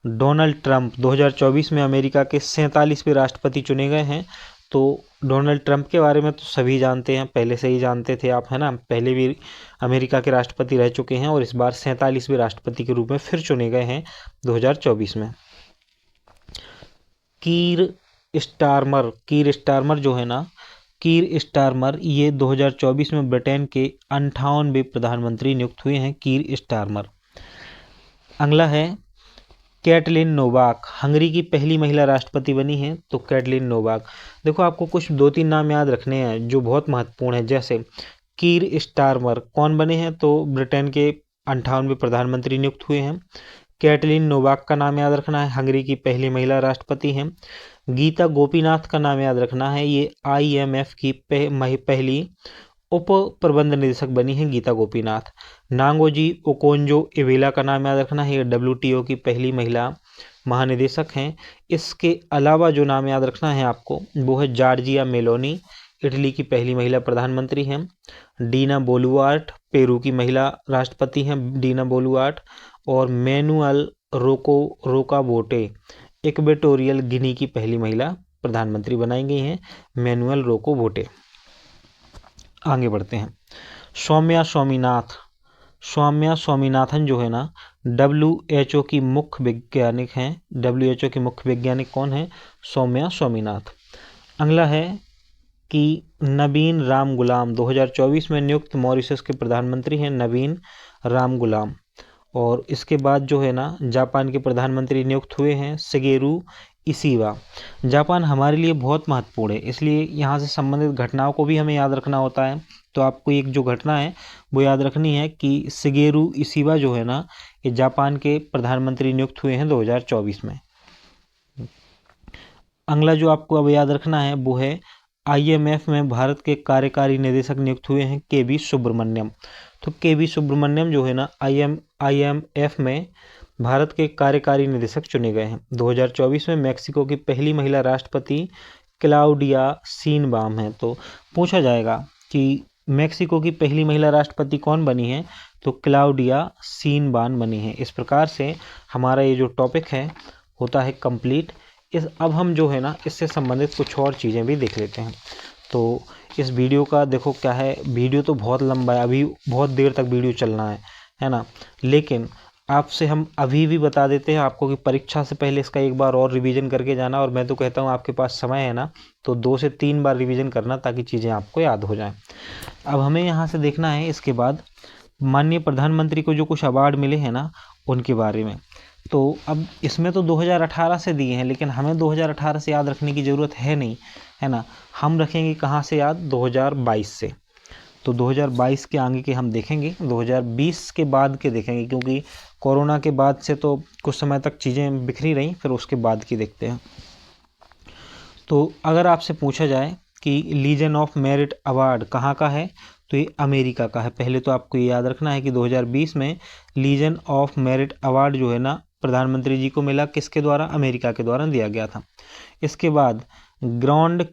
डोनाल्ड ट्रंप 2024 में अमेरिका के 47वें राष्ट्रपति चुने गए हैं। तो डोनाल्ड ट्रंप के बारे में तो सभी जानते हैं, पहले से ही जानते थे आप, है ना। पहले भी अमेरिका के राष्ट्रपति रह चुके हैं और इस बार 47वें राष्ट्रपति के रूप में फिर चुने गए हैं 2024 में। कीर स्टारमर जो है ना, कीर स्टारमर ये 2024 में ब्रिटेन के 58वें प्रधानमंत्री नियुक्त हुए हैं, कीर स्टारमर। अगला है कैटलिन नोवाक। हंगरी की पहली महिला राष्ट्रपति बनी है, तो कैटलिन नोवाक। देखो आपको कुछ 2-3 नाम याद रखने हैं जो बहुत महत्वपूर्ण है। जैसे कीर स्टारमर कौन बने हैं, तो ब्रिटेन के 58वें प्रधानमंत्री नियुक्त हुए हैं। कैटलिन नोवाक का नाम याद रखना है, हंगरी की पहली महिला राष्ट्रपति हैं। गीता गोपीनाथ का नाम याद रखना है, ये IMF की पहली उप प्रबंध निदेशक बनी है गीता गोपीनाथ। नांगोजी ओकोंजो-इवेला का नाम याद रखना है, ये WTO की पहली महिला महानिदेशक हैं। इसके अलावा जो नाम याद रखना है आपको वो है जॉर्जिया मेलोनी, इटली की पहली महिला प्रधानमंत्री हैं। डीना बोलुआर्ट पेरू की महिला राष्ट्रपति हैं, डीना बोलुआर्ट। और मैनुअल रोकावोटे इक्वेटोरियल गिनी की पहली महिला प्रधानमंत्री बनाई गई हैं, मैनुअल रोकावोटे। आगे बढ़ते हैं। सौम्या स्वामीनाथन जो है ना, WHO की मुख्य वैज्ञानिक हैं। WHO की मुख्य वैज्ञानिक कौन है, सौम्या स्वामीनाथ। अगला है कि नवीन राम गुलाम 2024 में नियुक्त मॉरिशस के प्रधानमंत्री हैं, नवीन राम गुलाम। और इसके बाद जो है ना, जापान के प्रधानमंत्री नियुक्त हुए हैं शिगेरू इशिबा। जापान हमारे लिए बहुत महत्वपूर्ण है, इसलिए यहाँ से संबंधित घटनाओं को भी हमें याद रखना होता है। तो आपको एक जो घटना है वो याद रखनी है कि शिगेरू इशिबा जो है ना, ये जापान के प्रधानमंत्री नियुक्त हुए हैं 2024 में। अगला जो आपको अब याद रखना है वो है IMF में भारत के कार्यकारी निदेशक नियुक्त हुए हैं KB सुब्रमण्यम। तो KB सुब्रमण्यम जो है ना, IMF में भारत के कार्यकारी निदेशक चुने गए हैं। 2024 में मैक्सिको की पहली महिला राष्ट्रपति क्लाउडिया शीनबाम है। तो पूछा जाएगा कि मैक्सिको की पहली महिला राष्ट्रपति कौन बनी है, तो क्लाउडिया शीनबाम बनी है। इस प्रकार से हमारा ये जो टॉपिक है होता है कंप्लीट। अब हम जो है ना, इससे संबंधित कुछ और चीज़ें भी देख लेते हैं। तो इस वीडियो का देखो क्या है, वीडियो तो बहुत लंबा है, अभी बहुत देर तक वीडियो चलना है ना। लेकिन आपसे हम अभी भी बता देते हैं आपको कि परीक्षा से पहले इसका एक बार और रिवीजन करके जाना। और मैं तो कहता हूँ आपके पास समय है ना, तो 2 से 3 बार रिवीजन करना ताकि चीज़ें आपको याद हो जाएं। अब हमें यहाँ से देखना है इसके बाद माननीय प्रधानमंत्री को जो कुछ अवार्ड मिले हैं ना, उनके बारे में। तो अब इसमें तो 2018 से दिए हैं, लेकिन हमें 2018 से याद रखने की ज़रूरत है नहीं, है ना। हम रखेंगे कहाँ से याद, 2022 से। तो 2022 के आगे के हम देखेंगे, 2020 के बाद के देखेंगे, क्योंकि कोरोना के बाद से तो कुछ समय तक चीज़ें बिखरी रहीं, फिर उसके बाद की देखते हैं। तो अगर आपसे पूछा जाए कि लीजन ऑफ मेरिट अवार्ड कहाँ का है, तो ये अमेरिका का है। पहले तो आपको ये याद रखना है कि 2020 में लीजन ऑफ मेरिट अवार्ड जो है ना, प्रधानमंत्री जी को मिला, किसके द्वारा? अमेरिका के द्वारा दिया गया था। इसके बाद Grand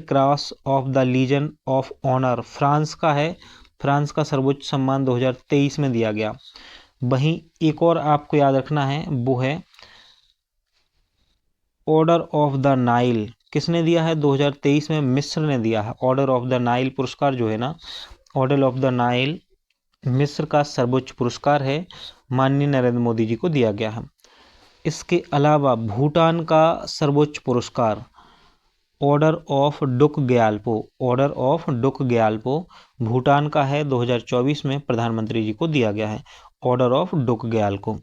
Cross of the Legion of Honour France का है, फ्रांस का सर्वोच्च सम्मान 2023 में दिया गया। वहीं एक और आपको याद रखना है, वो है ऑर्डर ऑफ द नाइल, किसने दिया है? 2023 में मिस्र ने दिया है। ऑर्डर ऑफ द नाइल पुरस्कार जो है ना, ऑर्डर ऑफ द नाइल मिस्र का सर्वोच्च पुरस्कार है, माननीय नरेंद्र मोदी जी को दिया गया है। इसके अलावा भूटान का सर्वोच्च पुरस्कार order of Druk Gyalpo, order of Druk Gyalpo Bhutan का है, 2024 में प्रधानमंत्री जी को दिया गया है, order of Druk Gyalpo.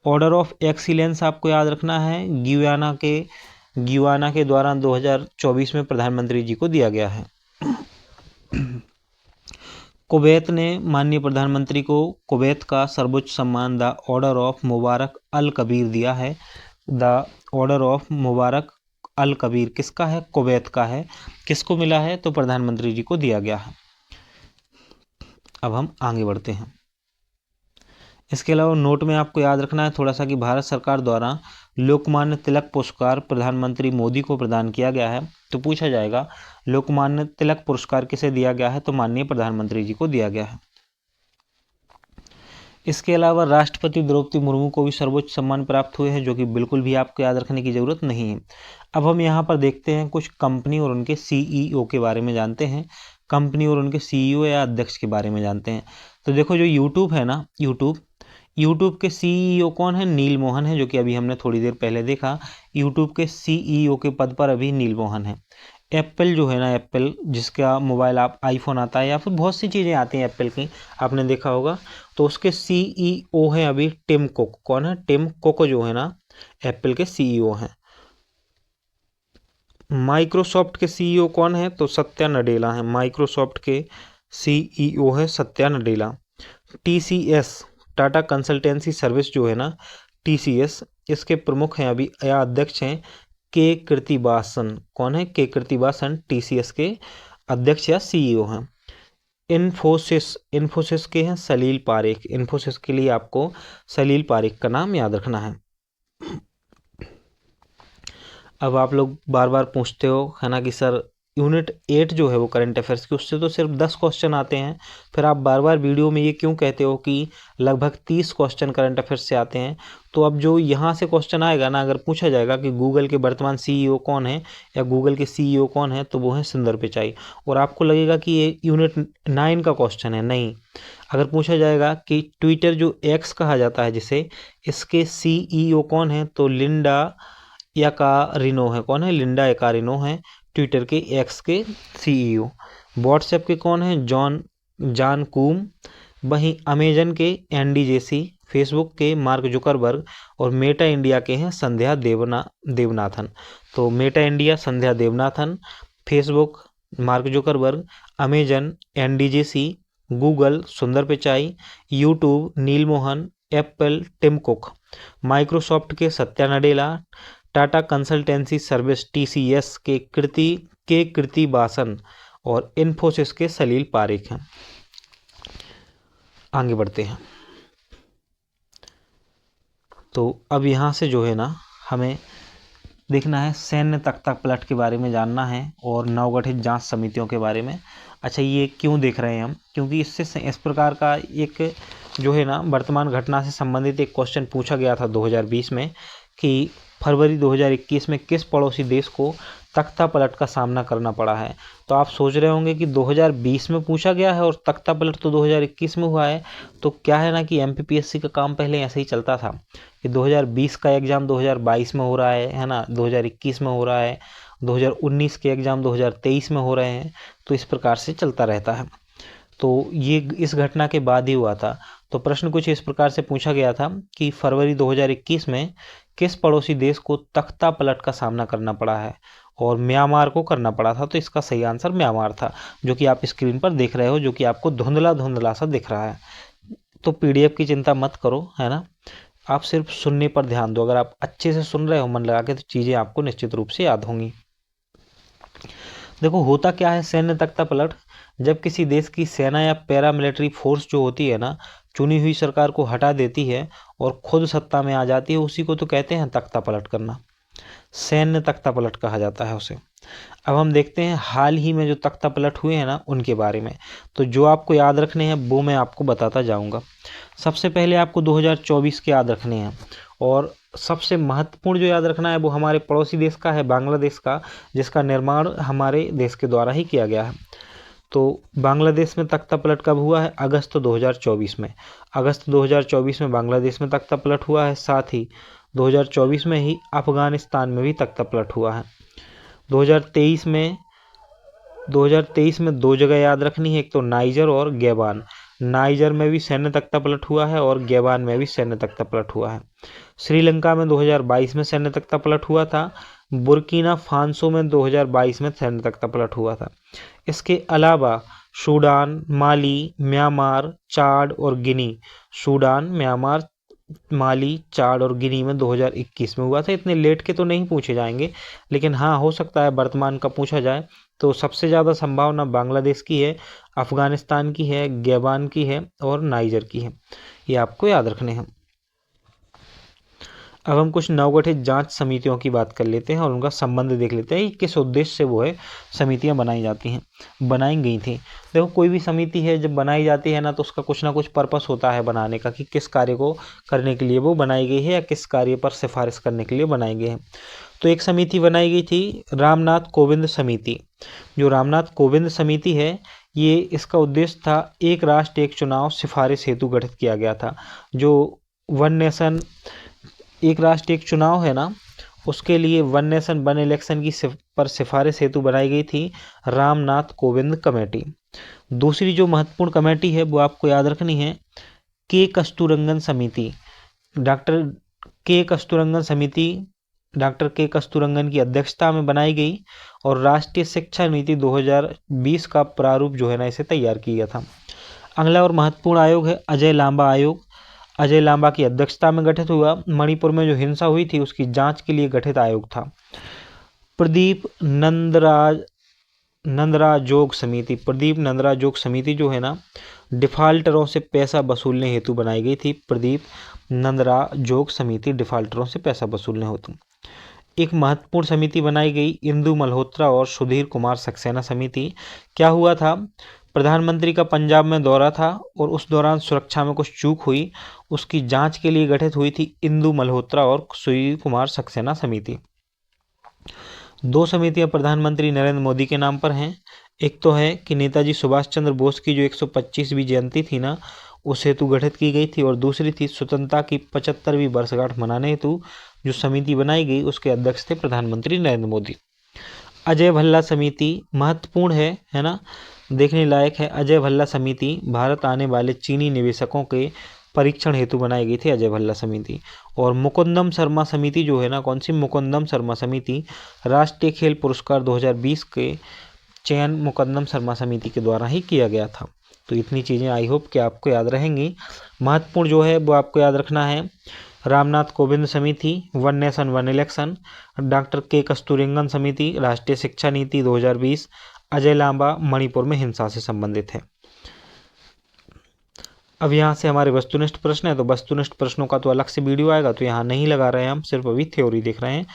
Order of excellence आपको याद रखना है, गयाना के द्वारा 2024 में प्रधानमंत्री जी को दिया गया है। कुवैत ने माननीय प्रधानमंत्री को कुवैत का सर्वोच्च सम्मान द ऑर्डर ऑफ मुबारक अल कबीर दिया है। द ऑर्डर ऑफ मुबारक अल कबीर किसका है? कुवैत का है। किसको मिला है? तो प्रधानमंत्री जी को दिया गया है। अब हम आगे बढ़ते हैं। इसके अलावा नोट में आपको याद रखना है थोड़ा सा कि भारत सरकार द्वारा लोकमान्य तिलक पुरस्कार प्रधानमंत्री मोदी को प्रदान किया गया है। तो पूछा जाएगा लोकमान्य तिलक पुरस्कार किसे दिया गया है? तो माननीय प्रधानमंत्री जी को दिया गया है। इसके अलावा राष्ट्रपति द्रौपदी मुर्मू को भी सर्वोच्च सम्मान प्राप्त हुए हैं, जो कि बिल्कुल भी आपको याद रखने की जरूरत नहीं है। अब हम यहाँ पर देखते हैं कुछ कंपनी और उनके सीईओ के बारे में जानते हैं, कंपनी और उनके सीईओ या अध्यक्ष के बारे में जानते हैं। तो देखो जो यूट्यूब है ना, यूट्यूब के सीईओ कौन है? नील मोहन है, जो कि अभी हमने थोड़ी देर पहले देखा। यूट्यूब के सीईओ के पद पर अभी नील मोहन है। एप्पल जो है ना, एप्पल जिसका मोबाइल आप आईफोन आता है या फिर बहुत सी चीज़ें आती हैं एप्पल की, आपने देखा होगा, तो उसके सीईओ हैं अभी टिम कुक। कौन है? टिम कुक जो है ना एप्पल के सीईओ हैं। माइक्रोसॉफ्ट के सीईओ कौन है? तो सत्या नडेला है। माइक्रोसॉफ्ट के सीईओ है Satya Nadella. TCS Tata Consultancy service जो है ना, टीसीएस, इसके प्रमुख हैं अभी या अध्यक्ष हैं के कृतिवासन। कौन है? के कृतिवासन टीसीएस के अध्यक्ष या सीईओ हैं। इन्फोसिस के हैं सलील पारेख। इन्फोसिस के लिए आपको सलील पारेख का नाम याद रखना है। अब आप लोग बार बार पूछते हो है ना कि सर यूनिट 8 जो है वो करंट अफेयर्स की, उससे तो सिर्फ 10 क्वेश्चन आते हैं, फिर आप बार बार वीडियो में ये क्यों कहते हो कि लगभग 30 क्वेश्चन करंट अफेयर्स से आते हैं? तो अब जो यहाँ से क्वेश्चन आएगा ना, अगर पूछा जाएगा कि गूगल के वर्तमान सीईओ कौन है या गूगल के सीईओ कौन है, तो वो है सुंदर पिचाई। और आपको लगेगा कि ये यूनिट 9 का क्वेश्चन है, नहीं। अगर पूछा जाएगा कि ट्विटर जो एक्स कहा जाता है जिसे, इसके सीईओ कौन है, तो लिंडा याकारिनो है। कौन है? लिंडा याकारिनो है ट्विटर के एक्स के सीईओ। व्हाट्सएप के कौन है? Jan Koum. वहीं अमेजन के एंडी जेसी, फेसबुक के मार्क जुकरबर्ग और मेटा इंडिया के हैं संध्या देवनाथन। तो Meta India Sandhya Devanathan, Facebook Mark Zuckerberg, Amazon Andy Jassy, Google Sundar Pichai, YouTube Neel Mohan, Apple Tim Cook, Microsoft के Satya Nadella, Tata Consultancy Service TCS के कृतिवासन और इन्फोसिस के सलील पारेख हैं। आगे बढ़ते हैं। तो अब यहाँ से जो है ना हमें देखना है सैन्य तख्ता पलट के बारे में जानना है और नवगठित जांच समितियों के बारे में। अच्छा, ये क्यों देख रहे हैं हम? क्योंकि इससे इस प्रकार का एक जो है ना वर्तमान घटना से संबंधित एक क्वेश्चन पूछा गया था 2020 में कि फरवरी 2021 में किस पड़ोसी देश को तख्ता पलट का सामना करना पड़ा है। तो आप सोच रहे होंगे कि 2020 में पूछा गया है और तख्ता पलट तो 2021 में हुआ है। तो क्या है ना कि एमपीपीएससी का काम पहले ऐसे ही चलता था कि 2020 का एग्ज़ाम 2022 में हो रहा है ना, 2021 में हो रहा है, 2019 के एग्ज़ाम 2023 में हो रहे हैं। तो इस प्रकार से चलता रहता है। तो ये इस घटना के बाद ही हुआ था। तो प्रश्न कुछ इस प्रकार से पूछा गया था कि फरवरी 2021 में किस पड़ोसी देश को तख्ता पलट का सामना करना पड़ा है, और म्यांमार को करना पड़ा था। तो इसका सही आंसर म्यांमार था, जो कि आप स्क्रीन पर देख रहे हो, जो कि आपको धुंधला धुंधला सा दिख रहा है। तो पीडीएफ की चिंता मत करो, है ना, आप सिर्फ सुनने पर ध्यान दो। अगर आप अच्छे से सुन रहे हो मन लगा के, तो चीज़ें आपको निश्चित रूप से याद होंगी। देखो होता क्या है सैन्य तख्ता पलट, जब किसी देश की सेना या पैरामिलिट्री फोर्स जो होती है ना, चुनी हुई सरकार को हटा देती है और खुद सत्ता में आ जाती है, उसी को तो कहते हैं तख्ता पलट करना। सैन्य तख्ता पलट कहा जाता है उसे। अब हम देखते हैं हाल ही में जो तख्ता पलट हुए हैं ना, उनके बारे में। तो जो आपको याद रखने हैं वो मैं आपको बताता जाऊंगा। सबसे पहले आपको 2024 के याद रखने हैं, और सबसे महत्वपूर्ण जो याद रखना है वो हमारे पड़ोसी देश का है, बांग्लादेश का, जिसका निर्माण हमारे देश के द्वारा ही किया गया है। तो बांग्लादेश में तख्ता पलट कब हुआ है? अगस्त 2024 में। अगस्त 2024 में बांग्लादेश में तख्ता पलट हुआ है। साथ ही 2024 में ही अफगानिस्तान में भी तख्ता पलट हुआ है। 2023 में दो जगह याद रखनी है, एक तो नाइजर और गैबान। नाइजर में भी सैन्य तख्ता पलट हुआ है और गैबान में भी सैन्य तख्ता पलट हुआ है। श्रीलंका में 2022 में सैन्य तख्ता पलट हुआ था। बुर्किना फासो में 2022 में सैन्य तख्ता पलट हुआ था। इसके अलावा सूडान, माली, म्यांमार, चाड और गिनी, सूडान, म्यांमार, माली, चाड और गिनी में 2021 में हुआ था। इतने लेट के तो नहीं पूछे जाएंगे, लेकिन हाँ हो सकता है वर्तमान का पूछा जाए। तो सबसे ज़्यादा संभावना बांग्लादेश की है, अफगानिस्तान की है, गैबान की है और नाइजर की है। ये आपको याद रखने हैं। अब हम कुछ नवगठित जांच समितियों की बात कर लेते हैं और उनका संबंध देख लेते हैं, किस उद्देश्य से वो है समितियां बनाई जाती हैं, बनाई गई थी। देखो, कोई भी समिति है जब बनाई जाती है ना, तो उसका कुछ ना कुछ पर्पस होता है बनाने का, कि किस कार्य को करने के लिए वो बनाई गई है या किस कार्य पर सिफारिश करने के लिए बनाई गई है। तो एक समिति बनाई गई थी, रामनाथ कोविंद समिति। जो रामनाथ कोविंद समिति है, ये इसका उद्देश्य था एक राष्ट्र एक चुनाव सिफारिश हेतु गठित किया गया था। जो वन नेशन एक राष्ट्र एक चुनाव है ना, उसके लिए वन नेशन वन इलेक्शन की पर सिफारिश हेतु बनाई गई थी रामनाथ कोविंद कमेटी। दूसरी जो महत्वपूर्ण कमेटी है वो आपको याद रखनी है, के कस्तूरंगन समिति। डॉक्टर के कस्तूरंगन की अध्यक्षता में बनाई गई और राष्ट्रीय शिक्षा नीति 2020 का प्रारूप जो है ना, इसे तैयार किया था। अगला और महत्वपूर्ण आयोग है अजय लांबा आयोग। अजय लांबा की अध्यक्षता में गठित हुआ। मणिपुर में जो हिंसा हुई थी उसकी जांच के लिए गठित आयोग था। प्रदीप नंदराजोग समिति। प्रदीप नंदराजोग समिति जो है ना, डिफाल्टरों से पैसा वसूलने हेतु बनाई गई थी। प्रदीप नंदराजोग समिति डिफाल्टरों से पैसा वसूलने हेतु। एक महत्वपूर्ण समिति बनाई गई, इंदु मल्होत्रा और सुधीर कुमार सक्सेना समिति। क्या हुआ था? प्रधानमंत्री का पंजाब में दौरा था और उस दौरान सुरक्षा में कुछ चूक हुई, उसकी जांच के लिए गठित हुई थी इंदु मल्होत्रा और सुधीर कुमार सक्सेना समिति। दो समितियां प्रधानमंत्री नरेंद्र मोदी के नाम पर हैं। एक तो है कि नेताजी सुभाष चंद्र बोस की जो 125वीं जयंती थी ना, उस हेतु गठित की गई थी, और दूसरी थी स्वतंत्रता की 75वीं वर्षगांठ मनाने हेतु जो समिति बनाई गई, उसके अध्यक्ष थे प्रधानमंत्री नरेंद्र मोदी। अजय भल्ला समिति महत्वपूर्ण है ना, देखने लायक है। अजय भल्ला समिति भारत आने वाले चीनी निवेशकों के परीक्षण हेतु बनाई गई थी, अजय भल्ला समिति। और मुकुंदम शर्मा समिति जो है ना, कौन सी? मुकुंदम शर्मा समिति। राष्ट्रीय खेल पुरस्कार 2020 के चयन मुकुंदम शर्मा समिति के द्वारा ही किया गया था। तो इतनी चीज़ें आई होप कि आपको याद रहेंगी। महत्वपूर्ण जो है वो आपको याद रखना है, रामनाथ कोविंद समिति, one nation one election, doctor के कस्तूरंगन समिति, राष्ट्रीय शिक्षा नीति 2020, अजय लांबा मणिपुर में हिंसा से संबंधित है। अब यहाँ से हमारे वस्तुनिष्ठ प्रश्न है, तो वस्तुनिष्ठ प्रश्नों का तो अलग से वीडियो आएगा, तो यहाँ नहीं लगा रहे हैं, हम सिर्फ अभी थ्योरी देख रहे हैं।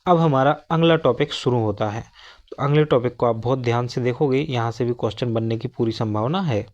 अब हमारा अगला टॉपिक शुरू होता है, तो अगले टॉपिक को आप बहुत ध्यान से देखोगे, यहाँ से भी क्वेश्चन बनने की पूरी संभावना है।